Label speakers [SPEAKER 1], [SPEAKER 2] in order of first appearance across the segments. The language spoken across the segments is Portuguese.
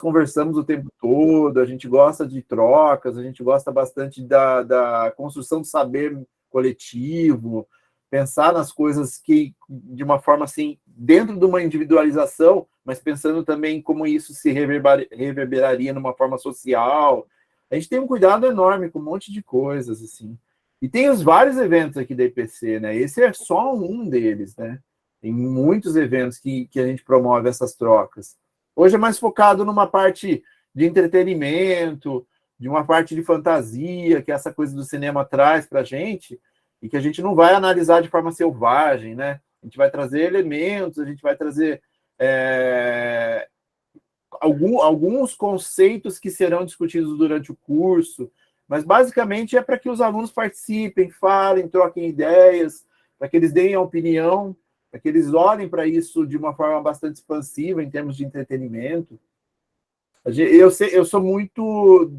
[SPEAKER 1] conversamos o tempo todo, a gente gosta de trocas, a gente gosta bastante da construção do saber coletivo, pensar nas coisas que, de uma forma assim, dentro de uma individualização, mas pensando também como isso se reverberaria numa forma social. A gente tem um cuidado enorme com um monte de coisas, assim. E tem os vários eventos aqui da IPC, né? Esse é só um deles, né? Tem muitos eventos que a gente promove essas trocas. Hoje é mais focado numa parte de entretenimento, de uma parte de fantasia, que essa coisa do cinema traz para a gente, e que a gente não vai analisar de forma selvagem, né? A gente vai trazer elementos, a gente vai trazer alguns conceitos que serão discutidos durante o curso, mas basicamente é para que os alunos participem, falem, troquem ideias, para que eles deem a opinião, para que eles olhem para isso de uma forma bastante expansiva em termos de entretenimento. Eu sou muito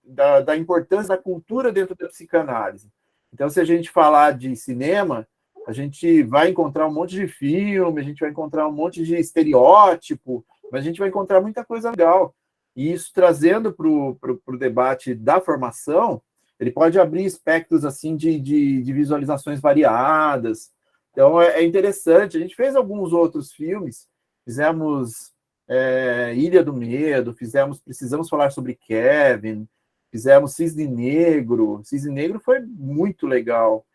[SPEAKER 1] da importância da cultura dentro da psicanálise. Então, se a gente falar de cinema, a gente vai encontrar um monte de filme, a gente vai encontrar um monte de estereótipo, mas a gente vai encontrar muita coisa legal. E isso, trazendo para o debate da formação, ele pode abrir espectros assim de visualizações variadas. Então, é interessante. A gente fez alguns outros filmes, fizemos Ilha do Medo, Precisamos Falar sobre Kevin, fizemos Cisne Negro. Cisne Negro foi muito legal.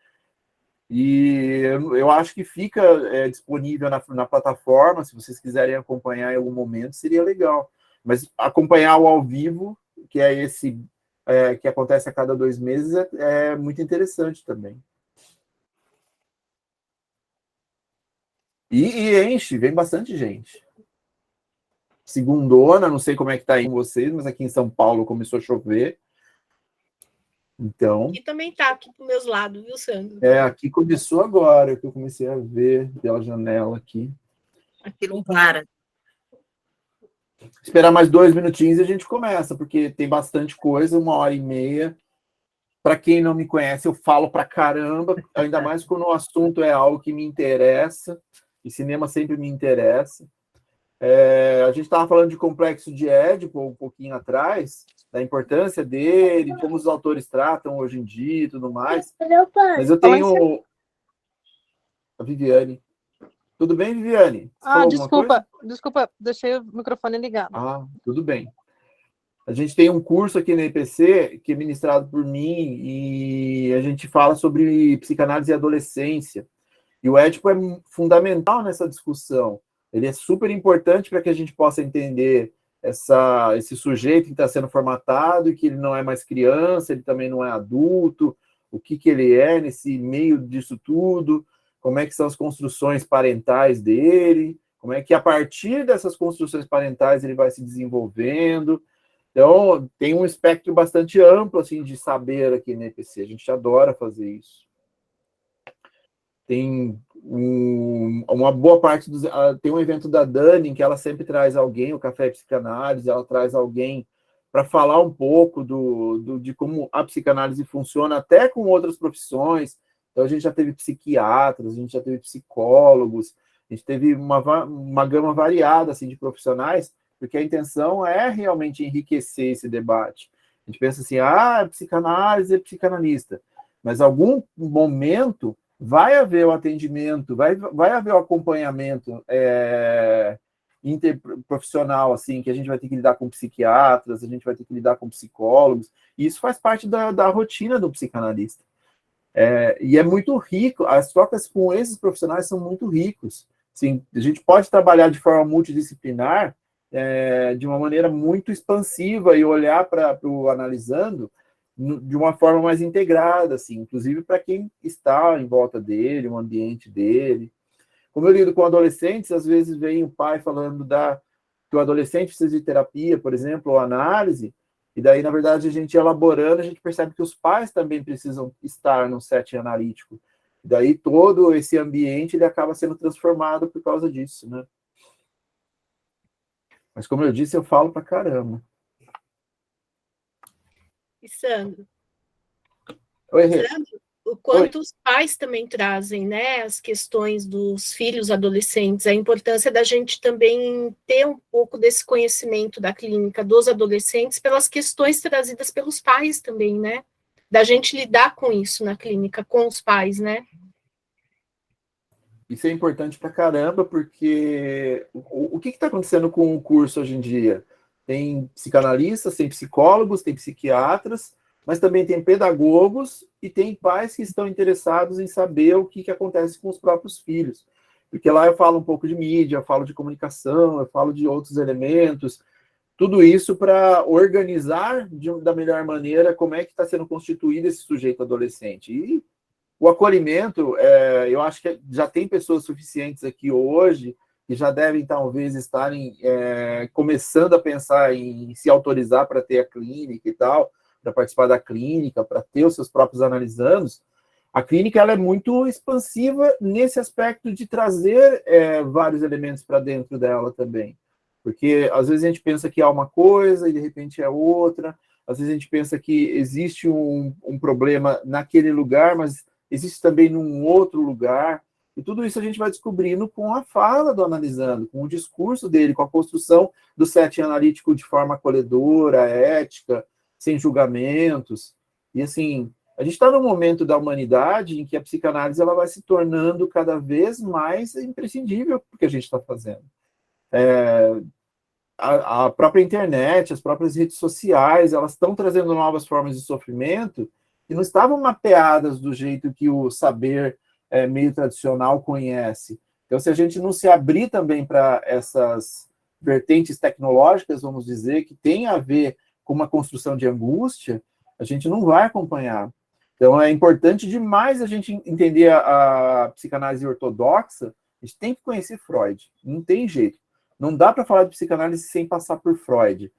[SPEAKER 1] E eu acho que fica disponível na plataforma, se vocês quiserem acompanhar em algum momento, seria legal. Mas acompanhar o ao vivo, que é esse que acontece a cada 2 meses, é muito interessante também. E enche, vem bastante gente. Segundona, não sei como é que tá aí com vocês, mas aqui em São Paulo começou a chover. Então.
[SPEAKER 2] E também tá aqui para os meus lados, viu, Sandro?
[SPEAKER 1] Aqui começou agora, que eu comecei a ver pela janela aqui.
[SPEAKER 3] Aqui não para.
[SPEAKER 1] Esperar mais 2 minutinhos e a gente começa, porque tem bastante coisa, 1h30. Para quem não me conhece, eu falo pra caramba, ainda mais quando o assunto é algo que me interessa, e cinema sempre me interessa. A gente estava falando de Complexo de Édipo um pouquinho atrás, da importância dele, como os autores tratam hoje em dia e tudo mais. Mas eu tenho a Viviane. Tudo bem, Viviane?
[SPEAKER 4] Desculpa, deixei o microfone ligado.
[SPEAKER 1] Tudo bem. A gente tem um curso aqui na IPC, que é ministrado por mim, e a gente fala sobre psicanálise e adolescência. E o Édipo é fundamental nessa discussão. Ele é super importante para que a gente possa entender esse sujeito que está sendo formatado e que ele não é mais criança, ele também não é adulto, o que ele é nesse meio disso tudo, como é que são as construções parentais dele, como é que a partir dessas construções parentais ele vai se desenvolvendo. Então, tem um espectro bastante amplo assim, de saber aqui na IPC, a gente adora fazer isso. Tem uma boa parte dos... Tem um evento da Dani, em que ela sempre traz alguém, o Café Psicanálise, ela traz alguém para falar um pouco de como a psicanálise funciona, até com outras profissões. Então, a gente já teve psiquiatras, a gente já teve psicólogos, a gente teve uma gama variada assim, de profissionais, porque a intenção é realmente enriquecer esse debate. A gente pensa assim, psicanálise é psicanalista, mas em algum momento vai haver o atendimento, vai haver o acompanhamento interprofissional, assim, que a gente vai ter que lidar com psiquiatras, a gente vai ter que lidar com psicólogos, e isso faz parte da rotina do psicanalista. E é muito rico, as trocas com esses profissionais são muito ricos. Assim, a gente pode trabalhar de forma multidisciplinar, de uma maneira muito expansiva e olhar para o analisando de uma forma mais integrada, assim, inclusive para quem está em volta dele, o ambiente dele. Como eu lido com adolescentes, às vezes vem o pai falando que o adolescente precisa de terapia, por exemplo, ou análise, e daí, na verdade, a gente elaborando, a gente percebe que os pais também precisam estar no setting analítico. E daí todo esse ambiente ele acaba sendo transformado por causa disso, né? Mas, como eu disse, eu falo pra caramba.
[SPEAKER 2] E Sandro?
[SPEAKER 1] Oi,
[SPEAKER 2] Sandro, o quanto os pais também trazem, né, as questões dos filhos adolescentes, a importância da gente também ter um pouco desse conhecimento da clínica dos adolescentes pelas questões trazidas pelos pais também, né? Da gente lidar com isso na clínica, com os pais, né?
[SPEAKER 1] Isso é importante pra caramba, porque o que está acontecendo com o curso hoje em dia? Tem psicanalistas, tem psicólogos, tem psiquiatras, mas também tem pedagogos e tem pais que estão interessados em saber o que acontece com os próprios filhos. Porque lá eu falo um pouco de mídia, eu falo de comunicação, eu falo de outros elementos, tudo isso para organizar da melhor maneira como é que está sendo constituído esse sujeito adolescente. E o acolhimento, eu acho que já tem pessoas suficientes aqui hoje que já devem talvez estarem começando a pensar em se autorizar para ter a clínica e tal, para participar da clínica, para ter os seus próprios analisandos. A clínica ela é muito expansiva nesse aspecto de trazer vários elementos para dentro dela também. Porque às vezes a gente pensa que há uma coisa e de repente é outra, às vezes a gente pensa que existe um problema naquele lugar, mas existe também num outro lugar, e tudo isso a gente vai descobrindo com a fala do analisando, com o discurso dele, com a construção do setting analítico de forma acolhedora, ética, sem julgamentos. E assim, a gente está num momento da humanidade em que a psicanálise ela vai se tornando cada vez mais imprescindível para o que a gente está fazendo. A própria internet, as próprias redes sociais, elas estão trazendo novas formas de sofrimento que não estavam mapeadas do jeito que o saber meio tradicional conhece. Então, se a gente não se abrir também para essas vertentes tecnológicas, vamos dizer, que tem a ver com uma construção de angústia, a gente não vai acompanhar. Então, é importante demais a gente entender a psicanálise ortodoxa, a gente tem que conhecer Freud, não tem jeito. Não dá para falar de psicanálise sem passar por Freud.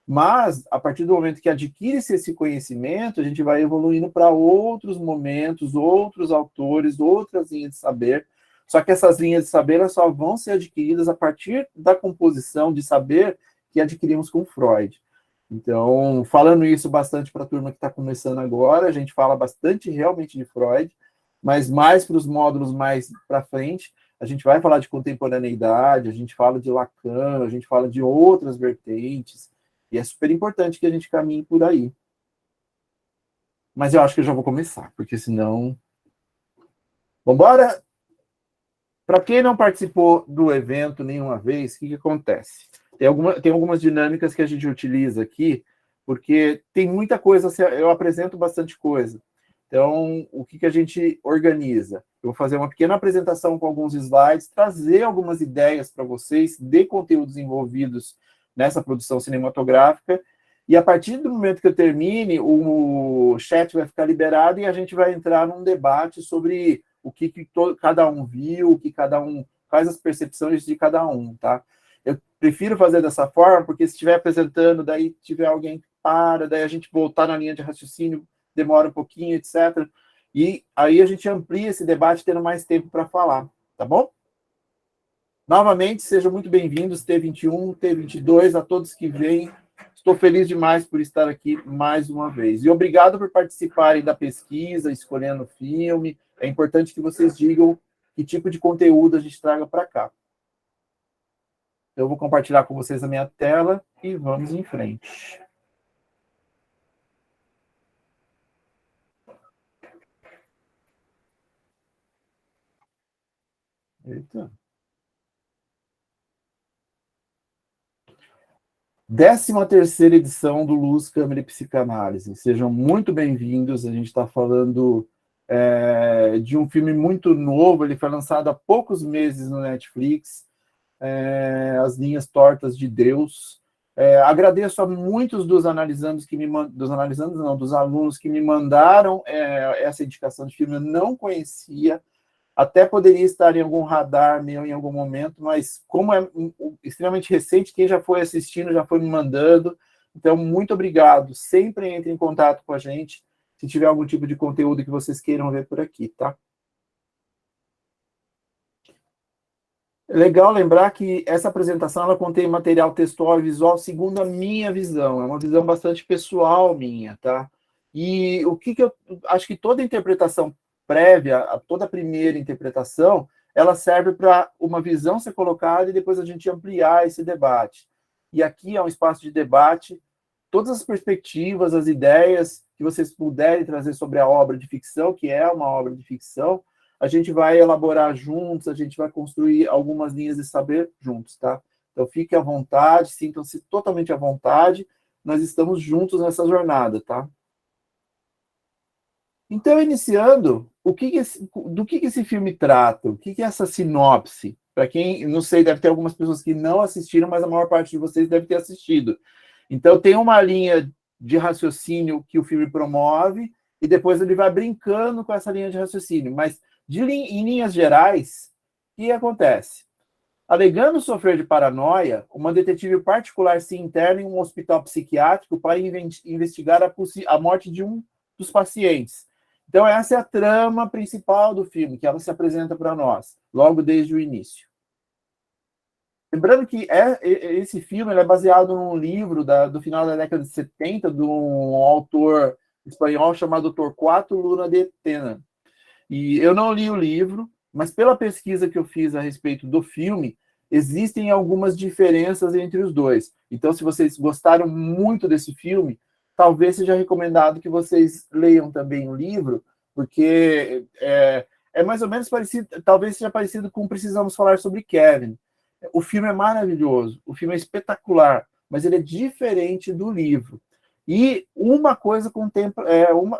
[SPEAKER 1] Mas, a partir do momento que adquire-se esse conhecimento, a gente vai evoluindo para outros momentos, outros autores, outras linhas de saber. Só que essas linhas de saber elas só vão ser adquiridas a partir da composição de saber que adquirimos com Freud. Então, falando isso bastante para a turma que está começando agora, a gente fala bastante realmente de Freud, mas mais para os módulos mais para frente, a gente vai falar de contemporaneidade, a gente fala de Lacan, a gente fala de outras vertentes, e é super importante que a gente caminhe por aí. Mas eu acho que eu já vou começar, porque senão... Vambora? Para quem não participou do evento nenhuma vez, o que acontece? Tem algumas dinâmicas que a gente utiliza aqui, porque tem muita coisa, eu apresento bastante coisa. Então, o que a gente organiza? Eu vou fazer uma pequena apresentação com alguns slides, trazer algumas ideias para vocês de conteúdos envolvidos nessa produção cinematográfica, e a partir do momento que eu termine, o chat vai ficar liberado e a gente vai entrar num debate sobre o que cada um viu, quais as percepções de cada um, tá? Eu prefiro fazer dessa forma, porque se estiver apresentando, daí tiver alguém que para, daí a gente voltar na linha de raciocínio, demora um pouquinho, etc. E aí a gente amplia esse debate, tendo mais tempo para falar, tá bom? Novamente, sejam muito bem-vindos, T21, T22, a todos que vêm. Estou feliz demais por estar aqui mais uma vez. E obrigado por participarem da pesquisa, escolhendo o filme. É importante que vocês digam que tipo de conteúdo a gente traga para cá. Eu vou compartilhar com vocês a minha tela e vamos em frente. Eita. 13ª edição do Luz, Câmara e Psicanálise. Sejam muito bem-vindos. A gente está falando de um filme muito novo. Ele foi lançado há poucos meses no Netflix, As Linhas Tortas de Deus. Agradeço a muitos dos analisandos dos alunos que me mandaram essa indicação de filme. Eu não conhecia. Até poderia estar em algum radar meu em algum momento, mas como é extremamente recente, quem já foi assistindo já foi me mandando. Então, muito obrigado. Sempre entre em contato com a gente se tiver algum tipo de conteúdo que vocês queiram ver por aqui, tá? É legal lembrar que essa apresentação ela contém material textual e visual segundo a minha visão. É uma visão bastante pessoal minha, tá? E o que eu acho que toda interpretação prévia, toda primeira interpretação, ela serve para uma visão ser colocada e depois a gente ampliar esse debate. E aqui é um espaço de debate, todas as perspectivas, as ideias que vocês puderem trazer sobre a obra de ficção, que é uma obra de ficção, a gente vai elaborar juntos, a gente vai construir algumas linhas de saber juntos, tá? Então fiquem à vontade, sintam-se totalmente à vontade, nós estamos juntos nessa jornada, tá? Então, iniciando, do que esse filme trata? O que é essa sinopse? Para quem, não sei, deve ter algumas pessoas que não assistiram, mas a maior parte de vocês deve ter assistido. Então, tem uma linha de raciocínio que o filme promove, e depois ele vai brincando com essa linha de raciocínio. Mas, em linhas gerais, o que acontece? Alegando sofrer de paranoia, uma detetive particular se interna em um hospital psiquiátrico para investigar a morte de um dos pacientes. Então, essa é a trama principal do filme, que ela se apresenta para nós, logo desde o início. Lembrando que esse filme é baseado num livro do final da década de 70, de um autor espanhol chamado Torquato Luna de Tena. E eu não li o livro, mas pela pesquisa que eu fiz a respeito do filme, existem algumas diferenças entre os dois. Então, se vocês gostaram muito desse filme, talvez seja recomendado que vocês leiam também o livro, porque é mais ou menos parecido, talvez seja parecido com Precisamos Falar sobre Kevin. O filme é maravilhoso, o filme é espetacular, mas ele é diferente do livro. E uma coisa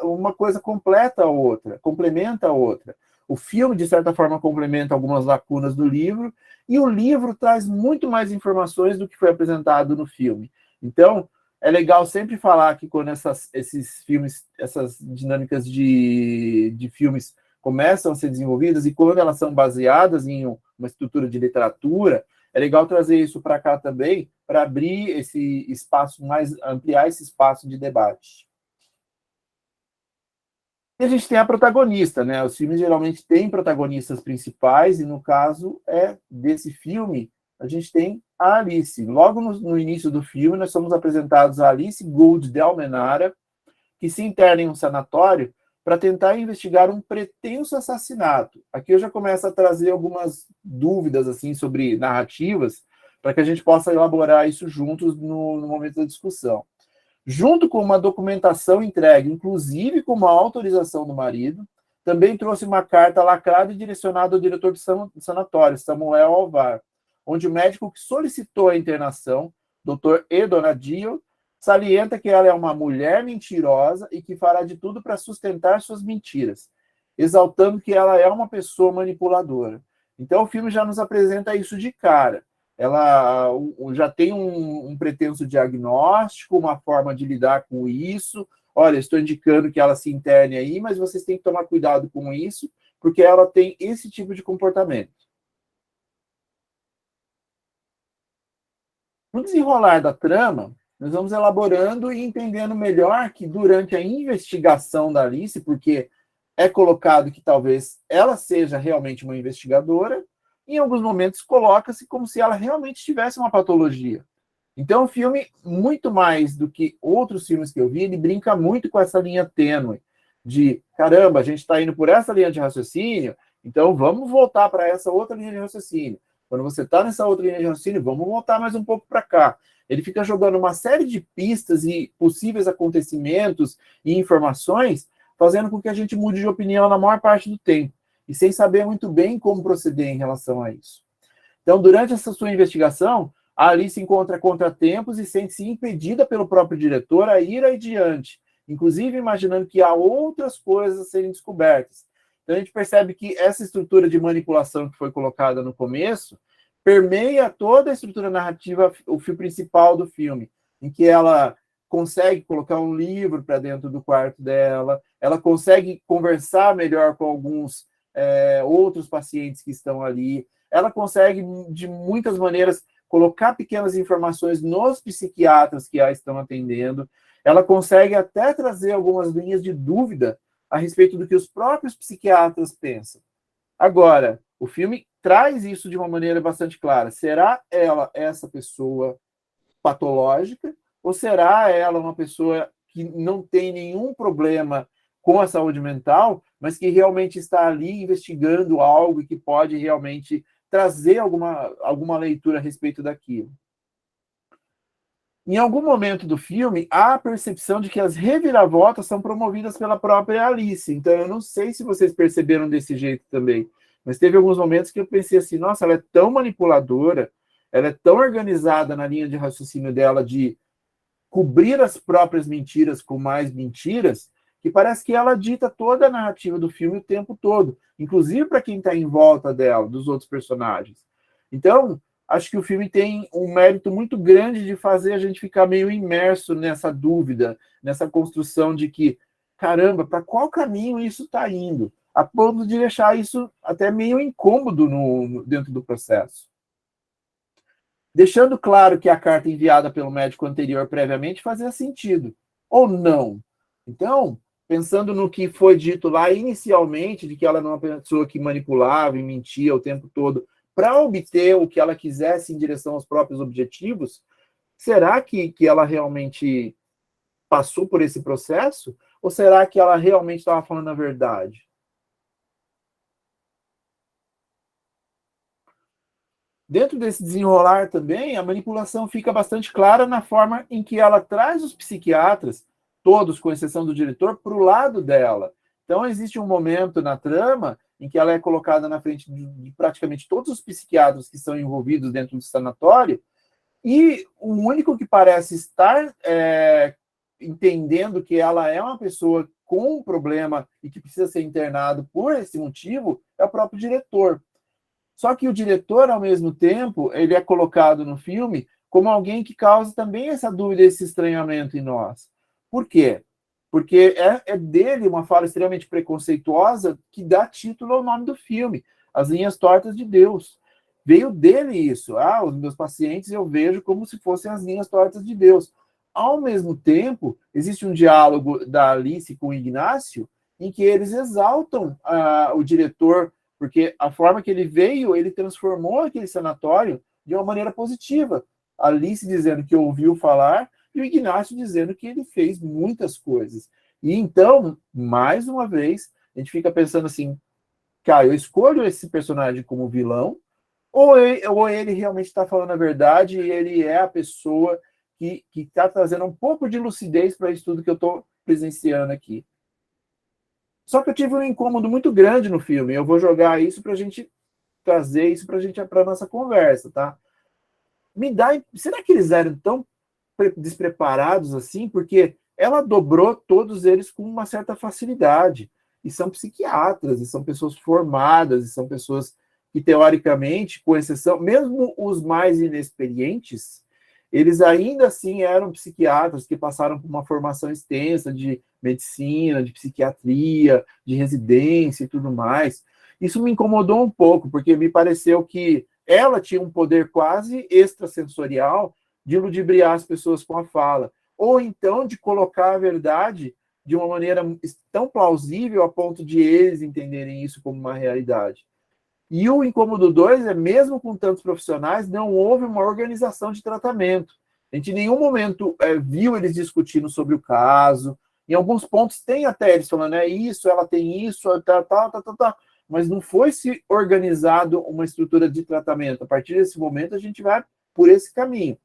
[SPEAKER 1] uma coisa completa a outra, complementa a outra. O filme, de certa forma, complementa algumas lacunas do livro, e o livro traz muito mais informações do que foi apresentado no filme. Então, é legal sempre falar que quando esses filmes, essas dinâmicas de filmes começam a ser desenvolvidas e quando elas são baseadas em uma estrutura de literatura, é legal trazer isso para cá também, para abrir esse espaço, ampliar esse espaço de debate. E a gente tem a protagonista, né? Os filmes geralmente têm protagonistas principais, e no caso desse filme, a gente tem a Alice. Logo no início do filme, nós somos apresentados a Alice Gould de Almenara, que se interna em um sanatório para tentar investigar um pretenso assassinato. Aqui eu já começo a trazer algumas dúvidas assim sobre narrativas, para que a gente possa elaborar isso juntos no momento da discussão. Junto com uma documentação entregue, inclusive com uma autorização do marido, também trouxe uma carta lacrada e direcionada ao diretor do sanatório, Samuel Alvar, onde o médico que solicitou a internação, Dr. E. Donadio, salienta que ela é uma mulher mentirosa e que fará de tudo para sustentar suas mentiras, exaltando que ela é uma pessoa manipuladora. Então o filme já nos apresenta isso de cara. Ela já tem um pretenso diagnóstico, uma forma de lidar com isso. Olha, estou indicando que ela se interne aí, mas vocês têm que tomar cuidado com isso, porque ela tem esse tipo de comportamento. No desenrolar da trama, nós vamos elaborando e entendendo melhor que durante a investigação da Alice, porque é colocado que talvez ela seja realmente uma investigadora, em alguns momentos coloca-se como se ela realmente tivesse uma patologia. Então o filme, muito mais do que outros filmes que eu vi, ele brinca muito com essa linha tênue de, caramba, a gente está indo por essa linha de raciocínio, então vamos voltar para essa outra linha de raciocínio. Quando você está nessa outra linha de raciocínio, vamos voltar mais um pouco para cá. Ele fica jogando uma série de pistas e possíveis acontecimentos e informações, fazendo com que a gente mude de opinião na maior parte do tempo, e sem saber muito bem como proceder em relação a isso. Então, durante essa sua investigação, a Alice encontra contratempos e sente-se impedida pelo próprio diretor a ir adiante, inclusive imaginando que há outras coisas a serem descobertas. Então, a gente percebe que essa estrutura de manipulação que foi colocada no começo permeia toda a estrutura narrativa, o fio principal do filme, em que ela consegue colocar um livro para dentro do quarto dela, ela consegue conversar melhor com alguns outros pacientes que estão ali, ela consegue, de muitas maneiras, colocar pequenas informações nos psiquiatras que a estão atendendo, ela consegue até trazer algumas linhas de dúvida a respeito do que os próprios psiquiatras pensam. Agora, o filme traz isso de uma maneira bastante clara. Será ela essa pessoa patológica ou será ela uma pessoa que não tem nenhum problema com a saúde mental, mas que realmente está ali investigando algo que pode realmente trazer alguma leitura a respeito daquilo. Em algum momento do filme, há a percepção de que as reviravoltas são promovidas pela própria Alice. Então, eu não sei se vocês perceberam desse jeito também, mas teve alguns momentos que eu pensei assim, nossa, ela é tão manipuladora, ela é tão organizada na linha de raciocínio dela de cobrir as próprias mentiras com mais mentiras, que parece que ela dita toda a narrativa do filme o tempo todo, inclusive para quem está em volta dela, dos outros personagens. Então, acho que o filme tem um mérito muito grande de fazer a gente ficar meio imerso nessa dúvida, nessa construção de que, caramba, para qual caminho isso está indo? A ponto de deixar isso até meio incômodo dentro do processo. Deixando claro que a carta enviada pelo médico anterior previamente fazia sentido, ou não. Então, pensando no que foi dito lá inicialmente, de que ela não é uma pessoa que manipulava e mentia o tempo todo para obter o que ela quisesse em direção aos próprios objetivos, será que ela realmente passou por esse processo? Ou será que ela realmente estava falando a verdade? Dentro desse desenrolar também, a manipulação fica bastante clara na forma em que ela traz os psiquiatras, todos, com exceção do diretor, para o lado dela. Então, existe um momento na trama em que ela é colocada na frente de praticamente todos os psiquiatras que são envolvidos dentro do sanatório, e o único que parece estar entendendo que ela é uma pessoa com um problema e que precisa ser internado por esse motivo é o próprio diretor. Só que o diretor, ao mesmo tempo, ele é colocado no filme como alguém que causa também essa dúvida, esse estranhamento em nós. Por quê? Porque é dele uma fala extremamente preconceituosa que dá título ao nome do filme, As Linhas Tortas de Deus. Veio dele isso. Os meus pacientes eu vejo como se fossem as linhas tortas de Deus. Ao mesmo tempo, existe um diálogo da Alice com o Ignácio em que eles exaltam o diretor, porque a forma que ele veio, ele transformou aquele sanatório de uma maneira positiva. A Alice dizendo que ouviu falar e o Ignácio dizendo que ele fez muitas coisas. E então, mais uma vez, a gente fica pensando assim, cara, eu escolho esse personagem como vilão ou ele realmente está falando a verdade e ele é a pessoa que está trazendo um pouco de lucidez para isso tudo que eu estou presenciando aqui. Só que eu tive um incômodo muito grande no filme. Eu vou jogar isso para a gente trazer isso para a nossa conversa, tá? Será que eles eram tão despreparados assim? Porque ela dobrou todos eles com uma certa facilidade. E são psiquiatras, e são pessoas formadas, e são pessoas que, teoricamente, com exceção, mesmo os mais inexperientes, eles ainda assim eram psiquiatras que passaram por uma formação extensa de medicina, de psiquiatria, de residência e tudo mais. Isso me incomodou um pouco, porque me pareceu que ela tinha um poder quase extrasensorial de ludibriar as pessoas com a fala, ou então de colocar a verdade de uma maneira tão plausível a ponto de eles entenderem isso como uma realidade. E o incômodo 2 é, mesmo com tantos profissionais, não houve uma organização de tratamento. A gente em nenhum momento viu eles discutindo sobre o caso. Em alguns pontos tem até eles falando, isso, ela tem isso, tá. Mas não foi se organizado uma estrutura de tratamento. A partir desse momento, a gente vai por esse caminho.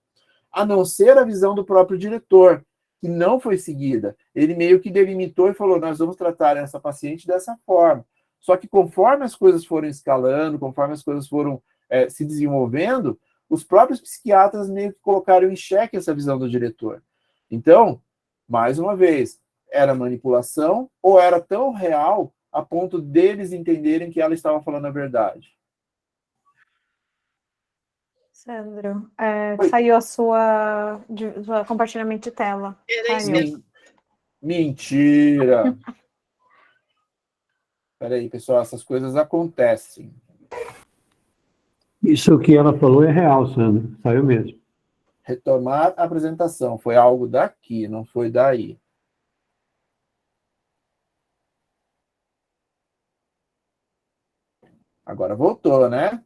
[SPEAKER 1] A não ser a visão do próprio diretor, que não foi seguida. Ele meio que delimitou e falou, nós vamos tratar essa paciente dessa forma. Só que conforme as coisas foram escalando, conforme as coisas foram se desenvolvendo, os próprios psiquiatras meio que colocaram em xeque essa visão do diretor. Então, mais uma vez, era manipulação ou era tão real a ponto deles entenderem que ela estava falando a verdade?
[SPEAKER 4] Sandro, saiu sua compartilhamento de tela.
[SPEAKER 2] Era isso
[SPEAKER 4] Saiu.
[SPEAKER 2] mesmo.
[SPEAKER 1] Mentira! Peraí, pessoal, essas coisas acontecem.
[SPEAKER 5] Isso que ela falou é real, Sandra. Saiu mesmo.
[SPEAKER 1] Retomar a apresentação. Foi algo daqui, não foi daí. Agora voltou, né?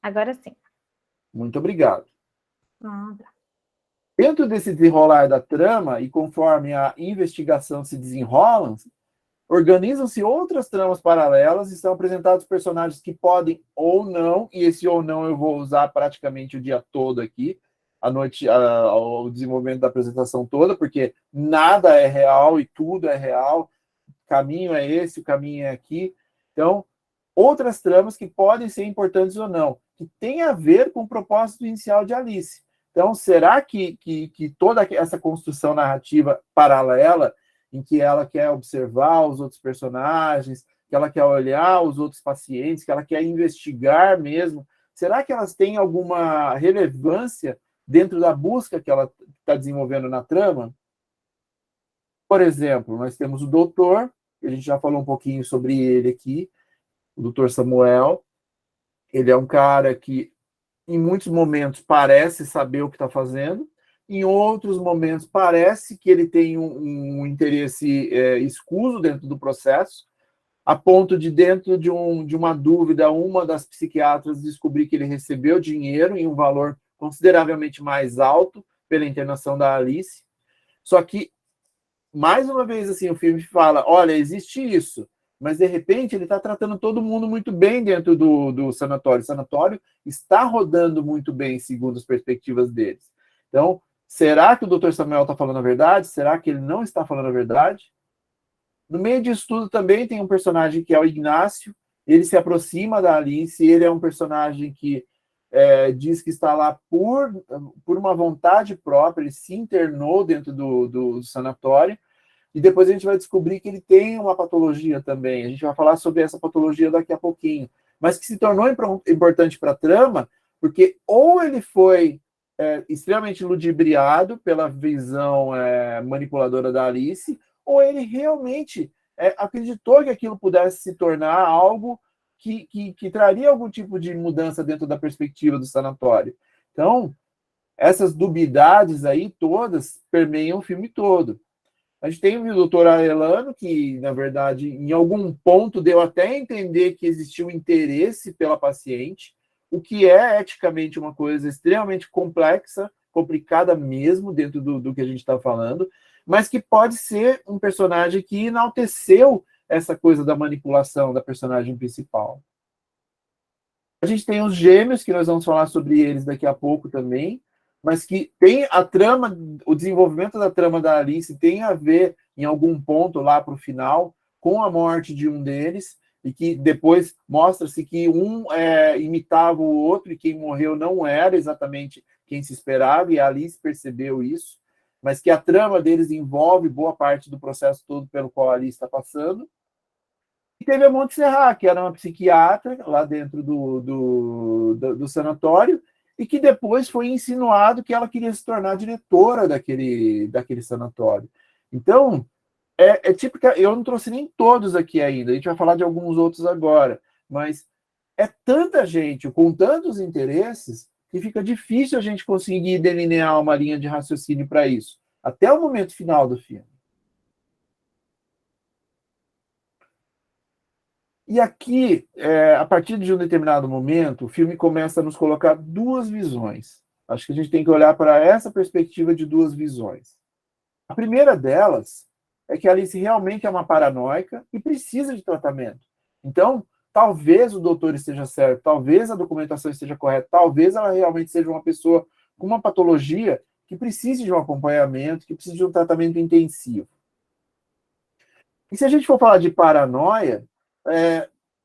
[SPEAKER 4] Agora sim.
[SPEAKER 1] Muito obrigado.
[SPEAKER 4] Nada.
[SPEAKER 1] Dentro desse desenrolar da trama, e conforme a investigação se desenrola, organizam-se outras tramas paralelas e são apresentados personagens que podem ou não, e esse ou não eu vou usar praticamente o dia todo aqui, a noite, o desenvolvimento da apresentação toda, porque nada é real e tudo é real, o caminho é esse, o caminho é aqui. Então, outras tramas que podem ser importantes ou não, que tem a ver com o propósito inicial de Alice. Então, será que toda essa construção narrativa paralela, em que ela quer observar os outros personagens, que ela quer olhar os outros pacientes, que ela quer investigar mesmo, será que elas têm alguma relevância dentro da busca que ela está desenvolvendo na trama? Por exemplo, nós temos o doutor, a gente já falou um pouquinho sobre ele aqui, o doutor Samuel. Ele é um cara que, em muitos momentos, parece saber o que está fazendo, em outros momentos, parece que ele tem um interesse escuso dentro do processo, a ponto de, dentro de uma dúvida, uma das psiquiatras descobrir que ele recebeu dinheiro em um valor consideravelmente mais alto pela internação da Alice. Só que, mais uma vez, assim, o filme fala, olha, existe isso, mas, de repente, ele está tratando todo mundo muito bem dentro do sanatório. O sanatório está rodando muito bem, segundo as perspectivas deles. Então, será que o Dr. Samuel está falando a verdade? Será que ele não está falando a verdade? No meio disso tudo também tem um personagem que é o Ignácio. Ele se aproxima da Alice, ele é um personagem que diz que está lá por uma vontade própria, ele se internou dentro do sanatório, e depois a gente vai descobrir que ele tem uma patologia também. A gente vai falar sobre essa patologia daqui a pouquinho, mas que se tornou importante para a trama, porque ou ele foi extremamente ludibriado pela visão manipuladora da Alice, ou ele realmente acreditou que aquilo pudesse se tornar algo que traria algum tipo de mudança dentro da perspectiva do sanatório. Então, essas dubiedades aí todas permeiam o filme todo. A gente tem o doutor Arellano, que, na verdade, em algum ponto deu até a entender que existia um interesse pela paciente, o que é eticamente uma coisa extremamente complexa, complicada mesmo dentro do que a gente está falando, mas que pode ser um personagem que enalteceu essa coisa da manipulação da personagem principal. A gente tem os gêmeos, que nós vamos falar sobre eles daqui a pouco também, mas que tem a trama, o desenvolvimento da trama da Alice tem a ver, em algum ponto lá para o final, com a morte de um deles, e que depois mostra-se que um imitava o outro, e quem morreu não era exatamente quem se esperava, e a Alice percebeu isso, mas que a trama deles envolve boa parte do processo todo pelo qual a Alice está passando. E teve a Montserrat, que era uma psiquiatra lá dentro do sanatório, e que depois foi insinuado que ela queria se tornar diretora daquele sanatório. Então, típica, eu não trouxe nem todos aqui ainda, a gente vai falar de alguns outros agora, mas é tanta gente com tantos interesses que fica difícil a gente conseguir delinear uma linha de raciocínio para isso, até o momento final do filme. E aqui, a partir de um determinado momento, o filme começa a nos colocar duas visões. Acho que a gente tem que olhar para essa perspectiva de duas visões. A primeira delas é que a Alice realmente é uma paranoica e precisa de tratamento. Então, talvez o doutor esteja certo, talvez a documentação esteja correta, talvez ela realmente seja uma pessoa com uma patologia que precise de um acompanhamento, que precise de um tratamento intensivo. E se a gente for falar de paranoia,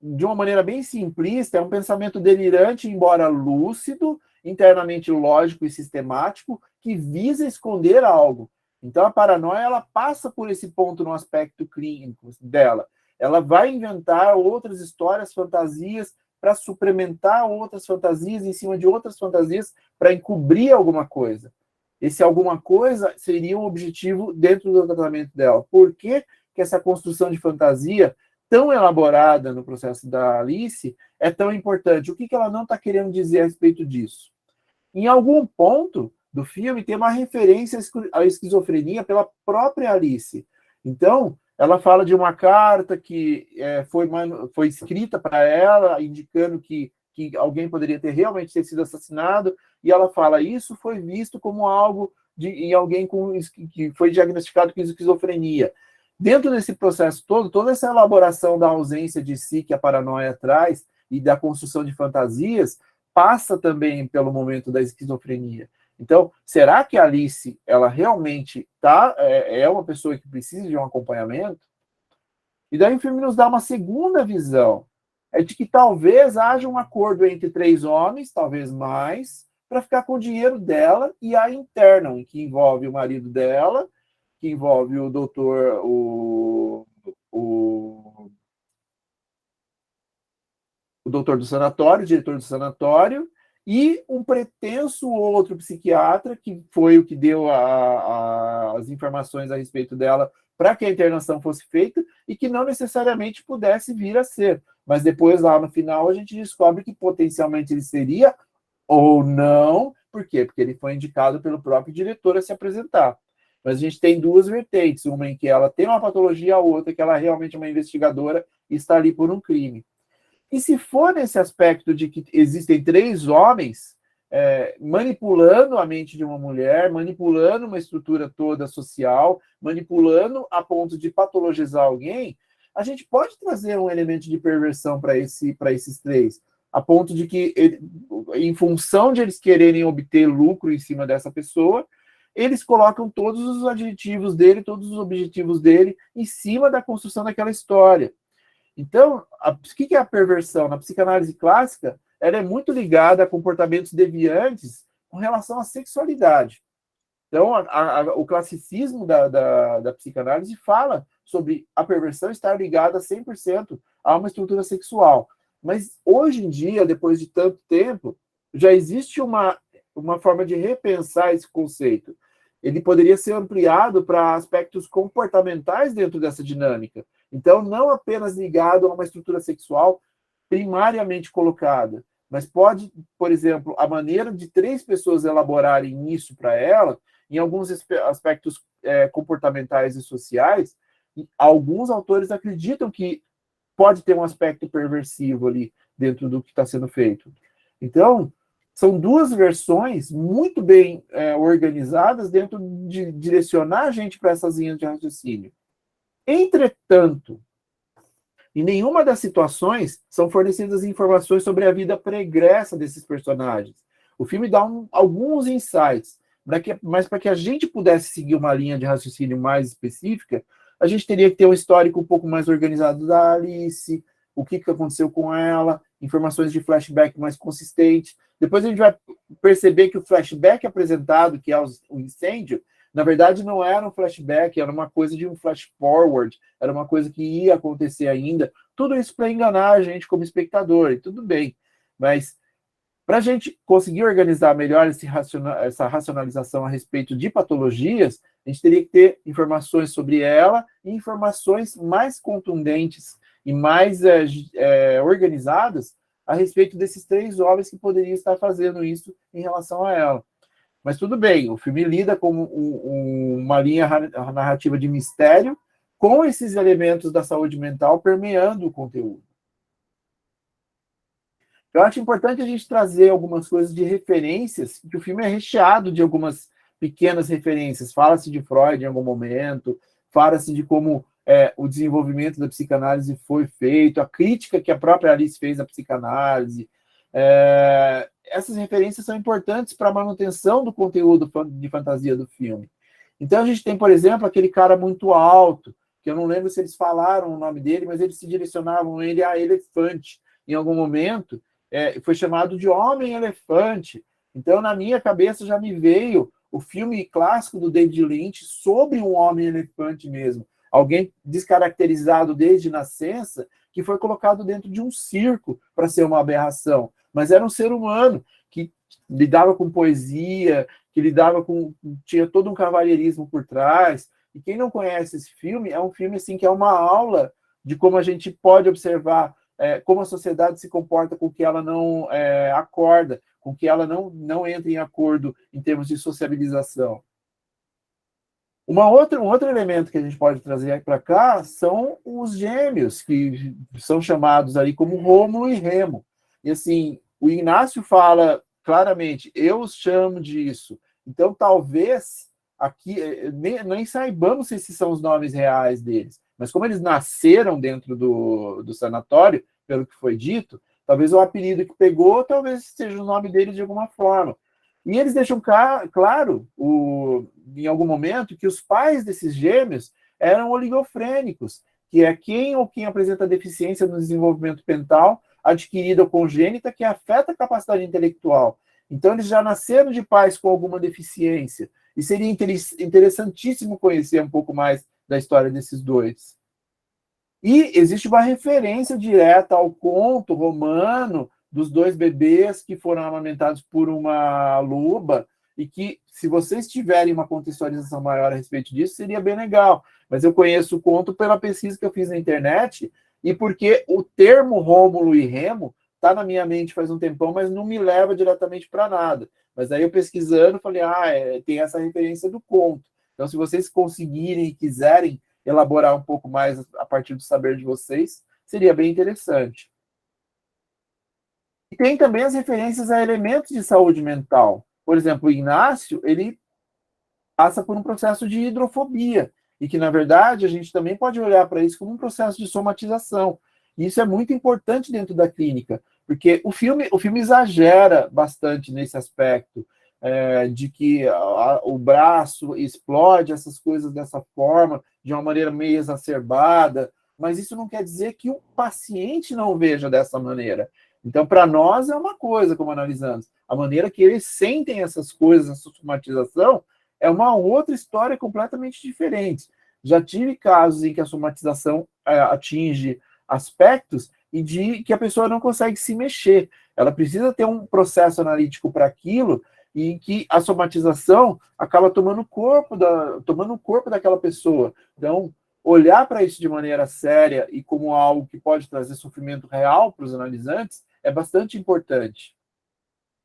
[SPEAKER 1] de uma maneira bem simplista, é um pensamento delirante, embora lúcido, internamente lógico e sistemático, que visa esconder algo. Então, a paranoia, ela passa por esse ponto no aspecto clínico dela. Ela vai inventar outras histórias, fantasias, para suplementar outras fantasias em cima de outras fantasias, para encobrir alguma coisa. Esse alguma coisa seria um objetivo dentro do tratamento dela. Por que essa construção de fantasia tão elaborada no processo da Alice é tão importante? O que ela não está querendo dizer a respeito disso? Em algum ponto do filme tem uma referência à esquizofrenia pela própria Alice. Então, ela fala de uma carta que foi escrita para ela, indicando que alguém poderia realmente ter sido assassinado, e ela fala, isso foi visto como algo em alguém que foi diagnosticado com esquizofrenia. Dentro desse processo todo, toda essa elaboração da ausência de si que a paranoia traz e da construção de fantasias, passa também pelo momento da esquizofrenia. Então, será que a Alice, ela realmente é uma pessoa que precisa de um acompanhamento? E daí o filme nos dá uma segunda visão, é de que talvez haja um acordo entre 3 homens, talvez mais, para ficar com o dinheiro dela e a internam, que envolve o marido dela, que envolve o doutor, o doutor do sanatório, o diretor do sanatório, e um pretenso outro psiquiatra, que foi o que deu as informações a respeito dela para que a internação fosse feita, e que não necessariamente pudesse vir a ser. Mas depois, lá no final, a gente descobre que potencialmente ele seria ou não. Por quê? Porque ele foi indicado pelo próprio diretor a se apresentar. Mas a gente tem 2 vertentes, uma em que ela tem uma patologia, a outra que ela realmente é uma investigadora e está ali por um crime. E se for nesse aspecto de que existem 3 homens manipulando a mente de uma mulher, manipulando uma estrutura toda social, manipulando a ponto de patologizar alguém, a gente pode trazer um elemento de perversão para esses 3, a ponto de que, em função de eles quererem obter lucro em cima dessa pessoa, eles colocam todos os adjetivos dele, todos os objetivos dele em cima da construção daquela história. Então, o que é a perversão? Na psicanálise clássica, ela é muito ligada a comportamentos deviantes com relação à sexualidade. Então, o classicismo da psicanálise fala sobre a perversão estar ligada 100% a uma estrutura sexual. Mas, hoje em dia, depois de tanto tempo, já existe uma forma de repensar esse conceito. Ele poderia ser ampliado para aspectos comportamentais dentro dessa dinâmica. Então, não apenas ligado a uma estrutura sexual primariamente colocada, mas pode, por exemplo, a maneira de 3 pessoas elaborarem isso para ela, em alguns aspectos comportamentais e sociais, alguns autores acreditam que pode ter um aspecto perversivo ali dentro do que está sendo feito. Então, são 2 versões muito bem organizadas dentro de direcionar a gente para essas linhas de raciocínio. Entretanto, em nenhuma das situações são fornecidas informações sobre a vida pregressa desses personagens. O filme dá alguns insights, mas para que a gente pudesse seguir uma linha de raciocínio mais específica, a gente teria que ter um histórico um pouco mais organizado da Alice, o que aconteceu com ela, informações de flashback mais consistentes. Depois a gente vai perceber que o flashback apresentado, que é o incêndio, na verdade não era um flashback, era uma coisa de um flash forward, era uma coisa que ia acontecer ainda. Tudo isso para enganar a gente como espectador, e tudo bem. Mas para a gente conseguir organizar melhor essa racionalização a respeito de patologias, a gente teria que ter informações sobre ela e informações mais contundentes e mais organizadas a respeito desses 3 homens que poderiam estar fazendo isso em relação a ela. Mas tudo bem, o filme lida com uma linha narrativa de mistério com esses elementos da saúde mental permeando o conteúdo. Eu acho importante a gente trazer algumas coisas de referências, que o filme é recheado de algumas pequenas referências. Fala-se de Freud em algum momento, fala-se de como o desenvolvimento da psicanálise foi feito, a crítica que a própria Alice fez à psicanálise. Essas referências são importantes para a manutenção do conteúdo de fantasia do filme. Então a gente tem, por exemplo, aquele cara muito alto, que eu não lembro se eles falaram o nome dele, mas eles se direcionavam ele a elefante. Em algum momento, foi chamado de Homem-Elefante. Então, na minha cabeça já me veio o filme clássico do David Lynch sobre um Homem-Elefante mesmo. Alguém descaracterizado desde nascença, que foi colocado dentro de um circo para ser uma aberração. Mas era um ser humano que lidava com poesia, que tinha todo um cavalheirismo por trás. E quem não conhece esse filme, é um filme assim, que é uma aula de como a gente pode observar como a sociedade se comporta com que ela não acorda, com que ela não entra em acordo em termos de sociabilização. Um outro elemento que a gente pode trazer para cá são os gêmeos, que são chamados ali como Rômulo e Remo. E assim, o Ignácio fala claramente, eu os chamo disso. Então, talvez aqui nem saibamos se esses são os nomes reais deles, mas como eles nasceram dentro do sanatório, pelo que foi dito, talvez o apelido que pegou, talvez seja o nome deles de alguma forma. E eles deixam claro, em algum momento, que os pais desses gêmeos eram oligofrênicos, que é quem apresenta deficiência no desenvolvimento mental adquirida ou congênita que afeta a capacidade intelectual. Então, eles já nasceram de pais com alguma deficiência. E seria interessantíssimo conhecer um pouco mais da história desses dois. E existe uma referência direta ao conto romano dos dois bebês que foram amamentados por uma loba, e que, se vocês tiverem uma contextualização maior a respeito disso, seria bem legal. Mas eu conheço o conto pela pesquisa que eu fiz na internet, e porque o termo Rômulo e Remo está na minha mente faz um tempão, mas não me leva diretamente para nada. Mas aí eu pesquisando, falei, tem essa referência do conto. Então, se vocês conseguirem e quiserem elaborar um pouco mais a partir do saber de vocês, seria bem interessante. E tem também as referências a elementos de saúde mental. Por exemplo, o Inácio, ele passa por um processo de hidrofobia, e que, na verdade, a gente também pode olhar para isso como um processo de somatização. E isso é muito importante dentro da clínica, porque o filme exagera bastante nesse aspecto, de que o braço explode, essas coisas dessa forma, de uma maneira meio exacerbada, mas isso não quer dizer que o paciente não veja dessa maneira. Então, para nós é uma coisa, como analisamos. A maneira que eles sentem essas coisas, essa somatização, é uma outra história completamente diferente. Já tive casos em que a somatização atinge aspectos e de que a pessoa não consegue se mexer. Ela precisa ter um processo analítico para aquilo, e em que a somatização acaba tomando o corpo daquela pessoa. Então, olhar para isso de maneira séria e como algo que pode trazer sofrimento real para os analisantes é bastante importante.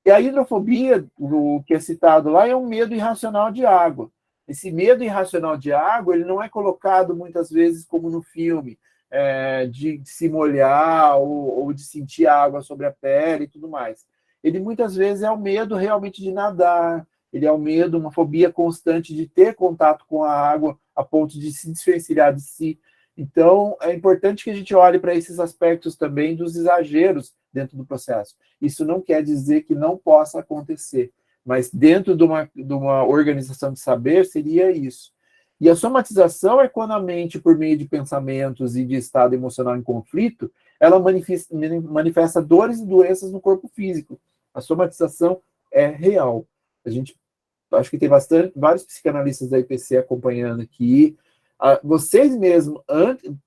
[SPEAKER 1] E a hidrofobia, o que é citado lá, é um medo irracional de água. Esse medo irracional de água, ele não é colocado muitas vezes como no filme, de se molhar ou de sentir água sobre a pele e tudo mais. Ele muitas vezes é o medo realmente de nadar, ele é o medo, uma fobia constante de ter contato com a água a ponto de se desvencilhar de si. Então, é importante que a gente olhe para esses aspectos também dos exageros dentro do processo. Isso não quer dizer que não possa acontecer, mas dentro de uma organização de saber seria isso. E a somatização é quando a mente, por meio de pensamentos e de estado emocional em conflito, ela manifesta dores e doenças no corpo físico. A somatização é real. Acho que tem vários psicanalistas da IPC acompanhando aqui. Vocês mesmos,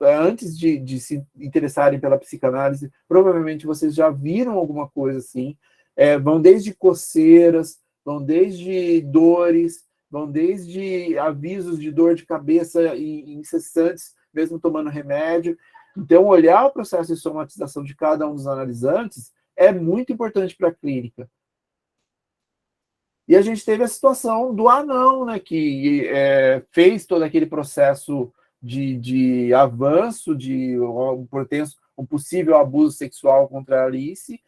[SPEAKER 1] antes de se interessarem pela psicanálise, provavelmente vocês já viram alguma coisa assim. Vão desde coceiras, vão desde dores, vão desde avisos de dor de cabeça incessantes, mesmo tomando remédio. Então, olhar o processo de somatização de cada um dos analisantes é muito importante para a clínica. E a gente teve a situação do anão, né, que fez todo aquele processo de avanço, de um possível abuso sexual contra a Alice,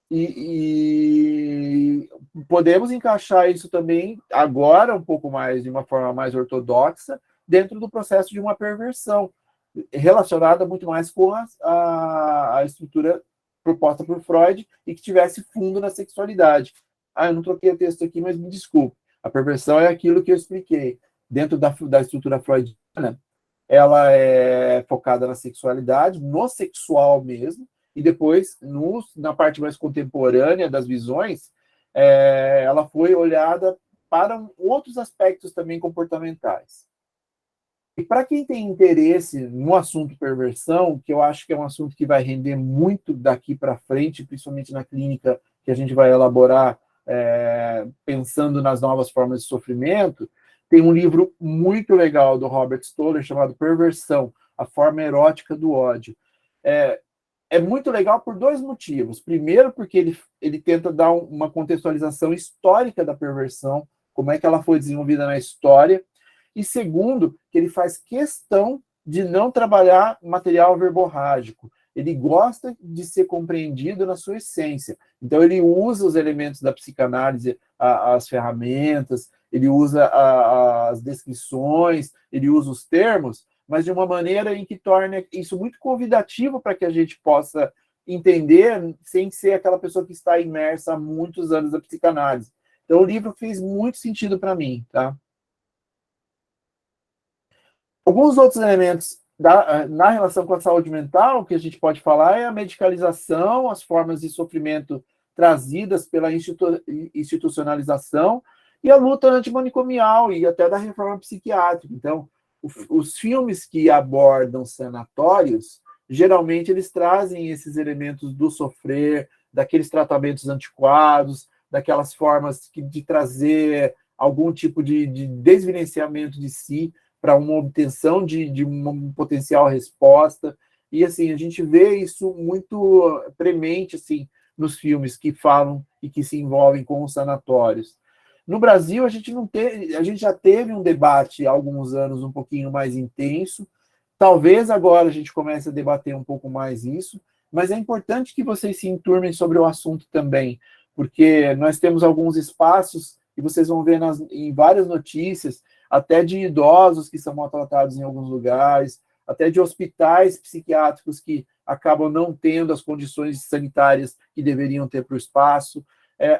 [SPEAKER 1] e podemos encaixar isso também, agora, um pouco mais, de uma forma mais ortodoxa, dentro do processo de uma perversão, relacionada muito mais com a estrutura proposta por Freud e que tivesse fundo na sexualidade. Eu não troquei o texto aqui, mas me desculpe. A perversão é aquilo que eu expliquei. Dentro da estrutura freudiana, ela é focada na sexualidade, no sexual mesmo, e depois, na parte mais contemporânea das visões, ela foi olhada para outros aspectos também comportamentais. E para quem tem interesse no assunto perversão, que eu acho que é um assunto que vai render muito daqui para frente, principalmente na clínica que a gente vai elaborar, pensando nas novas formas de sofrimento, tem um livro muito legal do Robert Stoller chamado Perversão, a forma erótica do ódio. É muito legal por dois motivos. Primeiro, porque ele tenta dar uma contextualização histórica da perversão, como é que ela foi desenvolvida na história. E segundo, que ele faz questão de não trabalhar material verborrágico. ele gosta de ser compreendido na sua essência. Então, ele usa os elementos da psicanálise, as ferramentas, ele usa as descrições, ele usa os termos, mas de uma maneira em que torna isso muito convidativo para que a gente possa entender sem ser aquela pessoa que está imersa há muitos anos na psicanálise. Então, o livro fez muito sentido para mim, tá? Alguns outros elementos na relação com a saúde mental que a gente pode falar é a medicalização, as formas de sofrimento trazidas pela institucionalização e a luta antimanicomial e até da reforma psiquiátrica. Então, os filmes que abordam sanatórios, geralmente eles trazem esses elementos do sofrer, daqueles tratamentos antiquados, daquelas formas de trazer algum tipo de desvivenciamento de si para uma obtenção de uma potencial resposta. E, assim, a gente vê isso muito premente, assim, nos filmes que falam e que se envolvem com os sanatórios. No Brasil, a gente já teve um debate há alguns anos um pouquinho mais intenso. Talvez agora a gente comece a debater um pouco mais isso, mas é importante que vocês se enturmem sobre o assunto também, porque nós temos alguns espaços, e vocês vão ver em várias notícias, até de idosos que são maltratados em alguns lugares, até de hospitais psiquiátricos que acabam não tendo as condições sanitárias que deveriam ter para o espaço,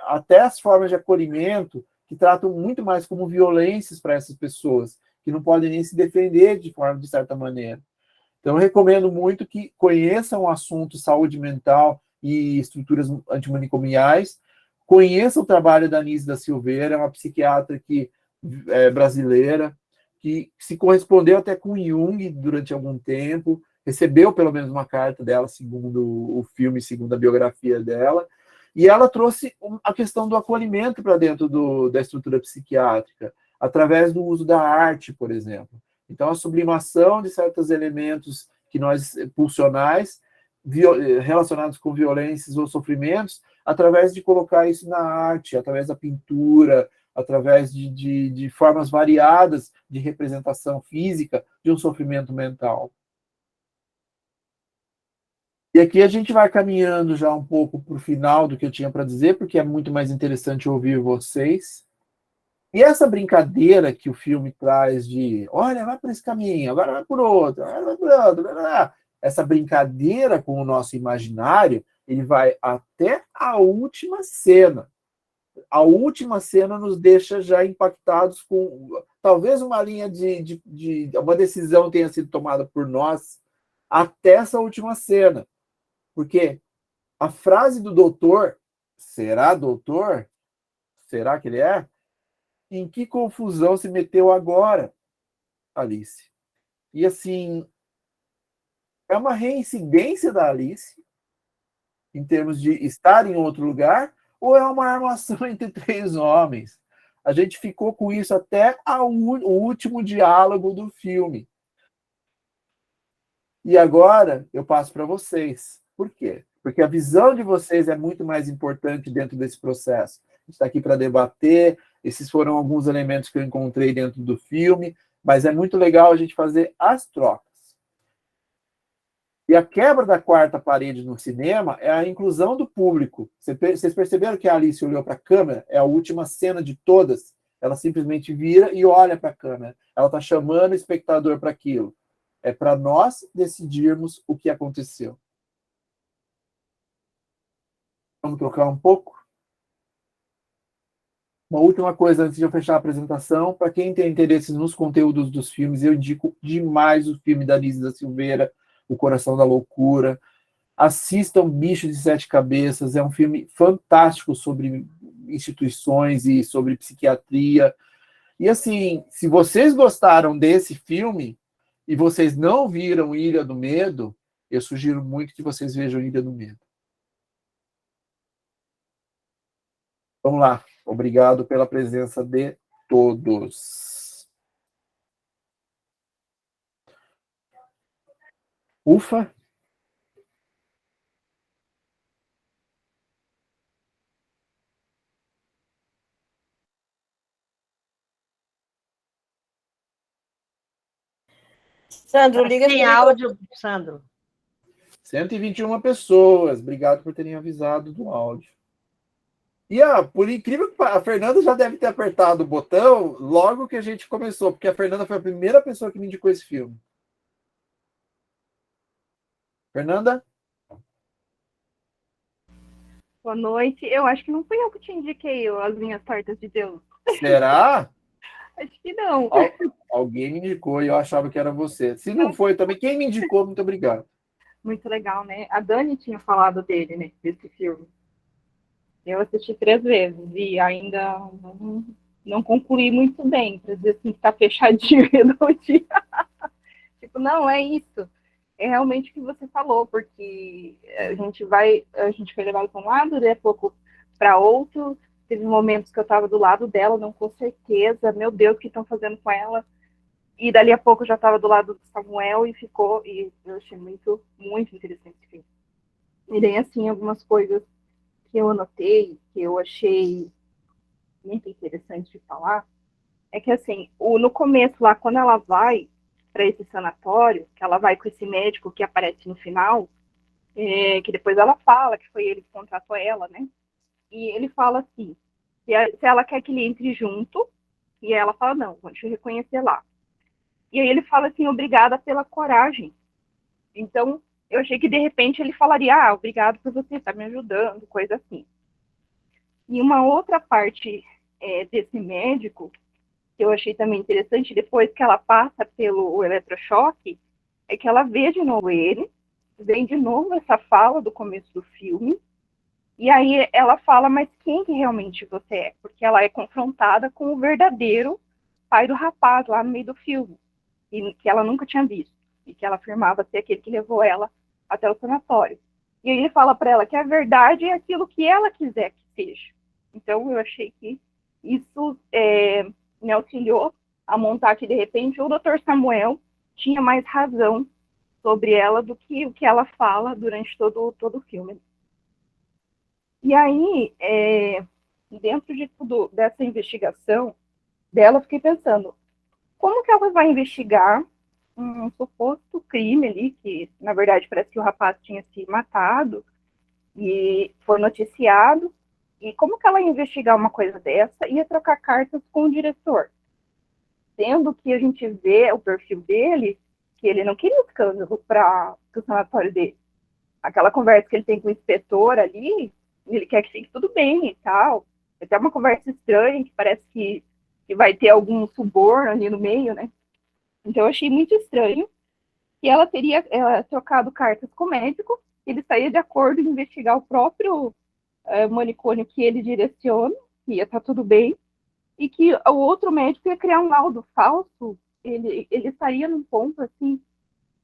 [SPEAKER 1] até as formas de acolhimento que tratam muito mais como violências para essas pessoas, que não podem nem se defender de certa maneira. Então, eu recomendo muito que conheçam o assunto saúde mental e estruturas antimanicomiais, conheçam o trabalho da Anísia da Silveira, é uma psiquiatra brasileira, que se correspondeu até com Jung durante algum tempo, recebeu pelo menos uma carta dela, segundo o filme, segundo a biografia dela, e ela trouxe a questão do acolhimento para dentro da estrutura psiquiátrica, através do uso da arte, por exemplo. Então, a sublimação de certos elementos pulsionais, relacionados com violências ou sofrimentos, através de colocar isso na arte, através da pintura, através de formas variadas de representação física de um sofrimento mental. E aqui a gente vai caminhando já um pouco para o final do que eu tinha para dizer, porque é muito mais interessante ouvir vocês. E essa brincadeira que o filme traz de, olha, vai por esse caminho, agora vai por outro, agora vai por outro, essa brincadeira com o nosso imaginário, ele vai até a última cena. A última cena nos deixa já impactados com, talvez uma linha uma decisão tenha sido tomada por nós até essa última cena. Porque a frase do doutor, será doutor? Será que ele é? Em que confusão se meteu agora, Alice? E assim, é uma reincidência da Alice, em termos de estar em outro lugar, ou é uma armação entre três homens? A gente ficou com isso até o último diálogo do filme. E agora eu passo para vocês. Por quê? Porque a visão de vocês é muito mais importante dentro desse processo. A gente está aqui para debater, esses foram alguns elementos que eu encontrei dentro do filme, mas é muito legal a gente fazer as trocas. E a quebra da quarta parede no cinema é a inclusão do público. Vocês perceberam que a Alice olhou para a câmera? É a última cena de todas. Ela simplesmente vira e olha para a câmera. Ela está chamando o espectador para aquilo. É para nós decidirmos o que aconteceu. Vamos trocar um pouco? Uma última coisa antes de eu fechar a apresentação. Para quem tem interesse nos conteúdos dos filmes, eu indico demais o filme da Anísia da Silveira, O Coração da Loucura. Assistam Bicho de Sete Cabeças. É um filme fantástico sobre instituições e sobre psiquiatria. E assim, se vocês gostaram desse filme e vocês não viram Ilha do Medo, eu sugiro muito que vocês vejam Ilha do Medo. Vamos lá. Obrigado pela presença de todos. Ufa!
[SPEAKER 6] Sandro, liga
[SPEAKER 3] Sem
[SPEAKER 6] seu
[SPEAKER 3] áudio, Sandro.
[SPEAKER 1] 121 pessoas. Obrigado por terem avisado do áudio. E por incrível que a Fernanda já deve ter apertado o botão logo que a gente começou, porque a Fernanda foi a primeira pessoa que me indicou esse filme. Fernanda?
[SPEAKER 6] Boa noite. Eu acho que não fui eu que te indiquei As Minhas Tortas de Deus.
[SPEAKER 1] Será?
[SPEAKER 6] Acho que não.
[SPEAKER 1] Alguém me indicou e eu achava que era você. Se não foi também, quem me indicou, muito obrigado.
[SPEAKER 6] Muito legal, né? A Dani tinha falado dele, né? Desse filme. Eu assisti 3 vezes e ainda não concluí muito bem, para dizer assim, que tá fechadinho redondinho. Tipo, não, é isso. É realmente o que você falou, porque a gente foi levado para um lado, daí a pouco para outro. Teve momentos que eu estava do lado dela, não com certeza, meu Deus, o que estão fazendo com ela? E dali a pouco eu já estava do lado do Samuel e eu achei muito, muito interessante esse filme. E daí, assim, algumas coisas que eu anotei, que eu achei muito interessante de falar, é que, assim, no começo lá, quando ela vai para esse sanatório, que ela vai com esse médico que aparece no final, que depois ela fala que foi ele que contratou ela, né? E ele fala assim, se ela quer que ele entre junto, e ela fala, não, vou te reconhecer lá. E aí ele fala assim, obrigada pela coragem. Então, eu achei que de repente ele falaria, obrigado por você estar me ajudando, coisa assim. E uma outra parte desse médico, que eu achei também interessante, depois que ela passa pelo eletrochoque, é que ela vê de novo ele, vem de novo essa fala do começo do filme, e aí ela fala, mas quem que realmente você é? Porque ela é confrontada com o verdadeiro pai do rapaz lá no meio do filme, e que ela nunca tinha visto, e que ela afirmava ser aquele que levou ela até o sanatório. E aí ele fala para ela que a verdade é aquilo que ela quiser que seja. Então eu achei que isso me auxiliou a montar que, de repente, o Dr. Samuel tinha mais razão sobre ela do que o que ela fala durante todo o filme. E aí, dentro de tudo dessa investigação dela, eu fiquei pensando, como que ela vai investigar um suposto crime ali, que, na verdade, parece que o rapaz tinha se matado e foi noticiado, e como que ela ia investigar uma coisa dessa e ia trocar cartas com o diretor? Sendo que a gente vê o perfil dele, que ele não queria escândalo para o sanatório dele. Aquela conversa que ele tem com o inspetor ali, ele quer que fique tudo bem e tal. Até uma conversa estranha, que parece que vai ter algum suborno ali no meio, né? Então eu achei muito estranho que ela teria trocado cartas com o médico, ele saía de acordo em investigar o próprio manicômio que ele direciona, que ia estar tudo bem, e que o outro médico ia criar um laudo falso, ele estaria num ponto assim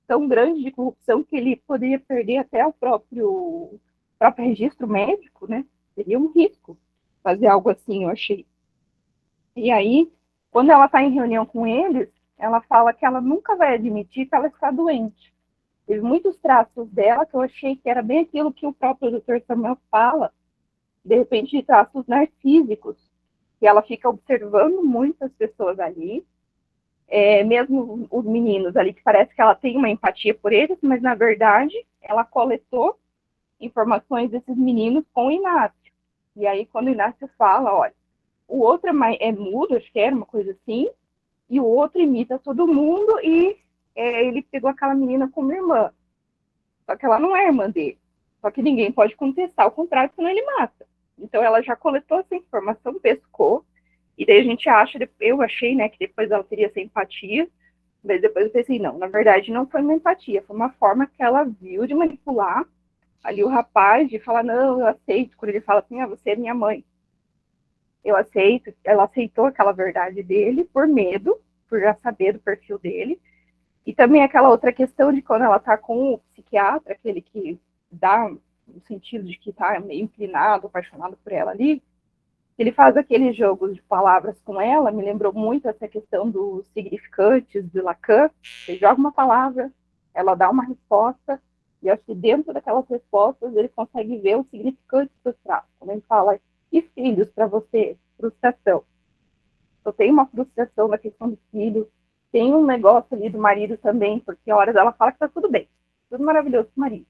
[SPEAKER 6] tão grande de corrupção que ele poderia perder até o próprio registro médico, né? Seria um risco fazer algo assim, eu achei. E aí, quando ela está em reunião com eles, ela fala que ela nunca vai admitir que ela está doente. Teve muitos traços dela que eu achei que era bem aquilo que o próprio Dr. Samuel fala, de repente, de traços narcísicos, que ela fica observando muitas pessoas ali, mesmo os meninos ali, que parece que ela tem uma empatia por eles, mas, na verdade, ela coletou informações desses meninos com o Inácio. E aí, quando o Inácio fala, olha, o outro é mudo, acho que era uma coisa assim, e o outro imita todo mundo, e ele pegou aquela menina como irmã. Só que ela não é irmã dele. Só que ninguém pode contestar o contrário, senão ele mata. Então ela já coletou essa informação, pescou, e daí a gente eu achei, né, que depois ela teria essa empatia, mas depois eu pensei, não, na verdade não foi uma empatia, foi uma forma que ela viu de manipular ali o rapaz, de falar, não, eu aceito, quando ele fala assim, você é minha mãe. Eu aceito, ela aceitou aquela verdade dele por medo, por já saber do perfil dele, e também aquela outra questão de quando ela tá com o psiquiatra, aquele que dá no sentido de que tá meio inclinado, apaixonado por ela ali, ele faz aqueles jogos de palavras com ela, me lembrou muito essa questão dos significantes de Lacan. Ele joga uma palavra, ela dá uma resposta, e acho que dentro daquelas respostas ele consegue ver os significantes dos traços. Quando ele fala, e filhos para você? Frustração. Eu tenho uma frustração na questão do filho, tem um negócio ali do marido também, porque horas ela fala que tá tudo bem, tudo maravilhoso com o marido.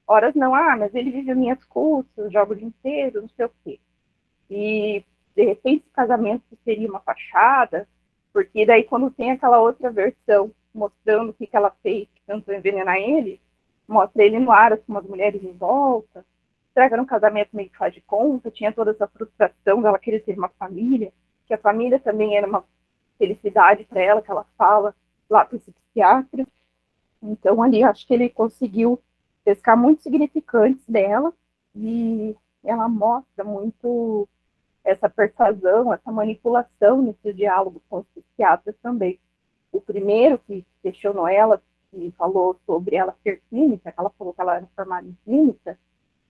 [SPEAKER 6] horas não, mas ele vive as minhas custas, joga o dia inteiro, não sei o quê. E, de repente, o casamento seria uma fachada, porque daí quando tem aquela outra versão mostrando o que ela fez, que tentou envenenar ele, mostra ele no ar, com umas mulheres em volta, será que era um casamento meio que faz de conta, tinha toda essa frustração dela querer ter uma família, que a família também era uma felicidade para ela, que ela fala lá para esse psiquiatra. Então, ali, acho que ele conseguiu pescar muito significantes dela, e ela mostra muito essa persuasão, essa manipulação nesse diálogo com os psiquiatras também. O primeiro que questionou ela, que falou sobre ela ser clínica, ela falou que ela era formada em clínica,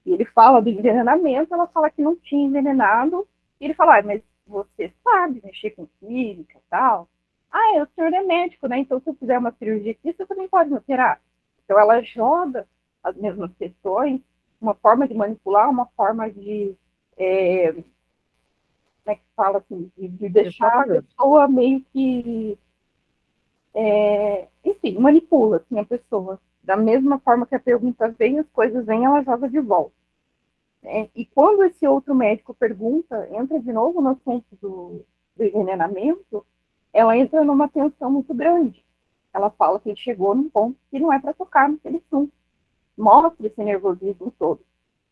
[SPEAKER 6] e ele fala do envenenamento, ela fala que não tinha envenenado, e ele fala, mas você sabe mexer com clínica e tal? O senhor é médico, né? Então, se eu fizer uma cirurgia aqui, você também pode me operar. Então, ela joga as mesmas questões, uma forma de manipular, uma forma de, como é que fala assim, de deixar a pessoa meio que, enfim, manipula assim, a pessoa. Da mesma forma que a pergunta vem, as coisas vêm, ela joga de volta. E quando esse outro médico pergunta, entra de novo no assunto do envenenamento, ela entra numa tensão muito grande. Ela fala que ele chegou num ponto que não é para tocar naquele assunto. Mostra esse nervosismo todo.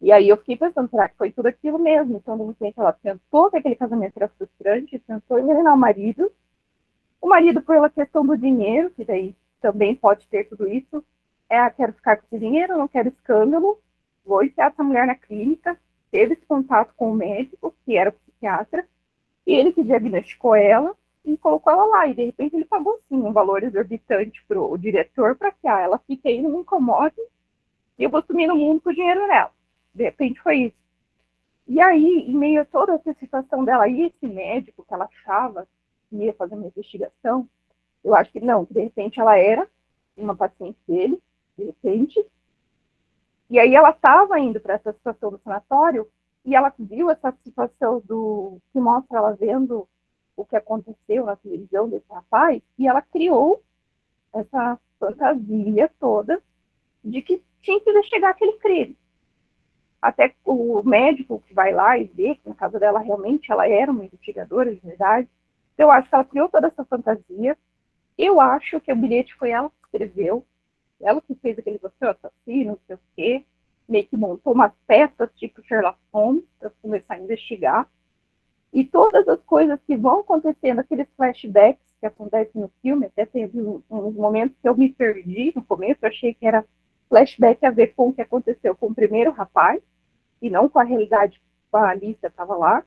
[SPEAKER 6] E aí eu fiquei pensando, será que foi tudo aquilo mesmo? Então, de repente, ela tentou que aquele casamento era frustrante, tentou envenenar o marido, pela questão do dinheiro, que daí também pode ter tudo isso, quero ficar com esse dinheiro, não quero escândalo, vou enfiar essa mulher na clínica, teve esse contato com o médico, que era o psiquiatra, e ele que diagnosticou ela, e colocou ela lá, e de repente ele pagou sim um valor exorbitante pro diretor para que ela fique aí, não me incomode, e eu vou sumir no mundo com o dinheiro dela. De repente foi isso. E aí, em meio a toda essa situação dela, e esse médico que ela achava que ia fazer uma investigação, eu acho que não, de repente ela era uma paciente dele, de repente, e aí ela estava indo para essa situação do sanatório, e ela viu essa situação que mostra ela vendo o que aconteceu na televisão desse rapaz, e ela criou essa fantasia toda de que tinha que investigar aquele crime. Até o médico que vai lá e vê que na casa dela realmente ela era uma investigadora de verdade. Então, eu acho que ela criou toda essa fantasia. Eu acho que o bilhete foi ela que escreveu, ela que fez aquele você assassino, não sei o quê, meio que montou umas peças tipo Sherlock Holmes para começar a investigar. E todas as coisas que vão acontecendo, aqueles flashbacks que acontecem no filme, até teve uns momentos que eu me perdi no começo, eu achei que era flashback a ver com o que aconteceu com o primeiro rapaz, e não com a realidade com a Alicia estava lá.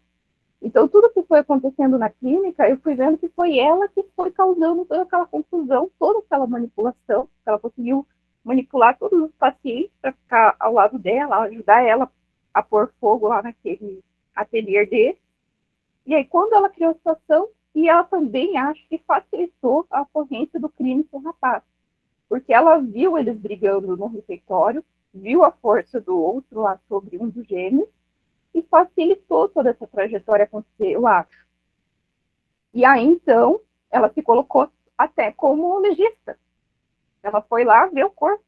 [SPEAKER 6] Então, tudo que foi acontecendo na clínica, eu fui vendo que foi ela que foi causando toda aquela confusão, toda aquela manipulação, que ela conseguiu manipular todos os pacientes para ficar ao lado dela, ajudar ela a pôr fogo lá naquele ateliê dele. E aí, quando ela criou a situação, e ela também acho que facilitou a ocorrência do crime com o rapaz, porque ela viu eles brigando no refeitório, viu a força do outro lá sobre um dos gêmeos, e facilitou toda essa trajetória acontecer, eu acho. E aí, então, ela se colocou até como legista. Ela foi lá ver o corpo.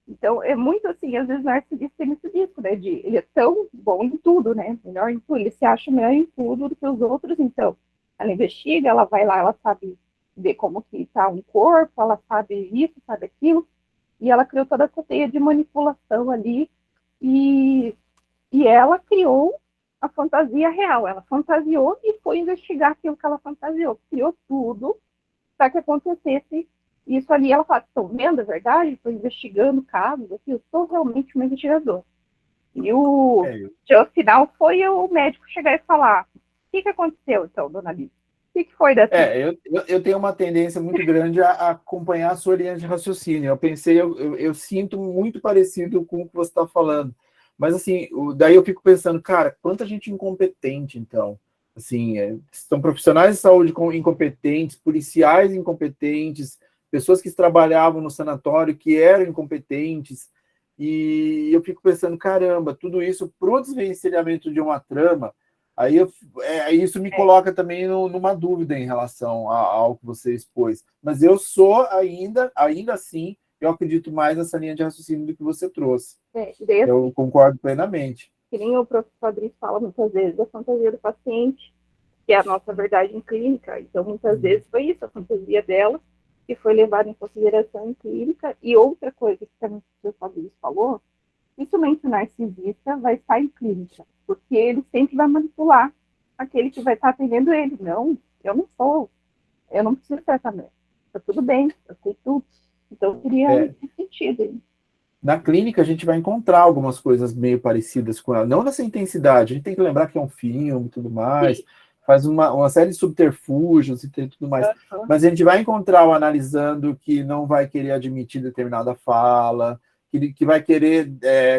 [SPEAKER 6] Então, é muito assim, às vezes o narcisista tem muito disso, né? Ele é tão bom em tudo, né? Melhor em tudo, ele se acha melhor em tudo do que os outros, então. Ela investiga, ela vai lá, ela sabe ver como que está um corpo, ela sabe isso, sabe aquilo, e ela criou toda essa teia de manipulação ali, e ela criou a fantasia real, ela fantasiou e foi investigar aquilo que ela fantasiou, criou tudo para que acontecesse isso ali. Ela fala, estão vendo a verdade? Estou investigando casos, assim, eu sou realmente uma investigadora. E o final foi o médico chegar e falar, o que aconteceu então, dona Alice? O que foi dessa?
[SPEAKER 1] Eu tenho uma tendência muito grande a acompanhar a sua linha de raciocínio. Eu sinto muito parecido com o que você está falando. Mas, assim, daí eu fico pensando, cara, quanta gente incompetente, então. Assim, são profissionais de saúde incompetentes, policiais incompetentes, pessoas que trabalhavam no sanatório que eram incompetentes. E eu fico pensando, caramba, tudo isso para o desvencilhamento de uma trama. Aí isso me coloca também numa dúvida em relação ao que você expôs. Mas eu sou ainda assim, eu acredito mais nessa linha de raciocínio do que você trouxe.
[SPEAKER 6] E daí,
[SPEAKER 1] Eu concordo plenamente.
[SPEAKER 6] que nem o professor Fabrício fala muitas vezes, a fantasia do paciente, que é a nossa verdade em clínica. Então, muitas vezes foi isso, a fantasia dela, que foi levada em consideração em clínica. E outra coisa que também o professor Fabrício falou, dificilmente o narcisista vai estar em clínica, porque ele sempre vai manipular aquele que vai estar atendendo ele. Não, eu não preciso de tratamento. Tá tudo bem, eu sei tudo. Então, eu queria esse sentido.
[SPEAKER 1] Na clínica, a gente vai encontrar algumas coisas meio parecidas com ela. Não nessa intensidade, a gente tem que lembrar que é um filme e tudo mais,
[SPEAKER 6] Sim.
[SPEAKER 1] faz uma série de subterfúgios e tudo mais.
[SPEAKER 6] Uhum.
[SPEAKER 1] Mas a gente vai encontrar o analisando que não vai querer admitir determinada fala, que vai querer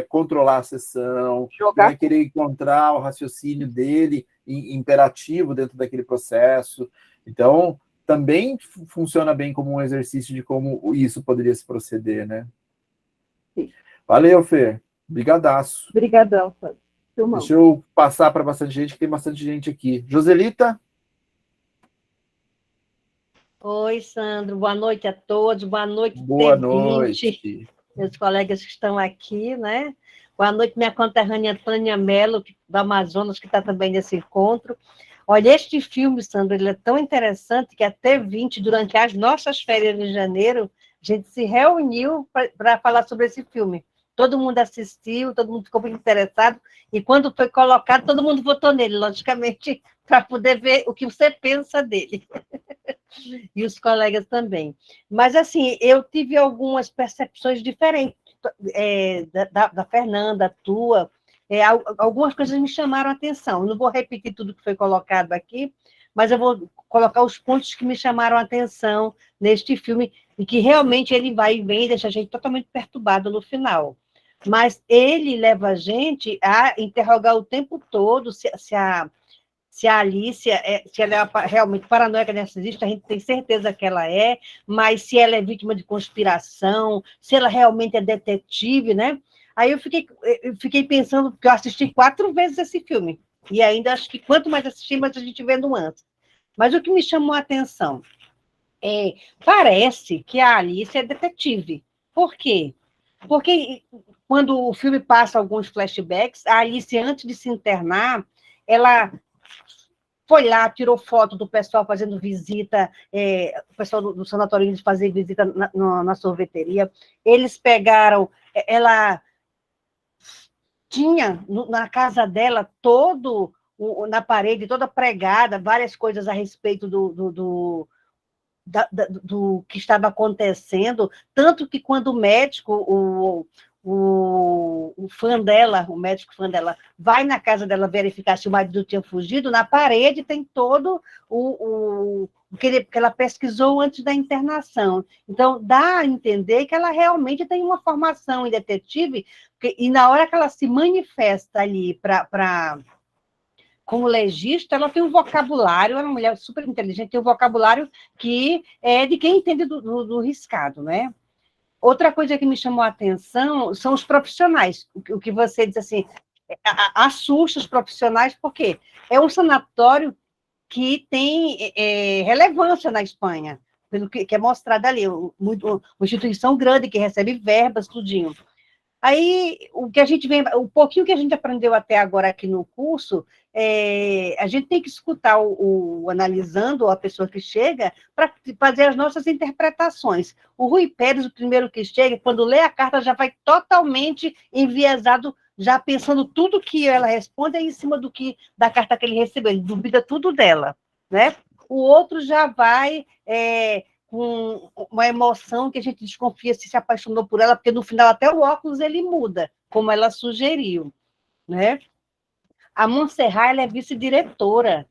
[SPEAKER 1] controlar a sessão, que vai querer encontrar o raciocínio dele imperativo dentro daquele processo. Então, também funciona bem como um exercício de como isso poderia se proceder, né?
[SPEAKER 6] Sim.
[SPEAKER 1] Valeu, Fê. Brigadaço.
[SPEAKER 6] Obrigadão, Fábio.
[SPEAKER 1] Deixa eu passar para bastante gente, que tem bastante gente aqui. Joselita?
[SPEAKER 7] Oi, Sandro. Boa noite a todos. Boa noite,
[SPEAKER 1] Boa
[SPEAKER 7] T20,
[SPEAKER 1] noite.
[SPEAKER 7] meus colegas que estão aqui, né? Boa noite, minha conterrânea Tânia Mello, do Amazonas, que está também nesse encontro. Olha, este filme, Sandro, ele é tão interessante que a T20, durante as nossas férias de janeiro, a gente se reuniu para falar sobre esse filme. Todo mundo assistiu, todo mundo ficou muito interessado, e quando foi colocado, todo mundo votou nele, logicamente, para poder ver o que você pensa dele. E os colegas também. Mas, assim, eu tive algumas percepções diferentes da Fernanda, tua. Algumas coisas me chamaram a atenção. Eu não vou repetir tudo que foi colocado aqui, mas eu vou colocar os pontos que me chamaram a atenção neste filme, e que realmente ele vai e vem e deixa a gente totalmente perturbado no final. Mas ele leva a gente a interrogar o tempo todo se a Alicia, se ela é realmente paranoica narcisista, a gente tem certeza que ela é, mas se ela é vítima de conspiração, se ela realmente é detetive, né? Aí eu fiquei pensando, porque eu assisti 4 vezes esse filme, e ainda acho que quanto mais assistir, mais a gente vê nuances. Mas o que me chamou a atenção parece que a Alice é detetive. Por quê? Porque quando o filme passa alguns flashbacks, a Alice, antes de se internar, ela foi lá, tirou foto do pessoal fazendo visita, o pessoal do sanatório de fazer visita na sorveteria. Eles pegaram, ela tinha na casa dela na parede, toda pregada, várias coisas a respeito do que estava acontecendo, tanto que quando o médico, o médico fã dela, vai na casa dela verificar se o marido tinha fugido, na parede tem todo o que ela pesquisou antes da internação. Então, dá a entender que ela realmente tem uma formação em detetive, e na hora que ela se manifesta ali como legista, ela tem um vocabulário, ela é uma mulher super inteligente, tem um vocabulário que é de quem entende do riscado, né? Outra coisa que me chamou a atenção são os profissionais, o que você diz assim, assusta os profissionais, porque é um sanatório que tem relevância na Espanha, pelo que é mostrado ali, uma instituição grande que recebe verbas, tudinho. Aí, o pouquinho que a gente aprendeu até agora aqui no curso, a gente tem que escutar o analisando, a pessoa que chega, para fazer as nossas interpretações. O Rui Pérez, o primeiro que chega, quando lê a carta, já vai totalmente enviesado, já pensando tudo que ela responde em cima da carta que ele recebeu, ele duvida tudo dela, né? O outro já vai com uma emoção que a gente desconfia se apaixonou por ela, porque no final até o óculos ele muda, como ela sugeriu, né? A Montserrat, ela é vice-diretora,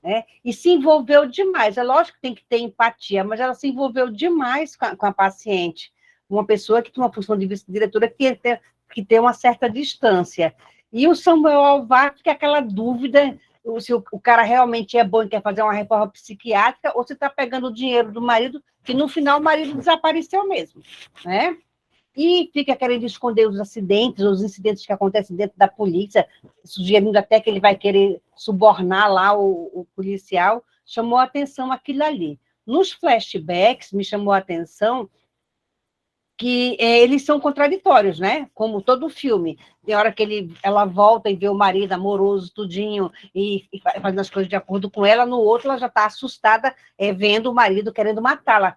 [SPEAKER 7] né? E se envolveu demais. É lógico que tem que ter empatia, mas ela se envolveu demais com a paciente. Uma pessoa que tem uma função de vice-diretora que tem uma certa distância. E o Samuel Alvar fica aquela dúvida se o cara realmente é bom e quer fazer uma reforma psiquiátrica, ou se está pegando o dinheiro do marido, que no final o marido desapareceu mesmo, né? E fica querendo esconder os acidentes, os incidentes que acontecem dentro da polícia, sugerindo até que ele vai querer subornar lá o policial. Chamou a atenção aquilo ali. Nos flashbacks, me chamou a atenção que eles são contraditórios, né? Como todo filme. Tem hora que ela volta e vê o marido amoroso, tudinho, e fazendo as coisas de acordo com ela, no outro ela já está assustada, vendo o marido querendo matá-la.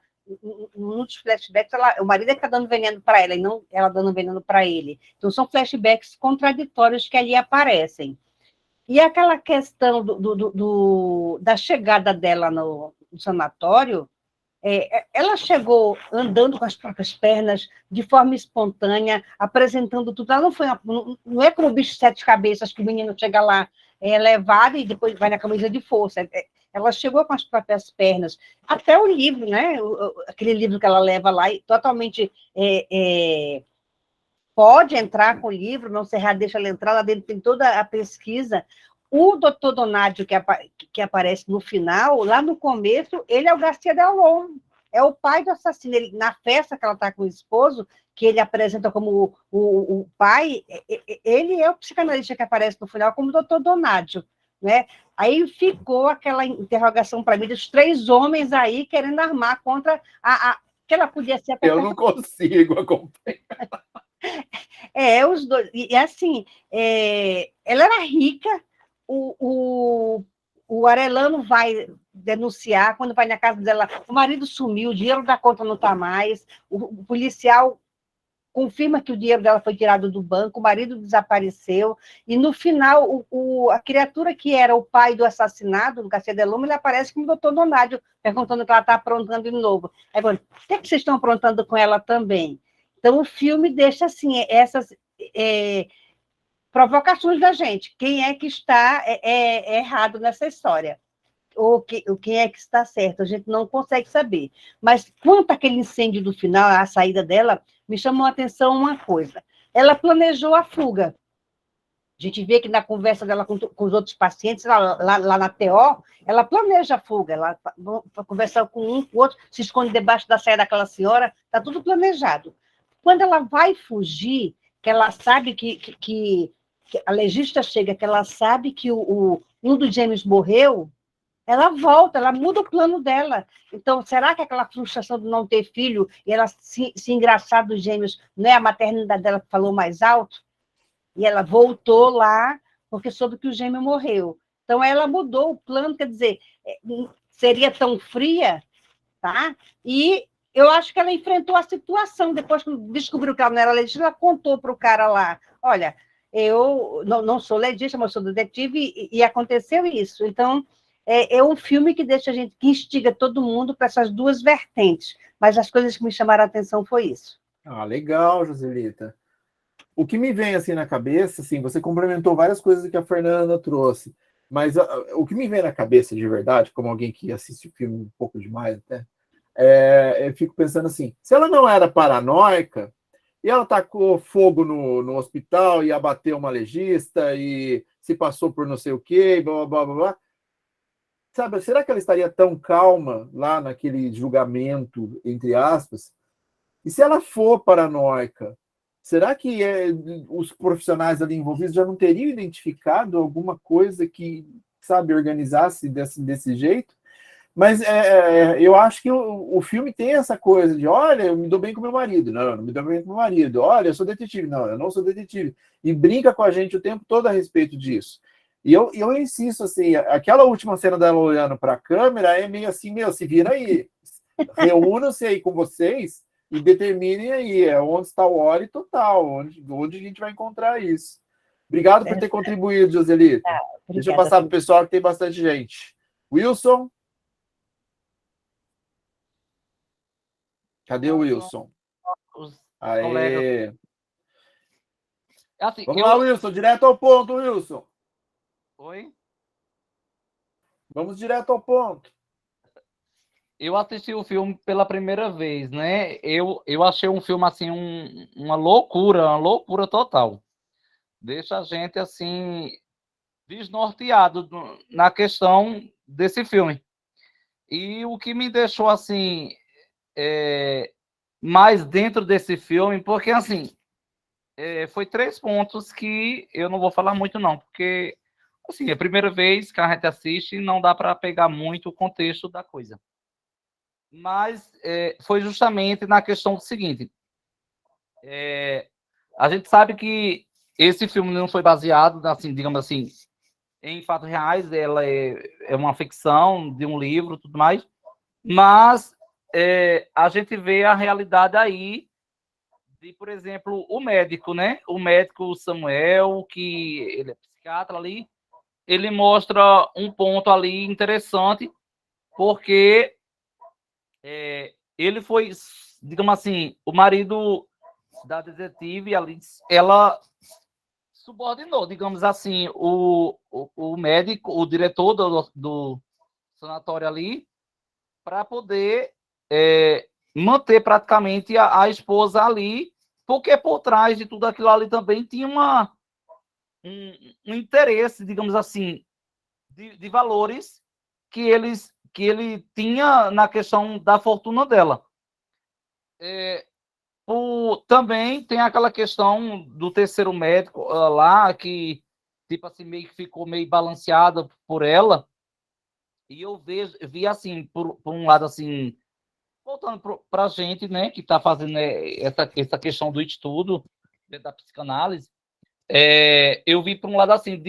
[SPEAKER 7] Nos flashbacks, o marido é que está dando veneno para ela, e não ela dando veneno para ele. Então, são flashbacks contraditórios que ali aparecem. E aquela questão da chegada dela no sanatório, ela chegou andando com as próprias pernas, de forma espontânea, apresentando tudo. Ela não é como o bicho de 7 cabeças, que o menino chega lá levado e depois vai na camisa de força. Ela chegou com as próprias pernas. Até o livro, né? Aquele livro que ela leva lá, e totalmente pode entrar com o livro, não Serra deixa ela entrar, lá dentro tem toda a pesquisa. O doutor Donadio, que aparece no final, lá no começo, ele é o Garcia Del Olmo, é o pai do assassino. Ele, na festa que ela está com o esposo, que ele apresenta como o pai, ele é o psicanalista que aparece no final como o doutor Donadio, né? Aí ficou aquela interrogação para mim dos 3 homens aí querendo armar contra que ela podia ser até...
[SPEAKER 1] Eu não consigo acompanhar.
[SPEAKER 7] Os dois. E assim, ela era rica, o Arellano vai denunciar, quando vai na casa dela, o marido sumiu, o dinheiro da conta não está mais, o policial confirma que o dinheiro dela foi tirado do banco, o marido desapareceu, e no final, a criatura que era o pai do assassinado, do Garcia Del Olmo, ele aparece como o doutor Donadio, perguntando o que ela está aprontando de novo. Aí, o que vocês estão aprontando com ela também? Então, o filme deixa, assim, essas provocações da gente. Quem é que está errado nessa história? Ou quem é que está certo? A gente não consegue saber. Mas, quanto àquele incêndio do final, a saída dela, me chamou a atenção uma coisa. Ela planejou a fuga. A gente vê que na conversa dela com os outros pacientes, lá na TO, ela planeja a fuga. Ela conversa com um, com o outro, se esconde debaixo da saia daquela senhora, está tudo planejado. Quando ela vai fugir, que ela sabe que a legista chega, que ela sabe que um dos gêmeos morreu, ela volta, ela muda o plano dela. Então, será que aquela frustração de não ter filho e ela se engraçar dos gêmeos, não é a maternidade dela que falou mais alto? E ela voltou lá porque soube que o gêmeo morreu. Então, ela mudou o plano, quer dizer, seria tão fria, tá? E eu acho que ela enfrentou a situação. Depois que descobriu que ela não era legista, ela contou para o cara lá, olha, eu não sou legista, mas sou detetive, e aconteceu isso. Então, é um filme que deixa a gente, que instiga todo mundo para essas duas vertentes. Mas as coisas que me chamaram a atenção foi isso.
[SPEAKER 1] Ah, legal, Joselita. O que me vem assim na cabeça, assim, você complementou várias coisas que a Fernanda trouxe, mas o que me vem na cabeça de verdade, como alguém que assiste o filme um pouco demais até, eu fico pensando assim, se ela não era paranoica, e ela tacou fogo no hospital e abateu uma legista e se passou por não sei o quê, blá, blá, blá, blá. Sabe, será que ela estaria tão calma lá naquele julgamento, entre aspas? E se ela for paranoica, será que os profissionais ali envolvidos já não teriam identificado alguma coisa que, sabe, organizasse desse jeito? Mas eu acho que o filme tem essa coisa de, olha, eu me dou bem com meu marido. Não, eu não me dou bem com meu marido. Olha, eu sou detetive. Não, eu não sou detetive. E brinca com a gente o tempo todo a respeito disso. E eu insisto, assim, aquela última cena dela olhando para a câmera é meio assim, se vira aí. Reúnam-se aí com vocês e determinem aí onde está o óleo total, onde a gente vai encontrar isso. Obrigado por ter contribuído, Joselita. Deixa eu passar para o pessoal, que tem bastante gente. Wilson? Cadê o Wilson? Aê!
[SPEAKER 8] Assim,
[SPEAKER 1] Vamos lá, Wilson, direto ao ponto, Wilson.
[SPEAKER 8] Oi?
[SPEAKER 1] Vamos direto ao ponto.
[SPEAKER 8] Eu assisti o filme pela primeira vez, né? Eu achei um filme, assim, uma loucura total. Deixa a gente, assim, desnorteado na questão desse filme. E o que me deixou, assim, mais dentro desse filme, porque, assim, foi 3 pontos que eu não vou falar muito, não, porque, assim, é a primeira vez que a gente assiste, não dá para pegar muito o contexto da coisa. Mas foi justamente na questão do seguinte, A gente sabe que esse filme não foi baseado, assim, digamos assim, em fatos reais, ela é uma ficção de um livro, tudo mais, mas a gente vê a realidade aí de, por exemplo, o médico, né? O médico Samuel, que ele é psiquiatra ali, ele mostra um ponto ali interessante, porque ele foi, digamos assim, o marido da detetive, ela subordinou, digamos assim, o médico, o diretor do sanatório ali, para poder manter praticamente a esposa ali, porque por trás de tudo aquilo ali também tinha um interesse, digamos assim, de valores que ele tinha na questão da fortuna dela. Também tem aquela questão do terceiro médico lá, que tipo assim, meio que ficou meio balanceada por ela, e eu vi assim, por um lado assim, voltando para a gente, né, que está fazendo essa questão do estudo da psicanálise, eu vi por um lado assim,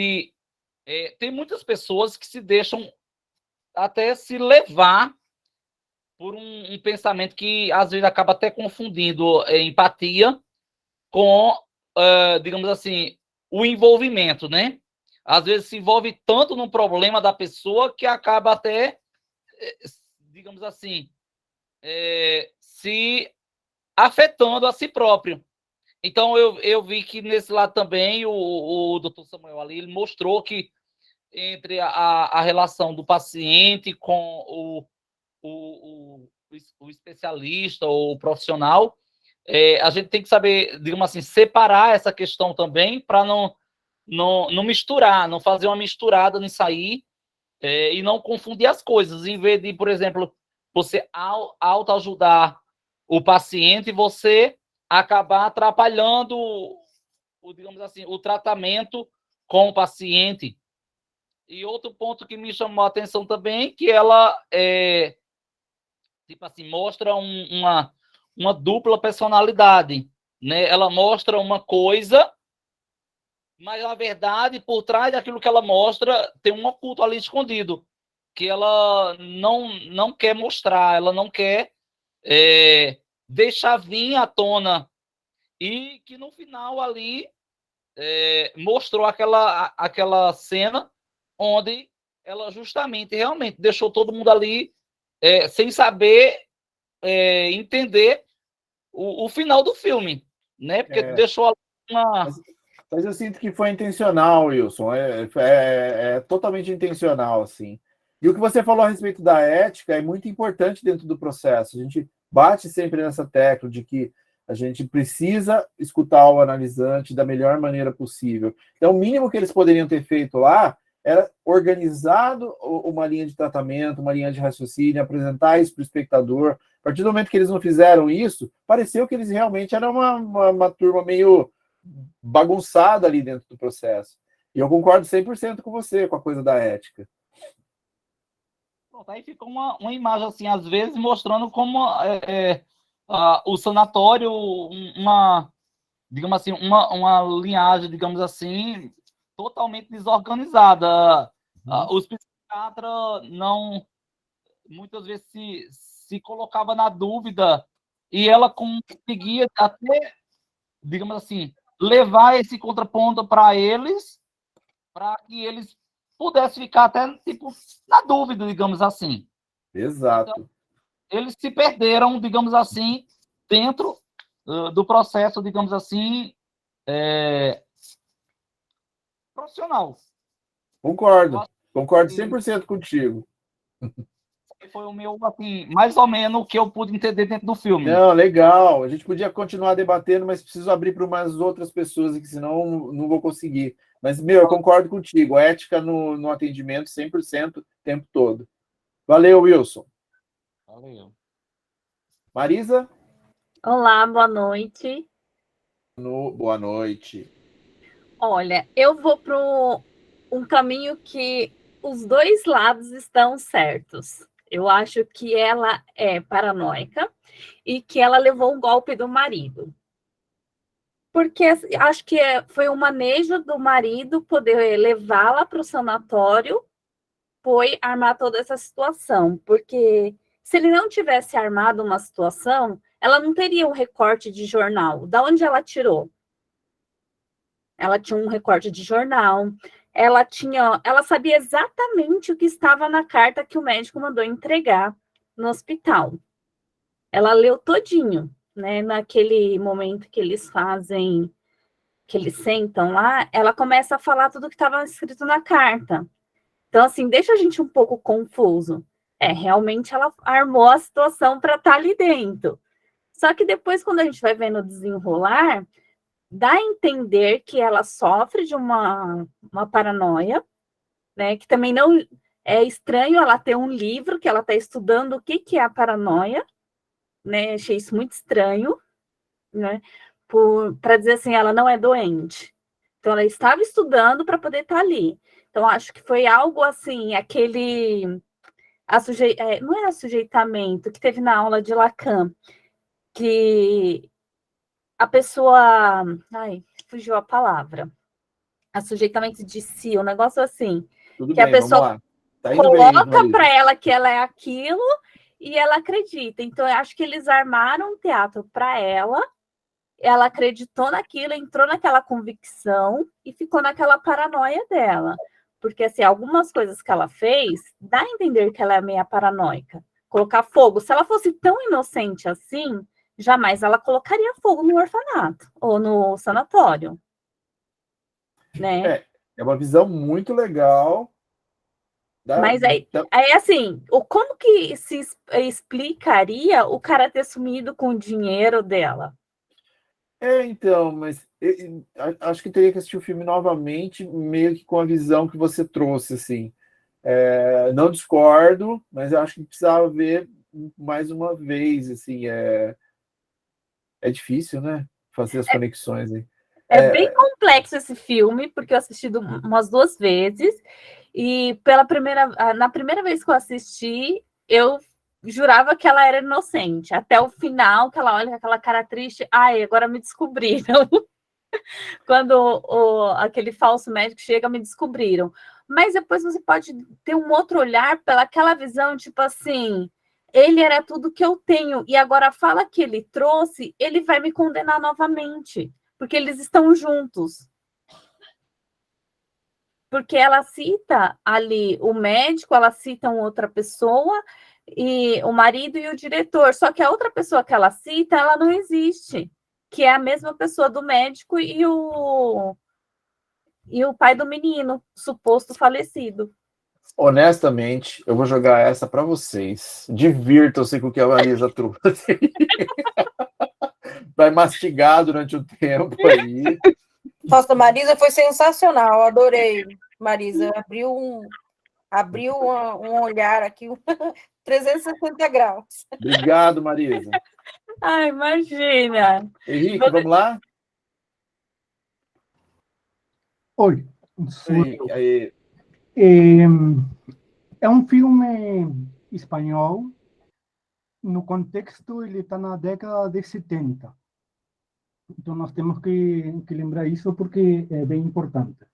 [SPEAKER 8] tem muitas pessoas que se deixam até se levar por um pensamento que às vezes acaba até confundindo empatia com, digamos assim, o envolvimento, né? Às vezes se envolve tanto no problema da pessoa que acaba até, digamos assim, se afetando a si próprio. Então, eu vi que nesse lado também o Dr. Samuel ali, ele mostrou que entre a relação do paciente com o especialista ou o profissional, a gente tem que saber, digamos assim, separar essa questão também para não misturar, não fazer uma misturada nisso aí, e não confundir as coisas. Em vez de, por exemplo, você autoajudar o paciente, você acabar atrapalhando digamos assim, o tratamento com o paciente. E outro ponto que me chamou a atenção também, que ela tipo assim, mostra uma dupla personalidade, né? Ela mostra uma coisa, mas na verdade, por trás daquilo que ela mostra, tem um oculto ali escondido, que ela não quer mostrar, ela não quer deixar vir à tona, e que no final ali mostrou aquela cena onde ela justamente, realmente, deixou todo mundo ali sem saber entender o final do filme, né? Porque deixou uma...
[SPEAKER 1] Mas eu sinto que foi intencional, Wilson. É totalmente intencional, assim. E o que você falou a respeito da ética é muito importante dentro do processo. A gente bate sempre nessa tecla de que a gente precisa escutar o analisante da melhor maneira possível. Então, o mínimo que eles poderiam ter feito lá era organizado uma linha de tratamento, uma linha de raciocínio, apresentar isso para o espectador. A partir do momento que eles não fizeram isso, pareceu que eles realmente eram uma turma meio bagunçada ali dentro do processo. E eu concordo 100% com você, com a coisa da ética.
[SPEAKER 8] Pronto, aí fica uma imagem, assim, às vezes, mostrando como o sanatório, digamos assim, uma linhagem, digamos assim, totalmente desorganizada. Os psiquiatras muitas vezes se colocava na dúvida, e ela conseguia até, digamos assim, levar esse contraponto para eles, para que eles pudessem ficar até, tipo, na dúvida, digamos assim.
[SPEAKER 1] Exato.
[SPEAKER 8] Então, eles se perderam, digamos assim, dentro do processo, digamos assim, profissional.
[SPEAKER 1] Concordo 100% contigo.
[SPEAKER 8] Foi o meu, assim, mais ou menos o que eu pude entender dentro do filme.
[SPEAKER 1] Não, legal. A gente podia continuar debatendo, mas preciso abrir para umas outras pessoas aqui, senão não vou conseguir. Mas, eu concordo contigo. Ética no atendimento 100% o tempo todo. Valeu, Wilson.
[SPEAKER 8] Valeu.
[SPEAKER 1] Marisa?
[SPEAKER 9] Olá, boa noite.
[SPEAKER 1] Boa noite.
[SPEAKER 9] Olha, eu vou para um caminho que os dois lados estão certos. Eu acho que ela é paranoica e que ela levou o golpe do marido. Porque acho que foi um manejo do marido poder levá-la para o sanatório, foi armar toda essa situação. Porque se ele não tivesse armado uma situação, ela não teria um recorte de jornal. Da onde ela tirou? Ela tinha um recorte de jornal, ela sabia exatamente o que estava na carta que o médico mandou entregar no hospital. Ela leu todinho, né? Naquele momento que eles fazem, que eles sentam lá, ela começa a falar tudo que estava escrito na carta. Então, assim, deixa a gente um pouco confuso. Realmente ela armou a situação para estar ali dentro. Só que depois, quando a gente vai vendo o desenrolar, dá a entender que ela sofre de uma paranoia, né? Que também não é estranho ela ter um livro que ela está estudando o que é a paranoia, né? Achei isso muito estranho, né? Para dizer assim, ela não é doente. Então, ela estava estudando para poder estar ali. Então, acho que foi algo assim, não era sujeitamento que teve na aula de Lacan, que a pessoa, fugiu a palavra, assujeitamento de si, um negócio assim,
[SPEAKER 1] Tudo
[SPEAKER 9] que
[SPEAKER 1] bem,
[SPEAKER 9] a pessoa
[SPEAKER 1] vamos lá. Tá indo bem,
[SPEAKER 9] coloca para
[SPEAKER 1] Marisa.
[SPEAKER 9] ela que ela é aquilo e ela acredita. Então, eu acho que eles armaram um teatro para ela acreditou naquilo, entrou naquela convicção e ficou naquela paranoia dela. Porque, assim, algumas coisas que ela fez, dá a entender que ela é meio paranoica. Colocar fogo. Se ela fosse tão inocente assim, jamais ela colocaria fogo no orfanato ou no sanatório. Né?
[SPEAKER 1] É uma visão muito legal.
[SPEAKER 9] Mas aí, assim, como que se explicaria o cara ter sumido com o dinheiro dela?
[SPEAKER 1] Então, mas acho que teria que assistir o filme novamente, meio que com a visão que você trouxe, assim. Não discordo, mas eu acho que precisava ver mais uma vez, assim. É difícil, né? Fazer as conexões aí.
[SPEAKER 9] É bem complexo esse filme, porque eu assisti umas 2 vezes, e na primeira vez que eu assisti, eu jurava que ela era inocente. Até o final, que ela olha com aquela cara triste, agora me descobriram. Quando aquele falso médico chega, me descobriram. Mas depois você pode ter um outro olhar pelaquela visão, tipo assim, ele era tudo que eu tenho, e agora fala que ele trouxe, ele vai me condenar novamente, porque eles estão juntos. Porque ela cita ali o médico, ela cita uma outra pessoa, e o marido e o diretor, só que a outra pessoa que ela cita, ela não existe, que é a mesma pessoa do médico e o pai do menino, suposto falecido.
[SPEAKER 1] Honestamente, eu vou jogar essa para vocês. Divirtam-se com o que a Marisa trouxe. Vai mastigar durante o tempo aí.
[SPEAKER 3] Nossa, Marisa foi sensacional, adorei. Marisa abriu um olhar aqui, 360 graus.
[SPEAKER 1] Obrigado, Marisa.
[SPEAKER 9] Imagina.
[SPEAKER 1] Henrique, vamos lá?
[SPEAKER 10] Oi.
[SPEAKER 1] Aí.
[SPEAKER 10] É um filme espanhol. No contexto, ele está na década de 70. Então, nós temos que lembrar isso porque é bem importante.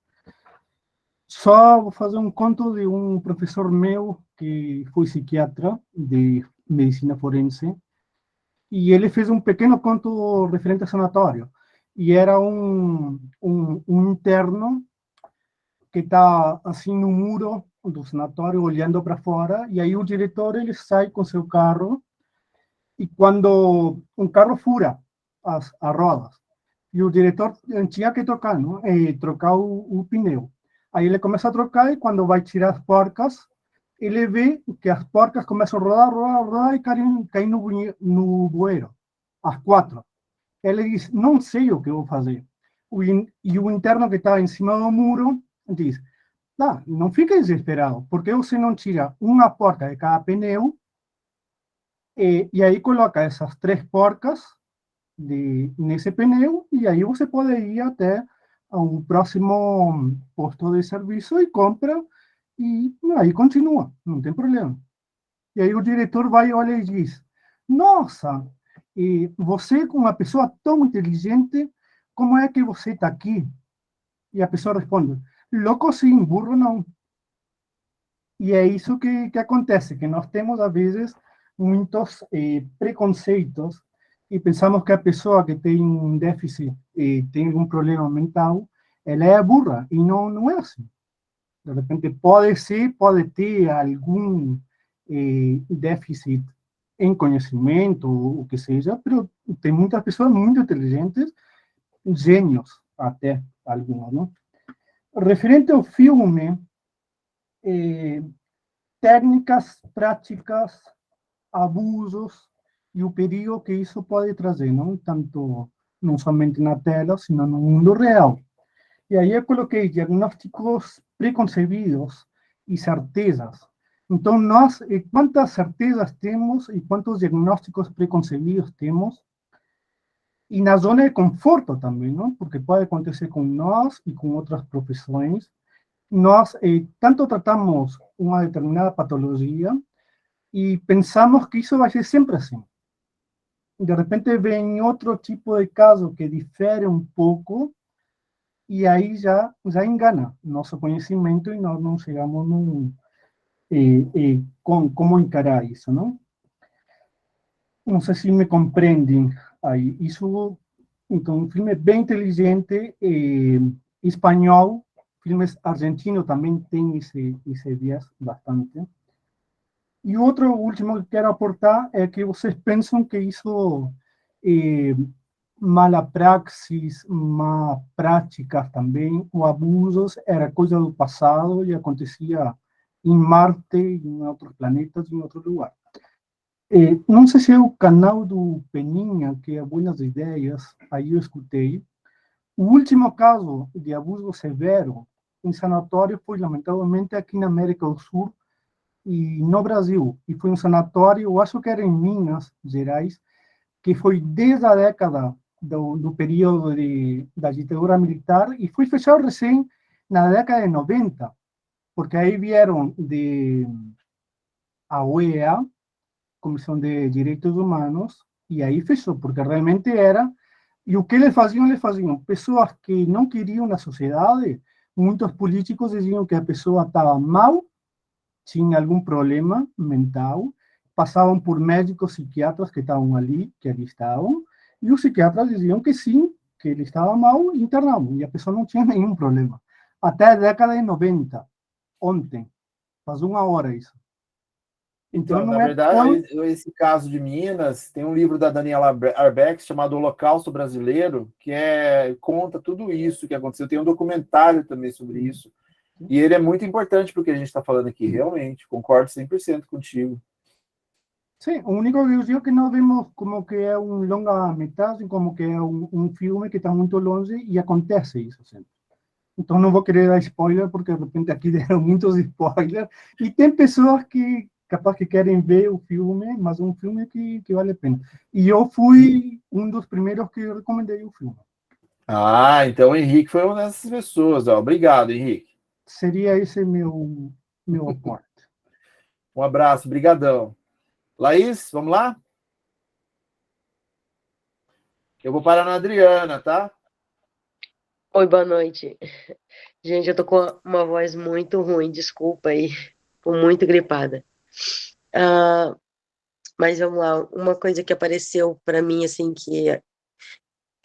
[SPEAKER 10] Só vou fazer um conto de um professor meu que foi psiquiatra de medicina forense, e ele fez um pequeno conto referente a sanatório. E era um interno que está assim no muro do sanatório olhando para fora, e aí o diretor ele sai com seu carro, e quando um carro fura as rodas, e o diretor tinha que trocar, não? Trocar o pneu. Aí ele começa a trocar, e quando vai tirar as porcas, ele vê que as porcas começam a rodar e caem no bueiro, as 4. Ele diz, não sei o que vou fazer. E o interno que está em cima do muro diz, não fique desesperado, porque você não tira uma porca de cada pneu e aí coloca essas 3 porcas nesse pneu, e aí você pode ir até ao próximo posto de serviço e compra, e aí continua, não tem problema. E aí o diretor vai, olha e diz, nossa, você, com uma pessoa tão inteligente, como é que você está aqui? E a pessoa responde, louco sim, burro não. E é isso que acontece, que nós temos, às vezes, muitos preconceitos e pensamos que a pessoa que tem um déficit e tem algum problema mental, ela é burra, e não é assim. De repente, pode ser, pode ter algum déficit em conhecimento, o que seja, mas tem muitas pessoas muito inteligentes, gênios até, algumas, não? Referente ao filme, técnicas, práticas, abusos e o perigo que isso pode trazer, não? Tanto, não somente na tela, sino no mundo real. E aí eu coloquei diagnósticos preconcebidos e certezas. Então, nós, quantas certezas temos e quantos diagnósticos preconcebidos temos? E na zona de conforto também, não? Porque pode acontecer com nós e com outras profissões. Nós tanto tratamos uma determinada patologia e pensamos que isso vai ser sempre assim. De repente vem outro tipo de caso que difere um pouco e aí já engana nosso conhecimento e nós não chegamos com como encarar isso, não? Não sei se me compreendem aí. Isso, então, um filme bem inteligente, espanhol, filmes argentinos também tem esse viés bastante. E outro último que quero aportar é que vocês pensam que isso mala praxis, má práticas também, ou abusos, era coisa do passado e acontecia em Marte, em outros planetas, em outro lugar. Não sei se é o canal do Peninha, que é Buenas Ideias, aí eu escutei. O último caso de abuso severo em sanatório foi, lamentavelmente, aqui na América do Sul e no Brasil. E foi um sanatório, eu acho que era em Minas Gerais, que foi desde a década do período da ditadura militar e foi fechado recém na década de 90, porque aí vieram a OEA, Comissão de Direitos Humanos, e aí fechou, porque realmente era... E o que eles faziam? Eles faziam pessoas que não queriam na sociedade, muitos políticos diziam que a pessoa estava mal, tinha algum problema mental, passavam por médicos psiquiatras que estavam ali, que ali estavam, e os psiquiatras diziam que sim, que ele estava mal, internavam, e a pessoa não tinha nenhum problema. Até a década de 90, ontem, faz uma hora isso.
[SPEAKER 1] Então, na verdade, esse caso de Minas, tem um livro da Daniela Arbex chamado Holocausto Brasileiro, que conta tudo isso que aconteceu. Tem um documentário também sobre isso. E ele é muito importante porque a gente está falando aqui, realmente. Concordo 100% contigo.
[SPEAKER 10] Sim, o único que eu digo é que nós vemos como que é um longa-metragem, como que é um filme que está muito longe e acontece isso sempre. Então não vou querer dar spoiler, porque de repente aqui deram muitos spoilers. E tem pessoas que capaz que querem ver o filme, mas um filme que vale a pena. E eu fui um dos primeiros que recomendei o filme.
[SPEAKER 1] Ah, então o Henrique foi uma dessas pessoas. Ó. Obrigado, Henrique.
[SPEAKER 10] Seria esse meu aporte.
[SPEAKER 1] Um abraço, brigadão. Laís, vamos lá? Eu vou parar na Adriana, tá?
[SPEAKER 11] Oi, boa noite. Gente, eu tô com uma voz muito ruim, desculpa aí, tô muito gripada. Mas vamos lá, uma coisa que apareceu para mim, assim, que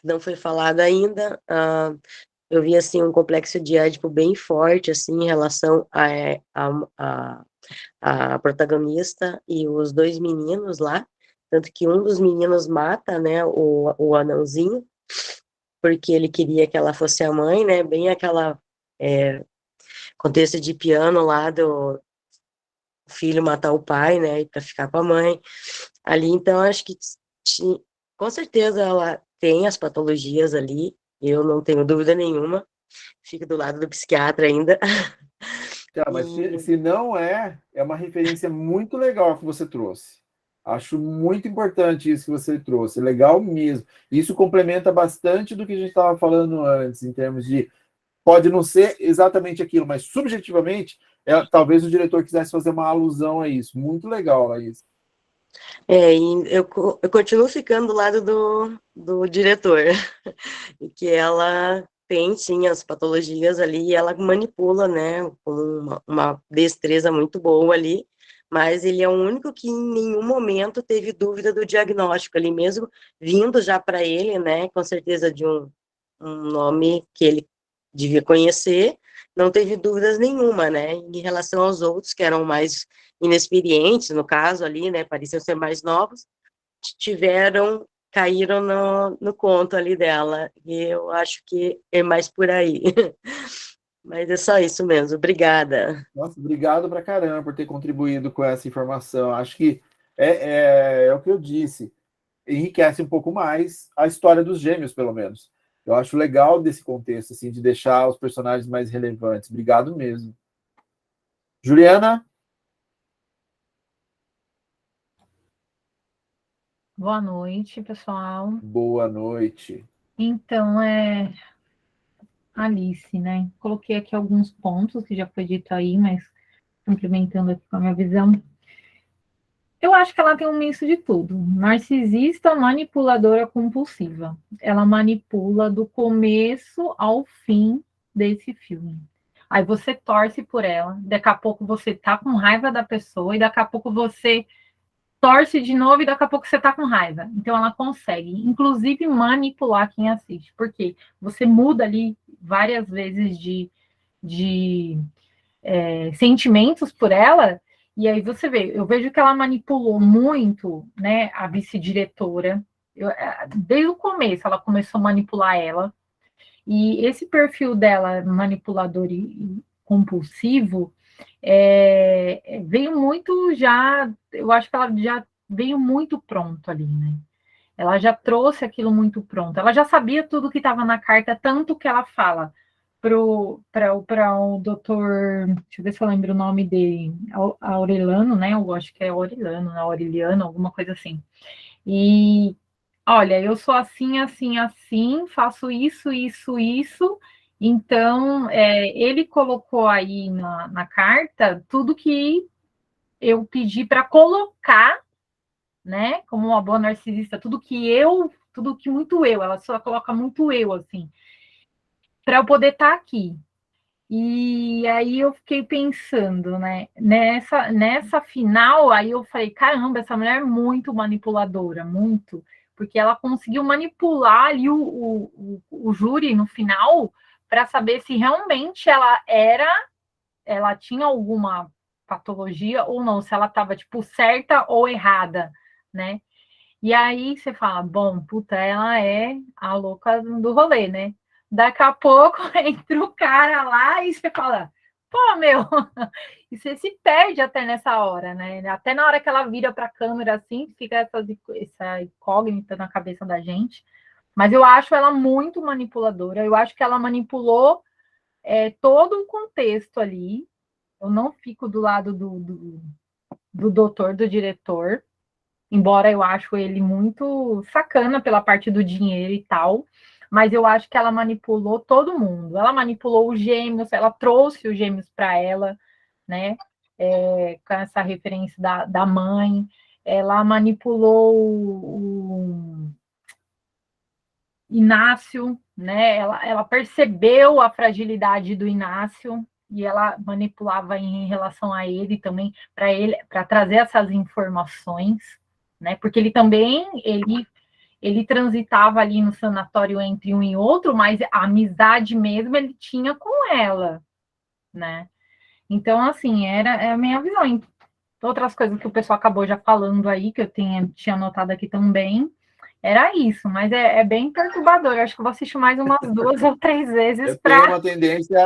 [SPEAKER 11] não foi falado ainda, eu vi, assim, um complexo de Édipo bem forte, assim, em relação a protagonista e os dois meninos lá, tanto que um dos meninos mata, né, o anãozinho, porque ele queria que ela fosse a mãe, né, bem aquela contexto de piano lá do filho matar o pai, né, para ficar com a mãe, ali, então, acho que com certeza ela tem as patologias ali, eu não tenho dúvida nenhuma, fico do lado do psiquiatra ainda.
[SPEAKER 1] Tá, mas se não é uma referência muito legal que você trouxe. Acho muito importante isso que você trouxe, legal mesmo. Isso complementa bastante do que a gente estava falando antes, em termos de pode não ser exatamente aquilo, mas subjetivamente, talvez o diretor quisesse fazer uma alusão a isso. Muito legal, Laís.
[SPEAKER 11] E eu continuo ficando do lado do diretor, e que ela tem, sim, as patologias ali, e ela manipula, né, com uma destreza muito boa ali, mas ele é o único que em nenhum momento teve dúvida do diagnóstico ali, mesmo vindo já para ele, né, com certeza de um nome que ele devia conhecer, não teve dúvidas nenhuma, né, em relação aos outros, que eram mais inexperientes, no caso ali, né, pareciam ser mais novos, caíram no conto ali dela, e eu acho que é mais por aí. Mas é só isso mesmo, obrigada.
[SPEAKER 1] Nossa, obrigado pra caramba por ter contribuído com essa informação. Acho que é o que eu disse, enriquece um pouco mais a história dos gêmeos, pelo menos. Eu acho legal desse contexto, assim, de deixar os personagens mais relevantes. Obrigado mesmo. Juliana?
[SPEAKER 12] Boa noite, pessoal.
[SPEAKER 1] Boa noite.
[SPEAKER 12] Então, Alice, né? Coloquei aqui alguns pontos que já foi dito aí, mas complementando aqui com a minha visão. Eu acho que ela tem um misto de tudo. Narcisista, manipuladora compulsiva. Ela manipula do começo ao fim desse filme. Aí você torce por ela, daqui a pouco você tá com raiva da pessoa, e daqui a pouco você torce de novo e daqui a pouco você tá com raiva. Então ela consegue, inclusive, manipular quem assiste. Porque você muda ali várias vezes de sentimentos por ela, e aí você vê, eu vejo que ela manipulou muito, né, a vice-diretora. Desde o começo ela começou a manipular ela, e esse perfil dela, manipulador e compulsivo, veio muito já, eu acho que ela já veio muito pronto ali, né? Ela já trouxe aquilo muito pronto. Ela já sabia tudo que estava na carta, tanto que ela fala para o doutor, deixa eu ver se eu lembro o nome dele, Aureliano, né? Eu acho que é Aureliano, alguma coisa assim. E olha, eu sou assim, assim, assim, faço isso, isso, isso. Então, ele colocou aí na carta tudo que eu pedi para colocar, né? Como uma boa narcisista, tudo que muito eu, ela só coloca muito eu, assim, para eu poder estar aqui. E aí eu fiquei pensando, né? Nessa final, aí eu falei, caramba, essa mulher é muito manipuladora, muito, porque ela conseguiu manipular ali o júri no final para saber se realmente ela tinha alguma patologia ou não, se ela estava tipo certa ou errada, né? E aí você fala, bom, puta, ela é a louca do rolê, né? Daqui a pouco entra o cara lá e você fala, pô, meu, e você se perde até nessa hora, né? Até na hora que ela vira para a câmera assim, fica essa incógnita na cabeça da gente. Mas eu acho ela muito manipuladora, eu acho que ela manipulou todo um contexto ali. Eu não fico do lado do doutor, do diretor, embora eu acho ele muito sacana pela parte do dinheiro e tal, mas eu acho que ela manipulou todo mundo. Ela manipulou os gêmeos, ela trouxe os gêmeos para ela, né? Com essa referência da mãe. Ela manipulou o Inácio, né? Ela percebeu a fragilidade do Inácio e ela manipulava em relação a ele também, para trazer essas informações, né? Porque ele também ele transitava ali no sanatório entre um e outro, mas a amizade mesmo ele tinha com ela, né? Então, assim, é a minha visão. Outras coisas que o pessoal acabou já falando aí, que eu tinha anotado aqui também, era isso, mas é bem perturbador. Eu acho que eu vou assistir mais umas 2 ou 3 vezes
[SPEAKER 1] Eu tenho uma tendência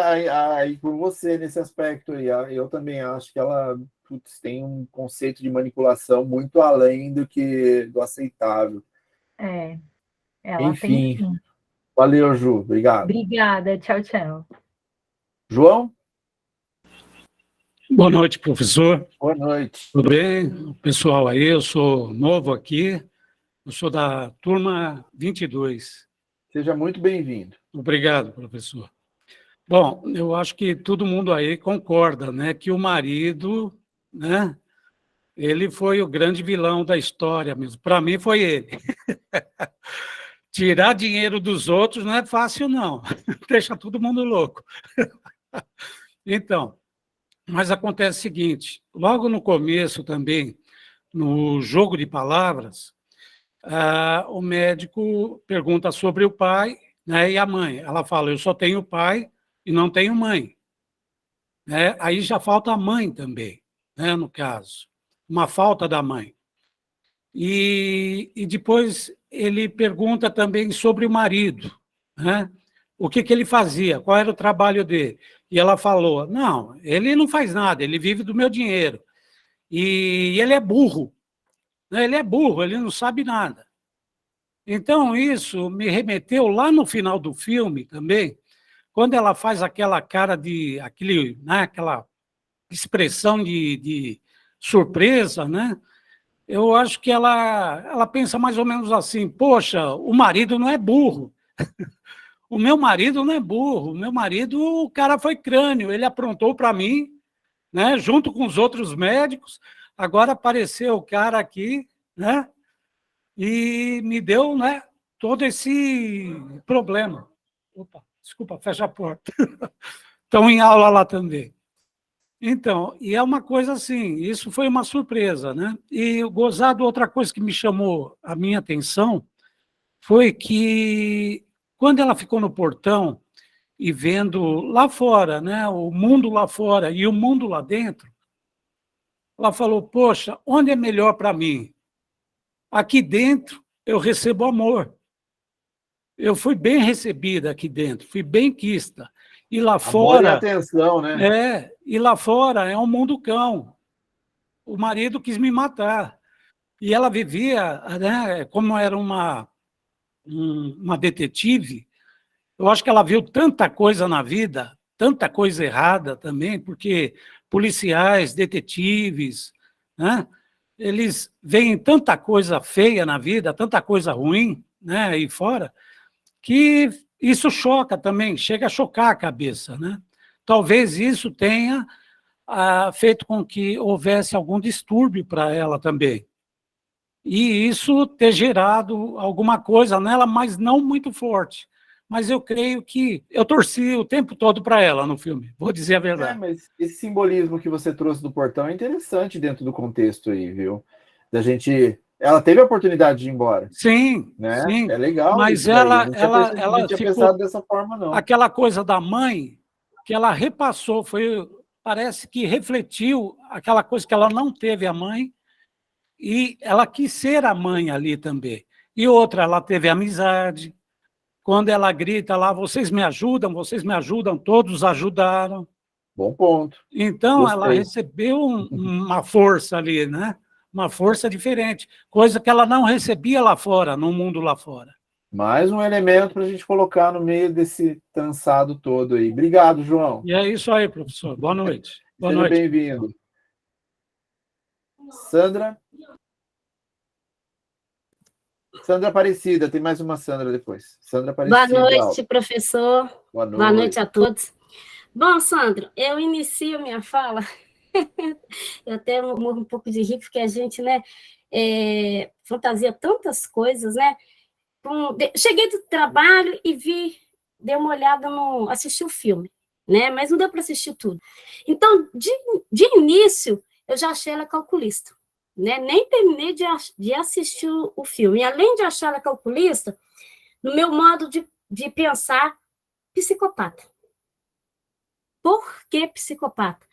[SPEAKER 1] a ir com você nesse aspecto aí. Eu também acho que ela tem um conceito de manipulação muito além do aceitável.
[SPEAKER 12] Ela
[SPEAKER 1] Enfim,
[SPEAKER 12] tem sim.
[SPEAKER 1] Valeu, Ju. Obrigado.
[SPEAKER 12] Obrigada. Tchau, tchau.
[SPEAKER 1] João?
[SPEAKER 13] Boa noite, professor.
[SPEAKER 1] Boa noite.
[SPEAKER 13] Tudo bem? Pessoal aí, eu sou novo aqui, eu sou da turma 22.
[SPEAKER 1] Seja muito bem-vindo.
[SPEAKER 13] Obrigado, professor. Bom, eu acho que todo mundo aí concorda, né, que o marido, né, Ele foi o grande vilão da história mesmo. Para mim, foi ele. Tirar dinheiro dos outros não é fácil, não. Deixa todo mundo louco. Então, mas acontece o seguinte, logo no começo também, no jogo de palavras, o médico pergunta sobre o pai, né, e a mãe. Ela fala, eu só tenho pai e não tenho mãe. Né? Aí já falta a mãe também, né, no caso. Uma falta da mãe. E depois ele pergunta também sobre o marido, né? O que ele fazia, qual era o trabalho dele. E ela falou, não, ele não faz nada, ele vive do meu dinheiro. E ele é burro, né? Ele é burro, ele não sabe nada. Então, isso me remeteu lá no final do filme também, quando ela faz aquela cara de, né, aquela expressão de surpresa, né? Eu acho que ela pensa mais ou menos assim, poxa, o marido não é burro. O meu marido não é burro, o meu marido, o cara foi crânio, ele aprontou para mim, né, junto com os outros médicos, agora apareceu o cara aqui, né, e me deu, né, todo esse problema. Opa, desculpa, fecha a porta. Estão em aula lá também. Então, e é uma coisa assim, isso foi uma surpresa, né? E gozado, outra coisa que me chamou a minha atenção foi que quando ela ficou no portão e vendo lá fora, né, o mundo lá fora e o mundo lá dentro, ela falou, poxa, onde é melhor para mim? Aqui dentro eu recebo amor. Eu fui bem recebida aqui dentro, fui bem quista. E lá fora...
[SPEAKER 1] Amor e atenção, né?
[SPEAKER 13] E lá fora é um mundo cão. O marido quis me matar. E ela vivia, né, como era uma detetive, eu acho que ela viu tanta coisa na vida, tanta coisa errada também, porque policiais, detetives, né, eles veem tanta coisa feia na vida, tanta coisa ruim, né, aí fora, que isso choca também, chega a chocar a cabeça, né? Talvez isso tenha feito com que houvesse algum distúrbio para ela também. E isso ter gerado alguma coisa nela, mas não muito forte. Mas eu creio que... Eu torci o tempo todo para ela no filme, vou dizer a verdade.
[SPEAKER 1] Mas esse simbolismo que você trouxe do portão é interessante dentro do contexto aí, viu? Da gente... Ela teve a oportunidade de ir embora.
[SPEAKER 13] Sim,
[SPEAKER 1] né?
[SPEAKER 13] sim.
[SPEAKER 1] É legal.
[SPEAKER 13] Mas
[SPEAKER 1] ela
[SPEAKER 13] ela
[SPEAKER 1] tinha
[SPEAKER 13] ficou...
[SPEAKER 1] pensado dessa forma, não.
[SPEAKER 13] Aquela coisa da mãe, que ela repassou, parece que refletiu aquela coisa que ela não teve a mãe, e ela quis ser a mãe ali também. E outra, ela teve amizade. Quando ela grita lá, vocês me ajudam, todos ajudaram.
[SPEAKER 1] Bom ponto.
[SPEAKER 13] Então,
[SPEAKER 1] Gostei.
[SPEAKER 13] ela recebeu uma força ali, né? Uma força diferente, coisa que ela não recebia lá fora, no mundo lá fora.
[SPEAKER 1] Mais um elemento para a gente colocar no meio desse trançado todo aí. Obrigado, João.
[SPEAKER 13] E é isso aí, professor. Boa noite. Boa
[SPEAKER 1] Seja
[SPEAKER 13] noite.
[SPEAKER 1] bem-vindo. Sandra? Sandra Aparecida, tem mais uma Sandra depois. Sandra Aparecida.
[SPEAKER 14] Boa noite, professor.
[SPEAKER 1] Boa noite.
[SPEAKER 14] Boa noite a todos. Bom, Sandro, eu inicio minha fala. Eu até morro um pouco de rir, porque a gente, né, fantasia tantas coisas, né? Cheguei do trabalho e dei uma olhada assisti o filme, né? Mas não deu para assistir tudo. Então, de início, eu já achei ela calculista, né? Nem terminei de assistir o filme. E além de achar ela calculista, no meu modo de pensar, psicopata. Por que psicopata?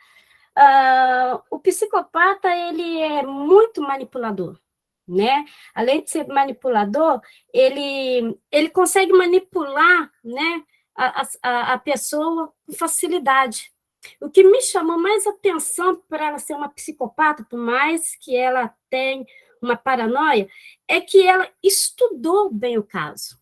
[SPEAKER 14] O psicopata, ele é muito manipulador, né? Além de ser manipulador, ele consegue manipular, né, a pessoa com facilidade. O que me chamou mais atenção para ela ser uma psicopata, por mais que ela tenha uma paranoia, é que ela estudou bem o caso,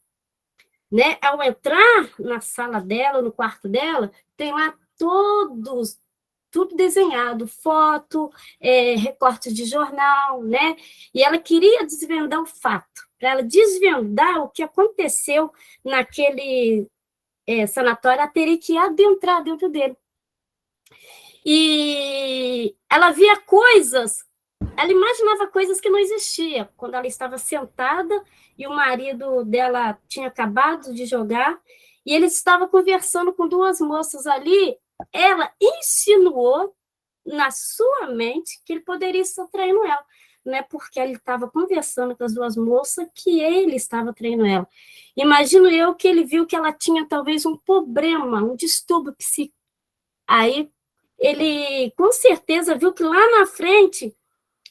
[SPEAKER 14] né? Ao entrar na sala dela, no quarto dela, tem lá tudo desenhado, foto, recortes de jornal, né? E ela queria desvendar o fato, para ela desvendar o que aconteceu naquele sanatório, ela teria que adentrar dentro dele. E ela via coisas ela imaginava coisas que não existiam. Quando ela estava sentada e o marido dela tinha acabado de jogar, e ele estava conversando com duas moças ali, ela insinuou na sua mente que ele poderia estar traindo ela, né? Porque ele estava conversando com as duas moças que ele estava traindo ela. Imagino eu que ele viu que ela tinha talvez um problema, um distúrbio psíquico. Aí ele com certeza viu que lá na frente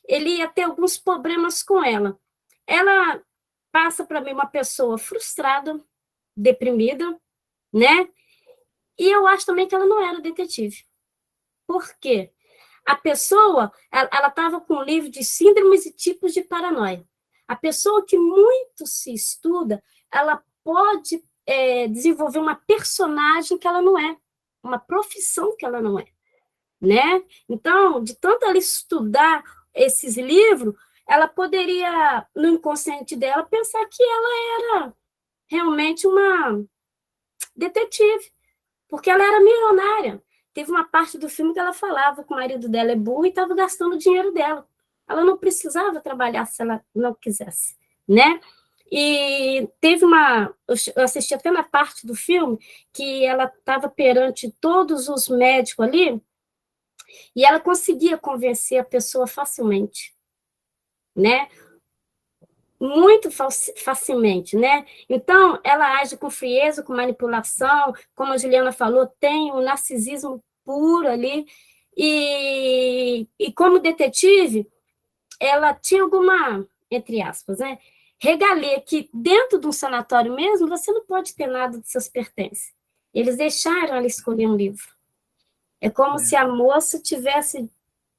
[SPEAKER 14] ele ia ter alguns problemas com ela. Ela passa para mim uma pessoa frustrada, deprimida, né? E eu acho também que ela não era detetive. Por quê? A pessoa, ela estava com um livro de síndromes e tipos de paranoia. A pessoa que muito se estuda, ela pode desenvolver uma personagem que ela não é, uma profissão que ela não é, né? Então, de tanto ela estudar esses livros, ela poderia, no inconsciente dela, pensar que ela era realmente uma detetive, porque ela era milionária. Teve uma parte do filme que ela falava que o marido dela é burro e estava gastando o dinheiro dela. Ela não precisava trabalhar se ela não quisesse, né? E teve eu assisti até na parte do filme que ela estava perante todos os médicos ali e ela conseguia convencer a pessoa facilmente, né? Muito facilmente, né? Então, ela age com frieza, com manipulação, como a Juliana falou, tem um narcisismo puro ali, e como detetive, ela tinha alguma, entre aspas, né, regalia que dentro de um sanatório mesmo, você não pode ter nada de seus pertences. Eles deixaram ela escolher um livro. É como se a moça tivesse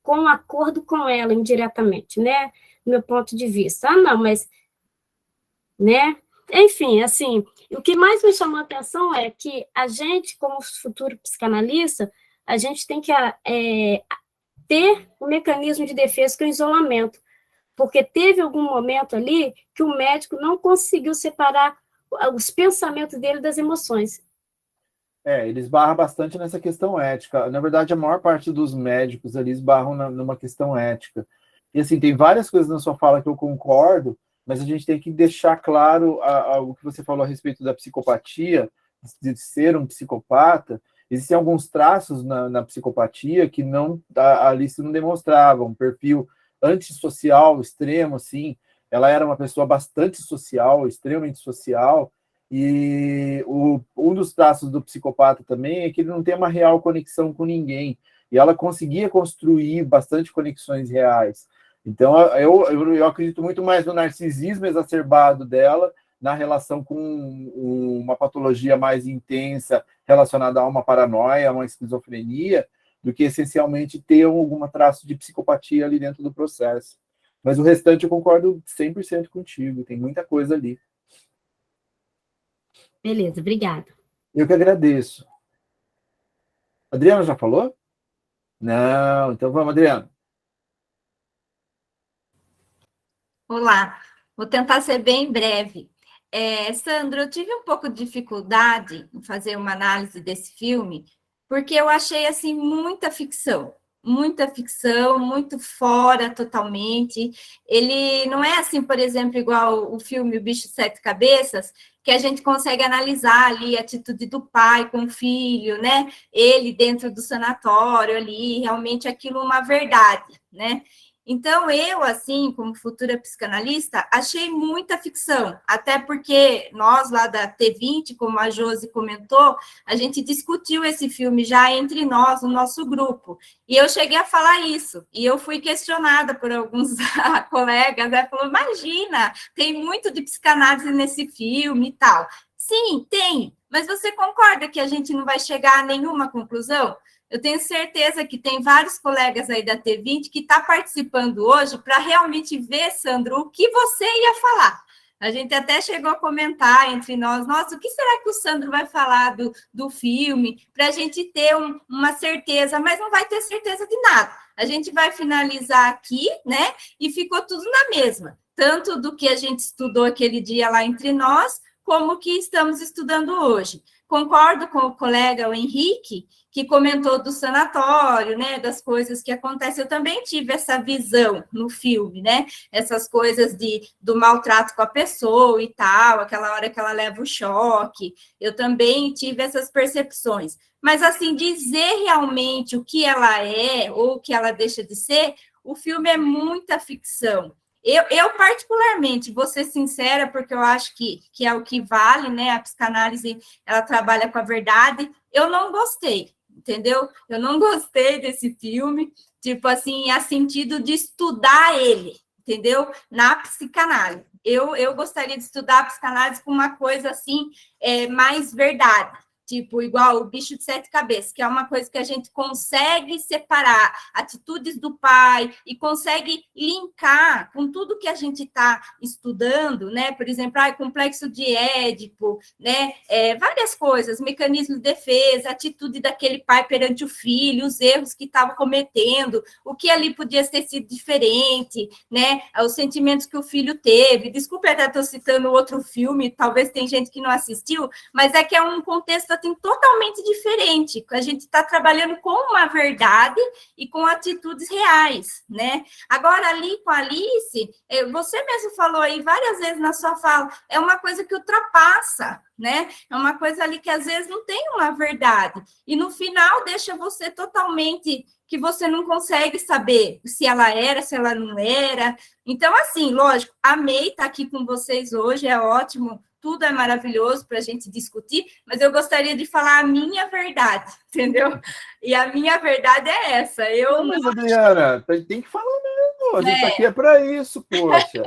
[SPEAKER 14] com um acordo com ela indiretamente, né? Do meu ponto de vista. Ah, não, mas, né? Enfim, assim, o que mais me chamou a atenção é que a gente, como futuro psicanalista, a gente tem que ter um mecanismo de defesa que é o isolamento, porque teve algum momento ali que o médico não conseguiu separar os pensamentos dele das emoções.
[SPEAKER 1] Ele esbarra bastante nessa questão ética. Na verdade, a maior parte dos médicos ali esbarram numa questão ética. E, assim, tem várias coisas na sua fala que eu concordo, mas a gente tem que deixar claro o que você falou a respeito da psicopatia, de ser um psicopata. Existem alguns traços na psicopatia que a Alice não demonstrava. Um perfil antissocial extremo, assim. Ela era uma pessoa bastante social, extremamente social, e um dos traços do psicopata também é que ele não tem uma real conexão com ninguém, e ela conseguia construir bastante conexões reais. Então, eu acredito muito mais no narcisismo exacerbado dela, na relação com uma patologia mais intensa relacionada a uma paranoia, a uma esquizofrenia, do que essencialmente ter algum traço de psicopatia ali dentro do processo. Mas o restante eu concordo 100% contigo, tem muita coisa ali.
[SPEAKER 14] Beleza, obrigada.
[SPEAKER 1] Eu que agradeço. Adriana já falou? Não, então vamos, Adriana.
[SPEAKER 15] Olá, vou tentar ser bem breve. Sandro, eu tive um pouco de dificuldade em fazer uma análise desse filme, porque eu achei, assim, muita ficção, muito fora totalmente. Ele não é assim, por exemplo, igual o filme O Bicho de Sete Cabeças, que a gente consegue analisar ali a atitude do pai com o filho, né? Ele dentro do sanatório ali, realmente aquilo uma verdade, né? Então, eu, assim, como futura psicanalista, achei muita ficção, até porque nós, lá da T20, como a Josi comentou, a gente discutiu esse filme já entre nós, no nosso grupo, e eu cheguei a falar isso, e eu fui questionada por alguns colegas, né, falou, imagina, tem muito de psicanálise nesse filme e tal. Sim, tem, mas você concorda que a gente não vai chegar a nenhuma conclusão? Eu tenho certeza que tem vários colegas aí da T20 que estão participando hoje para realmente ver, Sandro, o que você ia falar. A gente até chegou a comentar entre nós, nossa, o que será que o Sandro vai falar do filme, para a gente ter uma certeza, mas não vai ter certeza de nada. A gente vai finalizar aqui, né, e ficou tudo na mesma, tanto do que a gente estudou aquele dia lá entre nós, como que estamos estudando hoje. concordo com o colega, o Henrique, que comentou do sanatório, né, das coisas que acontecem. Eu também tive essa visão no filme, né, essas coisas do maltrato com a pessoa e tal, aquela hora que ela leva o choque, eu também tive essas percepções. Mas, assim, dizer realmente o que ela é ou o que ela deixa de ser, o filme é muita ficção. Eu, particularmente, vou ser sincera, porque eu acho que é o que vale, né? A psicanálise, ela trabalha com a verdade. Eu não gostei, entendeu? Eu não gostei desse filme, tipo assim, a sentido de estudar ele, entendeu? Na psicanálise. Eu gostaria de estudar a psicanálise com uma coisa, assim, mais verdade. Tipo, igual o bicho de 7 cabeças, que é uma coisa que a gente consegue separar atitudes do pai e consegue linkar com tudo que a gente está estudando, né? Por exemplo, complexo de Édipo, né? Várias coisas, mecanismo de defesa, atitude daquele pai perante o filho, os erros que estava cometendo, o que ali podia ter sido diferente, né? Os sentimentos que o filho teve. Desculpa, até estou citando outro filme, talvez tem gente que não assistiu, mas é que é um contexto assim, totalmente diferente. A gente está trabalhando com uma verdade e com atitudes reais, né? Agora, ali com a Alice, você mesmo falou aí várias vezes na sua fala, é uma coisa que ultrapassa, né? É uma coisa ali que às vezes não tem uma verdade. E no final deixa você totalmente que você não consegue saber se ela era, se ela não era. Então, assim, lógico, amei estar aqui com vocês hoje, é ótimo. Tudo é maravilhoso para a gente discutir, mas eu gostaria de falar a minha verdade, entendeu? E a minha verdade é essa.
[SPEAKER 1] Mas, Adriana, tem que falar mesmo. A gente está aqui para isso, poxa.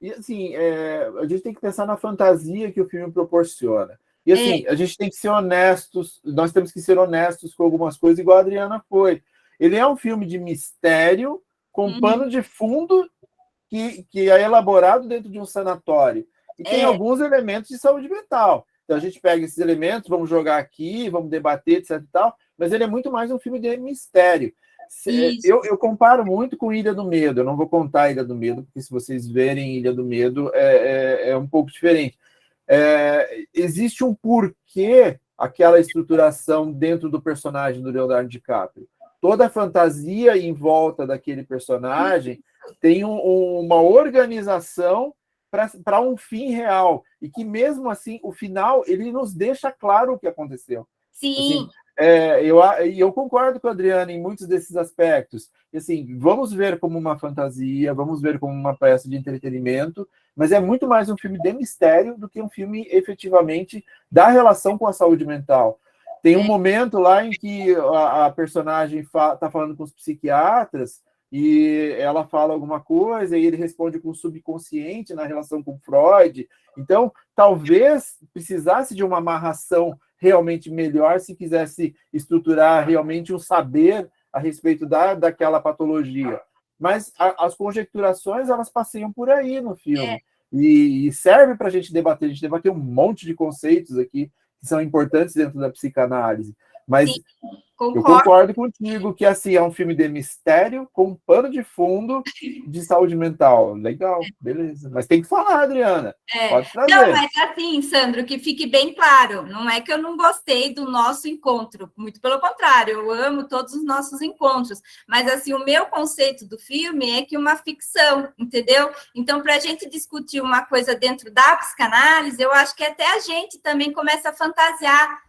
[SPEAKER 1] E assim, a gente tem que pensar na fantasia que o filme proporciona. E assim, a gente tem que ser honestos, nós temos que ser honestos com algumas coisas, igual a Adriana foi. Ele é um filme de mistério, com pano de fundo, que é elaborado dentro de um sanatório. E tem alguns elementos de saúde mental. Então, a gente pega esses elementos, vamos jogar aqui, vamos debater, etc. e tal, mas ele é muito mais um filme de mistério. Eu comparo muito com Ilha do Medo. Eu não vou contar Ilha do Medo, porque se vocês verem Ilha do Medo, é um pouco diferente. Existe um porquê aquela estruturação dentro do personagem do Leonardo DiCaprio. Toda a fantasia em volta daquele personagem tem uma organização para um fim real, e que mesmo assim, o final, ele nos deixa claro o que aconteceu.
[SPEAKER 15] Sim.
[SPEAKER 1] Assim, eu concordo com a Adriana em muitos desses aspectos. E, assim, vamos ver como uma fantasia, vamos ver como uma peça de entretenimento, mas é muito mais um filme de mistério do que um filme efetivamente da relação com a saúde mental. Tem um momento lá em que a personagem está falando com os psiquiatras e ela fala alguma coisa e ele responde com o subconsciente na relação com Freud. Então, talvez precisasse de uma amarração realmente melhor se quisesse estruturar realmente um saber a respeito daquela patologia. Mas as conjecturações, elas passeiam por aí no filme. E serve para a gente debater. A gente debateu um monte de conceitos aqui que são importantes dentro da psicanálise. Mas
[SPEAKER 15] sim,
[SPEAKER 1] eu concordo contigo que assim, é um filme de mistério com um pano de fundo de saúde mental. Legal, beleza. Mas tem que falar, Adriana. Pode trazer.
[SPEAKER 15] Não, mas assim, Sandro, que fique bem claro, não é que eu não gostei do nosso encontro, muito pelo contrário, eu amo todos os nossos encontros, mas assim, o meu conceito do filme é que uma ficção, entendeu? Então, para a gente discutir uma coisa dentro da psicanálise, eu acho que até a gente também começa a fantasiar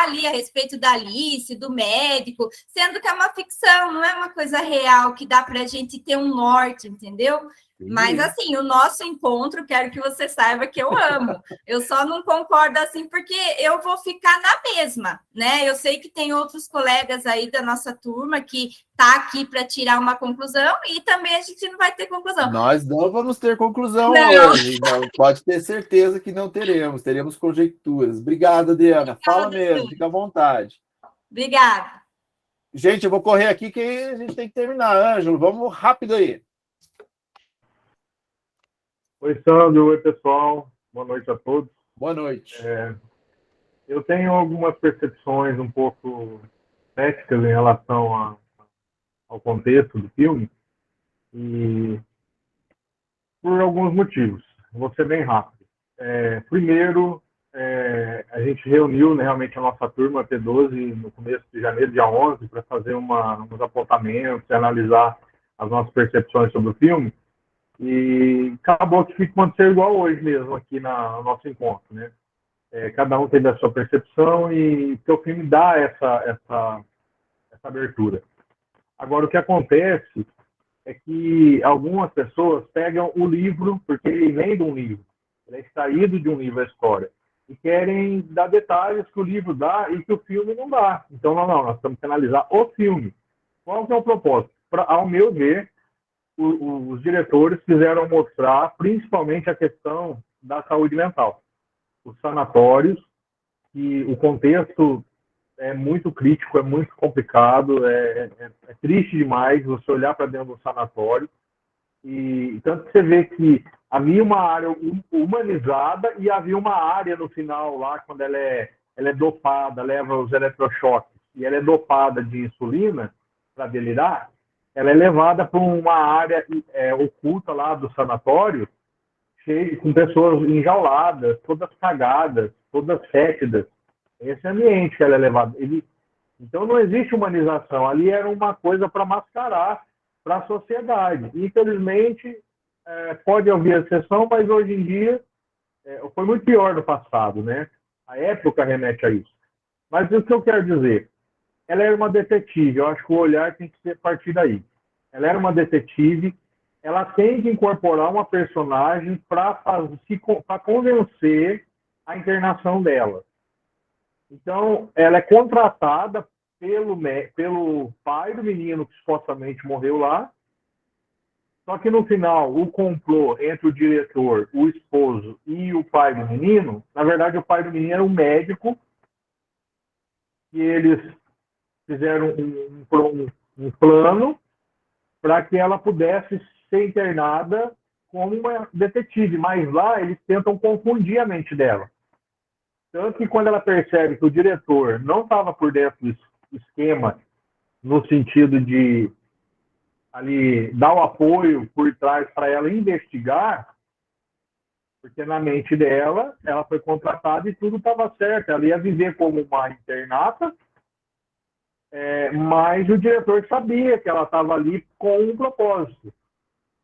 [SPEAKER 15] ali a respeito da Alice, do médico, sendo que é uma ficção, não é uma coisa real que dá para a gente ter um norte, entendeu? Mas, assim, o nosso encontro, quero que você saiba que eu amo. Eu só não concordo, assim, porque eu vou ficar na mesma, né? Eu sei que tem outros colegas aí da nossa turma que tá aqui para tirar uma conclusão e também a gente não vai ter conclusão.
[SPEAKER 1] Nós não vamos ter conclusão hoje. Não, pode ter certeza que não teremos. Teremos conjecturas. Obrigado, Adriana. Fala mesmo, fica à vontade.
[SPEAKER 15] Obrigada.
[SPEAKER 1] Gente, eu vou correr aqui que a gente tem que terminar. Ângelo, vamos rápido aí.
[SPEAKER 16] Oi, Sandro. Oi, pessoal. Boa noite a todos.
[SPEAKER 1] Boa noite.
[SPEAKER 16] Eu tenho algumas percepções um pouco céticas em relação ao contexto do filme, e por alguns motivos. Vou ser bem rápido. Primeiro, a gente reuniu, né, realmente a nossa turma P12 no começo de janeiro, dia 11, para fazer uns apontamentos e analisar as nossas percepções sobre o filme. E acabou que aconteceu igual hoje mesmo aqui no nosso encontro, né? Cada um teve a sua percepção e o filme dá essa abertura. Agora, o que acontece é que algumas pessoas pegam o livro, porque ele vem de um livro, ele é extraído de um livro, a história, e querem dar detalhes que o livro dá e que o filme não dá. Então, não, nós temos que analisar o filme. Qual que é o propósito? Ao meu ver, os diretores quiseram mostrar principalmente a questão da saúde mental. Os sanatórios, que o contexto é muito crítico, é muito complicado, é triste demais você olhar para dentro do sanatório. E tanto que você vê que havia uma área humanizada e havia uma área no final lá, quando ela é dopada, leva os eletrochoques, e ela é dopada de insulina para delirar, ela é levada para uma área oculta lá do sanatório, cheio, com pessoas enjauladas, todas cagadas, todas fétidas. Esse ambiente que ela é levada. Então não existe humanização. Ali era uma coisa para mascarar para a sociedade. Infelizmente, pode haver exceção, mas hoje em dia foi muito pior no passado, né? A época remete a isso. Mas o que eu quero dizer? Ela era uma detetive. Eu acho que o olhar tem que ser partir daí. Ela era uma detetive. Ela tem que incorporar uma personagem para convencer a internação dela. Então, ela é contratada pelo pai do menino que supostamente morreu lá. Só que no final, o complô entre o diretor, o esposo e o pai do menino, na verdade, o pai do menino era um médico, e eles fizeram um plano para que ela pudesse ser internada como uma detetive, mas lá eles tentam confundir a mente dela. Tanto que quando ela percebe que o diretor não estava por dentro do esquema, no sentido de ali dar o apoio por trás para ela investigar, porque na mente dela, ela foi contratada e tudo estava certo. Ela ia viver como uma internata, mas o diretor sabia que ela estava ali com um propósito.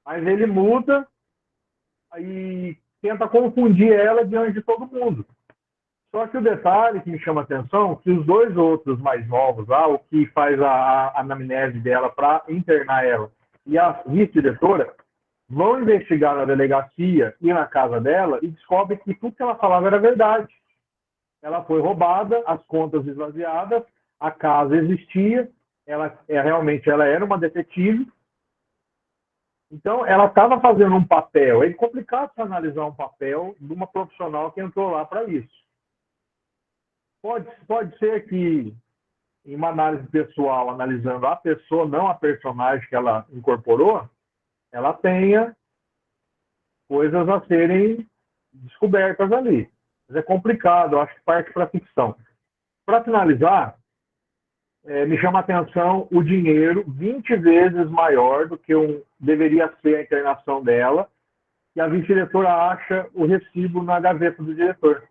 [SPEAKER 16] Mas ele muda e tenta confundir ela diante de todo mundo. Só que o detalhe que me chama a atenção, que os dois outros mais novos lá, o que faz a anamnese dela para internar ela, e a vice-diretora, vão investigar na delegacia e na casa dela e descobrem que tudo que ela falava era verdade. Ela foi roubada, as contas esvaziadas, a casa existia, realmente ela era uma detetive. Então, ela estava fazendo um papel. É complicado você analisar um papel de uma profissional que entrou lá para isso. Pode ser que, em uma análise pessoal, analisando a pessoa, não a personagem que ela incorporou, ela tenha coisas a serem descobertas ali. Mas é complicado, eu acho que parte para a ficção. Para finalizar, me chama a atenção o dinheiro 20 vezes maior do que deveria ser a internação dela, e a vice-diretora acha o recibo na gaveta do diretor.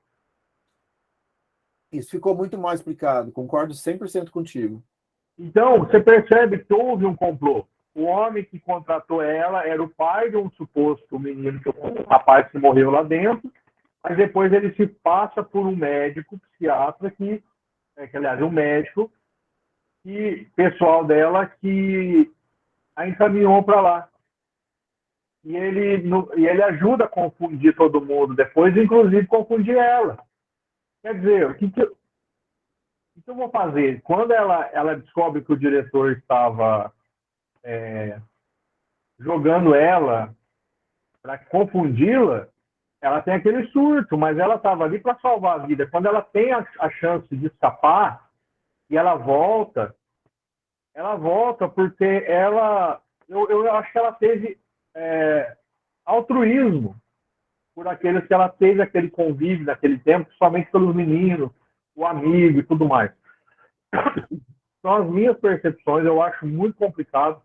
[SPEAKER 1] Isso ficou muito mal explicado, concordo 100% contigo.
[SPEAKER 16] Então, você percebe que houve um complô. O homem que contratou ela era o pai de um suposto menino, um rapaz que morreu lá dentro, mas depois ele se passa por um médico, psiquiatra, aliás, um médico, pessoal dela, que a encaminhou para lá. E ele ajuda a confundir todo mundo, depois, inclusive, confundir ela. Quer dizer, o que eu vou fazer? Quando ela descobre que o diretor estava jogando ela para confundi-la, ela tem aquele surto, mas ela estava ali para salvar a vida. Quando ela tem a chance de escapar e ela volta porque eu acho que ela teve altruísmo por aqueles que ela teve aquele convívio naquele tempo, somente pelos meninos, o amigo e tudo mais. São as minhas percepções, eu acho muito complicado.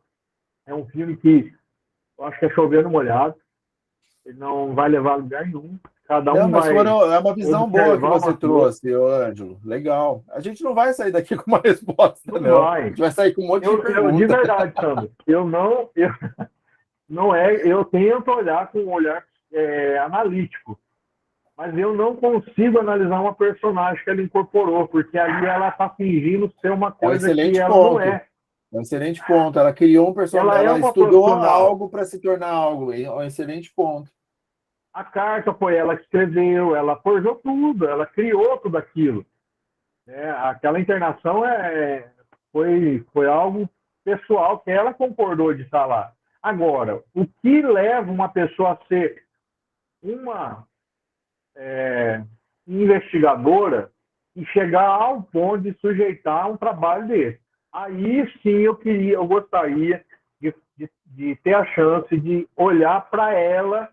[SPEAKER 16] É um filme que eu acho que é chover no molhado. Ele não vai levar a lugar nenhum. cada
[SPEAKER 1] Não,
[SPEAKER 16] um
[SPEAKER 1] mas
[SPEAKER 16] vai
[SPEAKER 1] é uma visão boa que
[SPEAKER 16] observar
[SPEAKER 1] você
[SPEAKER 16] uma coisa.
[SPEAKER 1] trouxe, ô Ângelo. Legal. A gente não vai sair daqui com uma resposta,
[SPEAKER 16] Não
[SPEAKER 1] não. A
[SPEAKER 16] vai.
[SPEAKER 1] gente vai sair com um monte de
[SPEAKER 16] De
[SPEAKER 1] perguntas.
[SPEAKER 16] verdade, Sandro, eu tento olhar com um olhar analítico, mas eu não consigo analisar uma personagem que ela incorporou, porque ali ela está fingindo ser uma
[SPEAKER 1] É um
[SPEAKER 16] coisa que
[SPEAKER 1] excelente
[SPEAKER 16] ela não
[SPEAKER 1] ponto.
[SPEAKER 16] é.
[SPEAKER 1] É um excelente ponto. Ela criou um personagem,
[SPEAKER 16] Ela é
[SPEAKER 1] ela
[SPEAKER 16] uma
[SPEAKER 1] estudou
[SPEAKER 16] profissional.
[SPEAKER 1] algo para se tornar algo. É um excelente ponto.
[SPEAKER 16] A carta foi ela que escreveu, ela forjou tudo, ela criou tudo aquilo. Aquela internação foi algo pessoal que ela concordou de estar lá. Agora, o que leva uma pessoa a ser uma investigadora e chegar ao ponto de sujeitar um trabalho desse? Aí sim eu gostaria de ter a chance de olhar para ela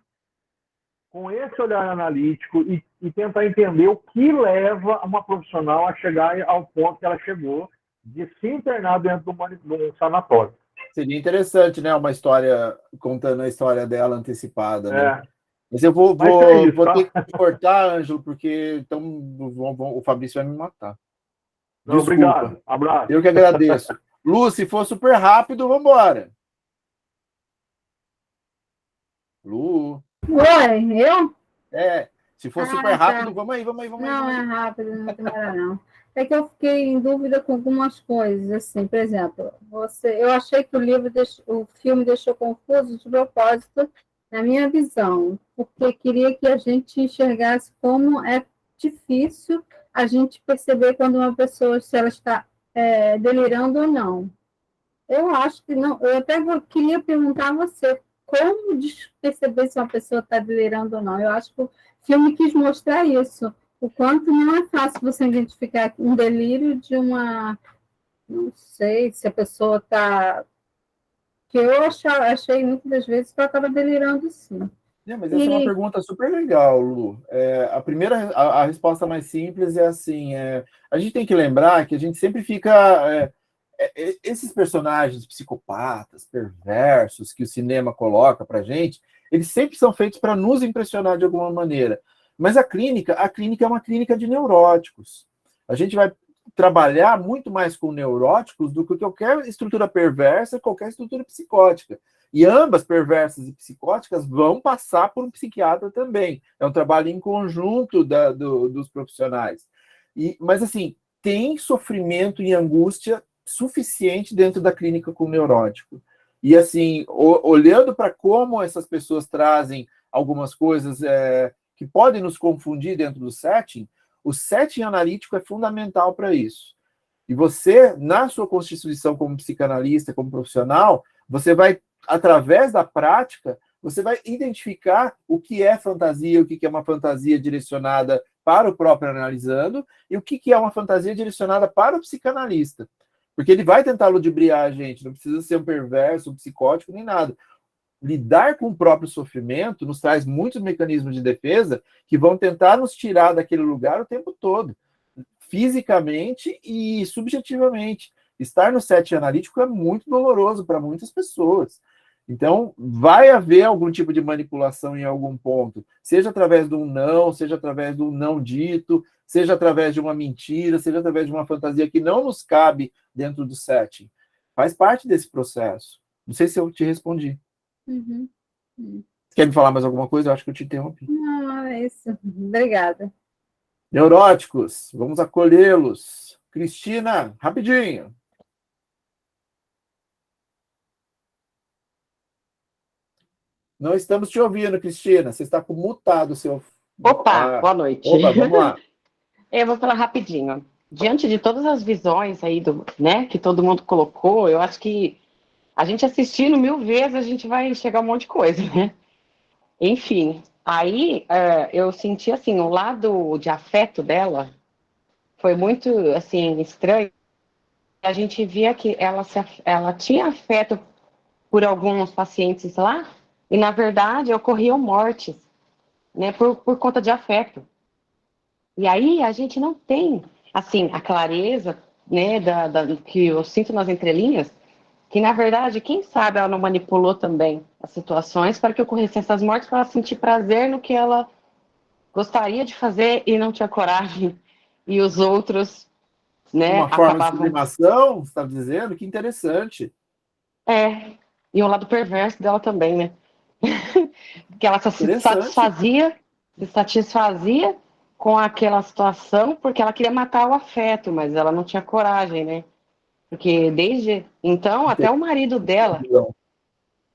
[SPEAKER 16] com esse olhar analítico e tentar entender o que leva uma profissional a chegar ao ponto que ela chegou de se internar dentro de um sanatório.
[SPEAKER 1] Seria interessante, né? Uma história contando a história dela antecipada, né? Mas eu vou ter que cortar, Ângelo, porque então o Fabrício vai me matar.
[SPEAKER 16] Não,
[SPEAKER 1] Desculpa.
[SPEAKER 16] obrigado. Abraço.
[SPEAKER 1] Eu que agradeço. Lu, se for super rápido, vamos embora. Lu.
[SPEAKER 17] Oi, eu?
[SPEAKER 1] Se for super rápido, vamos aí.
[SPEAKER 17] Não, é rápido, não demora não. É que eu fiquei em dúvida com algumas coisas, assim, por exemplo, eu achei que o filme deixou confuso de propósito, na minha visão, porque queria que a gente enxergasse como é difícil a gente perceber quando uma pessoa, se ela está delirando ou não. Eu acho que não, eu até queria perguntar a você, como perceber se uma pessoa está delirando ou não? Eu acho que o filme quis mostrar isso, o quanto não é fácil você identificar um delírio de uma... Não sei se a pessoa está... Que eu achei muitas das vezes que ela estava delirando, sim.
[SPEAKER 1] Mas essa é uma pergunta super legal, Lu. A resposta mais simples é assim, a gente tem que lembrar que a gente sempre fica... esses personagens psicopatas, perversos, que o cinema coloca pra gente, eles sempre são feitos para nos impressionar de alguma maneira. Mas a clínica é uma clínica de neuróticos. A gente vai trabalhar muito mais com neuróticos do que qualquer estrutura perversa, qualquer estrutura psicótica. E ambas, perversas e psicóticas, vão passar por um psiquiatra também. É um trabalho em conjunto dos profissionais. Mas, assim, tem sofrimento e angústia suficiente dentro da clínica com neurótico. E, assim, olhando para como essas pessoas trazem algumas coisas que podem nos confundir dentro do setting, o setting analítico é fundamental para isso. E você, na sua constituição como psicanalista, como profissional, você vai, através da prática, você vai identificar o que é fantasia, o que é uma fantasia direcionada para o próprio analisando e o que é uma fantasia direcionada para o psicanalista. Porque ele vai tentar ludibriar a gente, não precisa ser um perverso, um psicótico, nem nada. Lidar com o próprio sofrimento nos traz muitos mecanismos de defesa que vão tentar nos tirar daquele lugar o tempo todo, fisicamente e subjetivamente. Estar no setting analítico é muito doloroso para muitas pessoas. Então, vai haver algum tipo de manipulação em algum ponto, seja através de um não, seja através de um não dito, seja através de uma mentira, seja através de uma fantasia que não nos cabe dentro do setting. Faz parte desse processo. Não sei se eu te respondi.
[SPEAKER 17] Uhum.
[SPEAKER 1] Você quer me falar mais alguma coisa? Eu acho que eu te interrompi.
[SPEAKER 17] Não, é isso. Obrigada.
[SPEAKER 1] Neuróticos, vamos acolhê-los. Cristina, rapidinho. Não estamos te ouvindo, Cristina. Você está com mutado o seu...
[SPEAKER 18] Opa, boa noite.
[SPEAKER 1] Opa, vamos lá.
[SPEAKER 18] Eu vou falar rapidinho. Diante de todas as visões aí que todo mundo colocou, eu acho que a gente assistindo 1000 vezes, a gente vai chegar a um monte de coisa, né? Enfim, aí eu senti, assim, o lado de afeto dela foi muito, assim, estranho. A gente via que ela tinha afeto por alguns pacientes lá, e, na verdade, ocorriam mortes, né, por conta de afeto. E aí a gente não tem, assim, a clareza, né, que eu sinto nas entrelinhas, que, na verdade, quem sabe ela não manipulou também as situações para que ocorressem essas mortes, para ela sentir prazer no que ela gostaria de fazer e não tinha coragem, e os outros, né,
[SPEAKER 1] Uma forma de
[SPEAKER 18] acabavam...
[SPEAKER 1] sublimação, você está dizendo? Que interessante.
[SPEAKER 18] E o lado perverso dela também, né? Que ela se
[SPEAKER 1] Interessante.
[SPEAKER 18] satisfazia com aquela situação porque ela queria matar o afeto, mas ela não tinha coragem, né? Porque desde então, até o marido dela,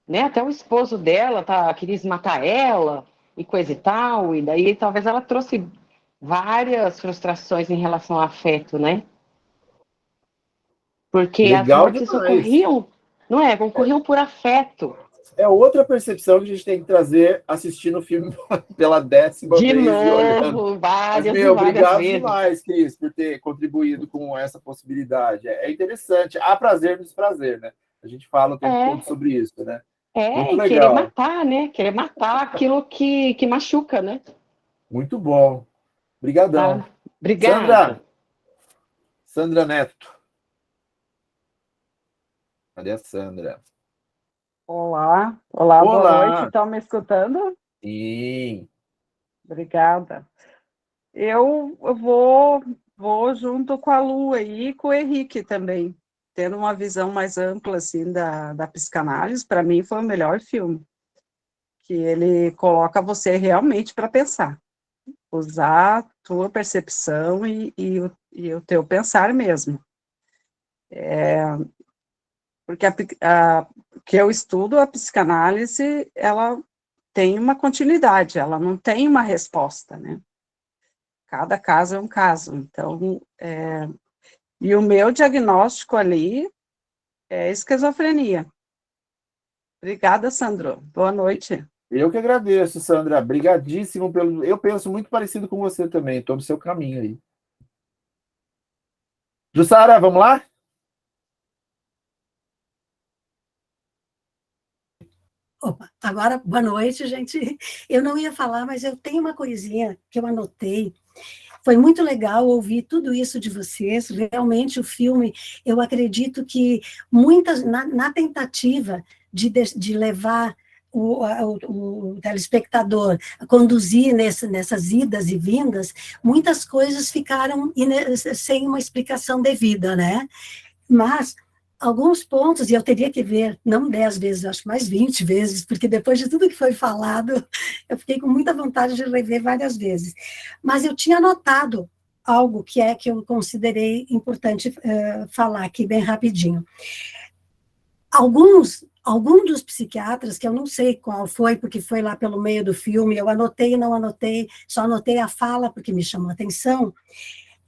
[SPEAKER 18] né? Até o esposo dela queria matar ela e coisa e tal, e daí talvez ela trouxe várias frustrações em relação ao afeto, né? Porque as
[SPEAKER 1] Legal
[SPEAKER 18] mortes
[SPEAKER 1] demais.
[SPEAKER 18] ocorriam, não é? Ocorriam por afeto.
[SPEAKER 1] É outra percepção que a gente tem que trazer assistindo o filme pela 10ª
[SPEAKER 18] De
[SPEAKER 1] vez e olhando.
[SPEAKER 18] novo,
[SPEAKER 1] Mas,
[SPEAKER 18] várias e várias
[SPEAKER 1] obrigado
[SPEAKER 18] vezes.
[SPEAKER 1] demais, Cris, por ter contribuído com essa possibilidade. É interessante. Há prazer no desprazer, né? A gente fala o tempo todo sobre isso, né? Muito
[SPEAKER 18] E
[SPEAKER 1] legal.
[SPEAKER 18] querer matar, né? Querer matar aquilo que machuca, né?
[SPEAKER 1] Muito bom. Obrigadão.
[SPEAKER 18] Obrigada.
[SPEAKER 1] Sandra Neto. Cadê a Sandra?
[SPEAKER 19] Olá,
[SPEAKER 1] Olá.
[SPEAKER 19] boa noite. Estão me escutando?
[SPEAKER 1] Sim.
[SPEAKER 19] Obrigada. Eu vou junto com a Lu aí e com o Henrique também, tendo uma visão mais ampla assim da psicanálise. Para mim foi o melhor filme, que ele coloca você realmente para pensar, usar a tua percepção e o teu pensar mesmo. Porque que eu estudo, a psicanálise, ela tem uma continuidade, ela não tem uma resposta, né? Cada caso é um caso. Então, e o meu diagnóstico ali é esquizofrenia. Obrigada, Sandro. Boa noite.
[SPEAKER 1] Eu que agradeço, Sandra. Brigadíssimo pelo. Eu penso muito parecido com você também. Estou no seu caminho aí. Jussara, vamos lá?
[SPEAKER 20] Opa, agora, boa noite, gente. Eu não ia falar, mas eu tenho uma coisinha que eu anotei. Foi muito legal ouvir tudo isso de vocês. Realmente, o filme, eu acredito que muitas, na tentativa de levar o telespectador a conduzir nessas idas e vindas, muitas coisas ficaram sem uma explicação devida, né? Mas alguns pontos, e eu teria que ver, não 10 vezes, acho mais 20 vezes, porque depois de tudo que foi falado, eu fiquei com muita vontade de rever várias vezes. Mas eu tinha anotado algo que eu considerei importante falar aqui bem rapidinho. Alguns dos psiquiatras, que eu não sei qual foi, porque foi lá pelo meio do filme, eu anotei e não anotei, só anotei a fala porque me chamou a atenção,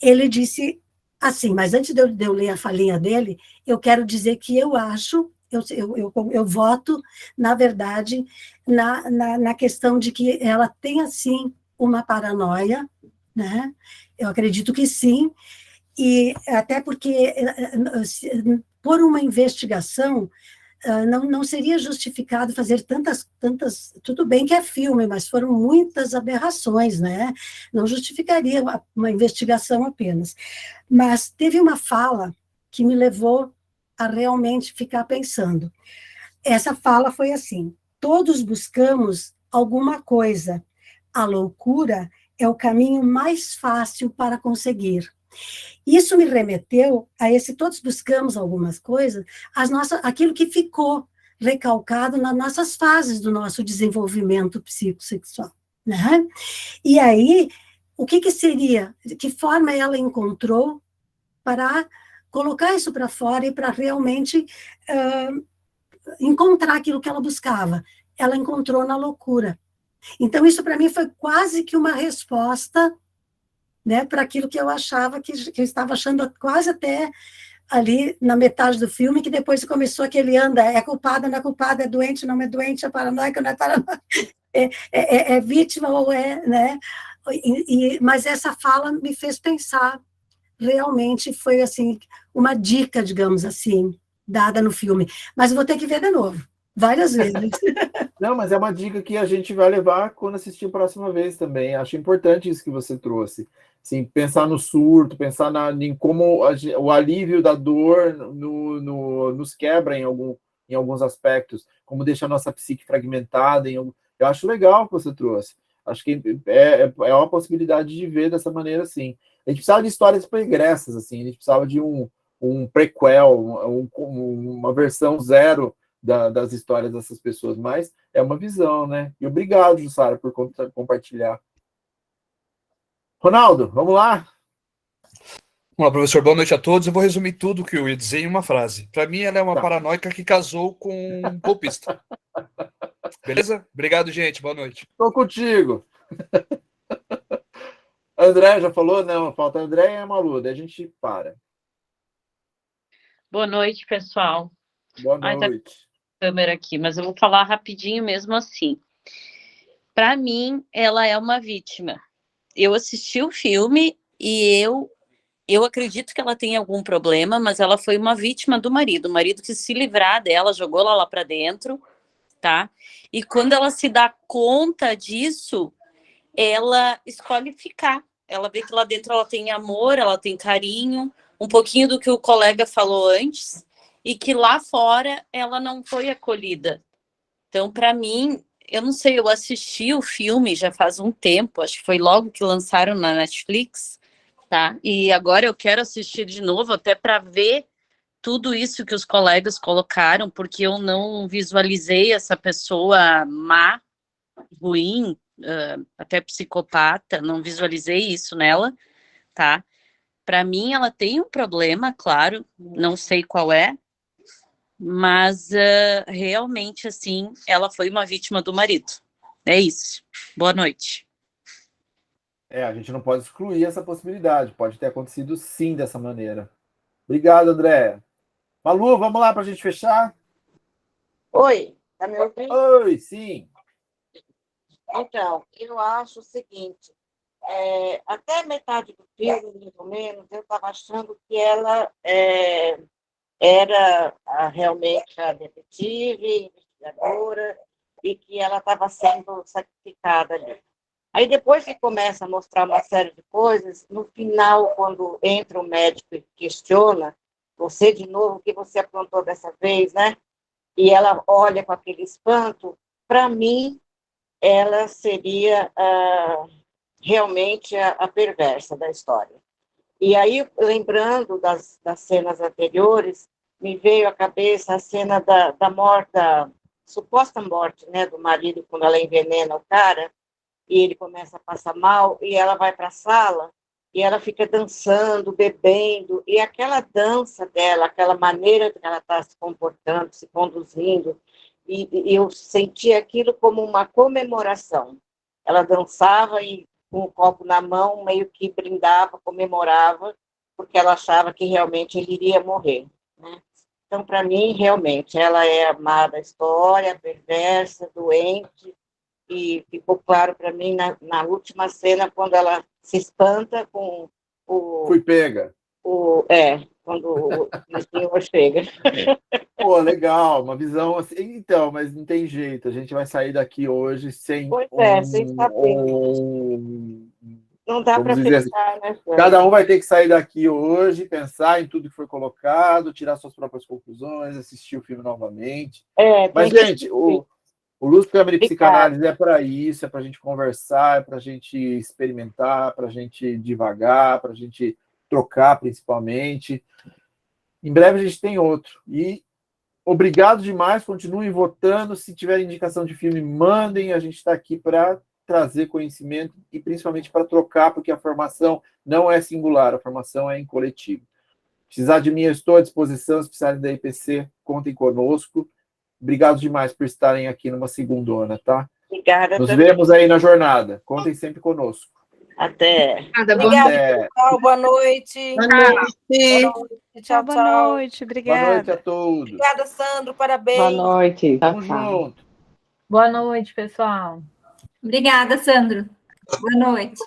[SPEAKER 20] ele disse assim, mas antes de eu ler a falinha dele, eu quero dizer que eu acho, eu voto, na verdade, na questão de que ela tem, assim, uma paranoia, né? Eu acredito que sim, e até porque, por uma investigação, não seria justificado fazer tantas, tudo bem que é filme, mas foram muitas aberrações, né? Não justificaria uma investigação apenas. Mas teve uma fala que me levou a realmente ficar pensando. Essa fala foi assim: todos buscamos alguma coisa, a loucura é o caminho mais fácil para conseguir. Isso me remeteu a todos buscamos algumas coisas, aquilo que ficou recalcado nas nossas fases do nosso desenvolvimento psicossexual, né? E aí, o que seria, de que forma ela encontrou para colocar isso para fora e para realmente encontrar aquilo que ela buscava? Ela encontrou na loucura. Então, isso para mim foi quase que uma resposta, né, para aquilo que eu achava, que eu estava achando quase até ali na metade do filme, que depois começou aquele é culpada, não é culpada, é doente, não é doente, é paranoica, não é paranoica, é vítima ou né? Mas essa fala me fez pensar, realmente foi assim, uma dica, digamos assim, dada no filme. Mas eu vou ter que ver de novo, várias vezes.
[SPEAKER 1] Não, mas é uma dica que a gente vai levar quando assistir a próxima vez também. Acho importante isso que você trouxe. Assim, pensar no surto, pensar em como o alívio da dor nos quebra em alguns aspectos, como deixa a nossa psique fragmentada. Eu acho legal o que você trouxe. Acho que é uma possibilidade de ver dessa maneira, sim. A gente precisava de histórias pregressas, assim, a gente precisava de um prequel, uma versão zero das histórias dessas pessoas, mas é uma visão, né? E obrigado, Jussara, por compartilhar. Ronaldo, vamos lá?
[SPEAKER 21] Vamos lá, professor. Boa noite a todos. Eu vou resumir tudo o que eu ia dizer em uma frase. Para mim, ela é uma paranoica que casou com um golpista. Beleza? Obrigado, gente. Boa noite.
[SPEAKER 1] Estou contigo. André já falou? Não, falta André e a Malu, daí a gente para.
[SPEAKER 22] Boa noite, pessoal.
[SPEAKER 1] Boa
[SPEAKER 22] Ai,
[SPEAKER 1] noite.
[SPEAKER 22] tá com a câmera aqui, mas eu vou falar rapidinho mesmo assim. Para mim, ela é uma vítima. Eu assisti o filme e eu acredito que ela tem algum problema, mas ela foi uma vítima do marido. O marido quis se livrar dela, jogou ela lá para dentro, tá? E quando ela se dá conta disso, ela escolhe ficar. Ela vê que lá dentro ela tem amor, ela tem carinho, um pouquinho do que o colega falou antes, e que lá fora ela não foi acolhida. Então, para mim, eu não sei, eu assisti o filme já faz um tempo, acho que foi logo que lançaram na Netflix, tá? E agora eu quero assistir de novo, até para ver tudo isso que os colegas colocaram, porque eu não visualizei essa pessoa má, ruim, até psicopata, não visualizei isso nela, tá? Para mim, ela tem um problema, claro, não sei qual é, mas realmente, assim, ela foi uma vítima do marido. É isso. Boa noite.
[SPEAKER 1] A gente não pode excluir essa possibilidade. Pode ter acontecido sim dessa maneira. Obrigado, André. Malu, vamos lá para a gente fechar?
[SPEAKER 23] Oi, tá me ouvindo?
[SPEAKER 1] Oi, sim.
[SPEAKER 23] Então, eu acho o seguinte, até metade do filme, mais ou menos, eu estava achando que ela era realmente a detetive, investigadora, e que ela estava sendo sacrificada ali. Aí depois que começa a mostrar uma série de coisas, no final, quando entra o médico e questiona, você de novo, o que você aprontou dessa vez, né? E ela olha com aquele espanto, para mim, ela seria realmente a perversa da história. E aí, lembrando das cenas anteriores, me veio à cabeça a cena da morte, da suposta morte, né, do marido, quando ela envenena o cara, e ele começa a passar mal, e ela vai para a sala, e ela fica dançando, bebendo, e aquela dança dela, aquela maneira que ela está se comportando, se conduzindo, e eu senti aquilo como uma comemoração. Ela dançava e com o copo na mão, meio que brindava, comemorava, porque ela achava que realmente ele iria morrer, né? Então, para mim, realmente, ela é a má da história, perversa, doente, e ficou claro para mim na última cena, quando ela se espanta com o...
[SPEAKER 1] Fui pega.
[SPEAKER 23] Quando o senhor chega.
[SPEAKER 1] Pô, legal, uma visão assim. Então, mas não tem jeito, a gente vai sair daqui hoje sem
[SPEAKER 23] sem saber. Não dá para pensar, né?
[SPEAKER 1] Cada um vai ter que sair daqui hoje, pensar em tudo que foi colocado, tirar suas próprias conclusões, assistir o filme novamente. Mas, gente, o Luz, Câmara e Psicanálise é para isso, é para a gente conversar, é para a gente experimentar, para a gente divagar, para a gente trocar, principalmente. Em breve a gente tem outro. E obrigado demais, continuem votando. Se tiver indicação de filme, mandem. A gente está aqui para trazer conhecimento e principalmente para trocar, porque a formação não é singular, a formação é em coletivo. Precisar de mim, eu estou à disposição. Se precisarem da IPC, contem conosco. Obrigado demais por estarem aqui numa segundona, tá?
[SPEAKER 23] Obrigada.
[SPEAKER 1] Nos vemos aí na jornada. Contem sempre conosco.
[SPEAKER 23] Até.
[SPEAKER 3] Obrigada, pessoal. Boa noite.
[SPEAKER 23] Boa noite.
[SPEAKER 3] Tchau,
[SPEAKER 24] Boa
[SPEAKER 3] tchau.
[SPEAKER 24] noite, obrigada.
[SPEAKER 1] Boa noite a todos.
[SPEAKER 3] Obrigada, Sandro. Parabéns.
[SPEAKER 18] Boa noite.
[SPEAKER 1] Tamo junto.
[SPEAKER 12] Boa noite, pessoal.
[SPEAKER 15] Obrigada, Sandro. Boa noite.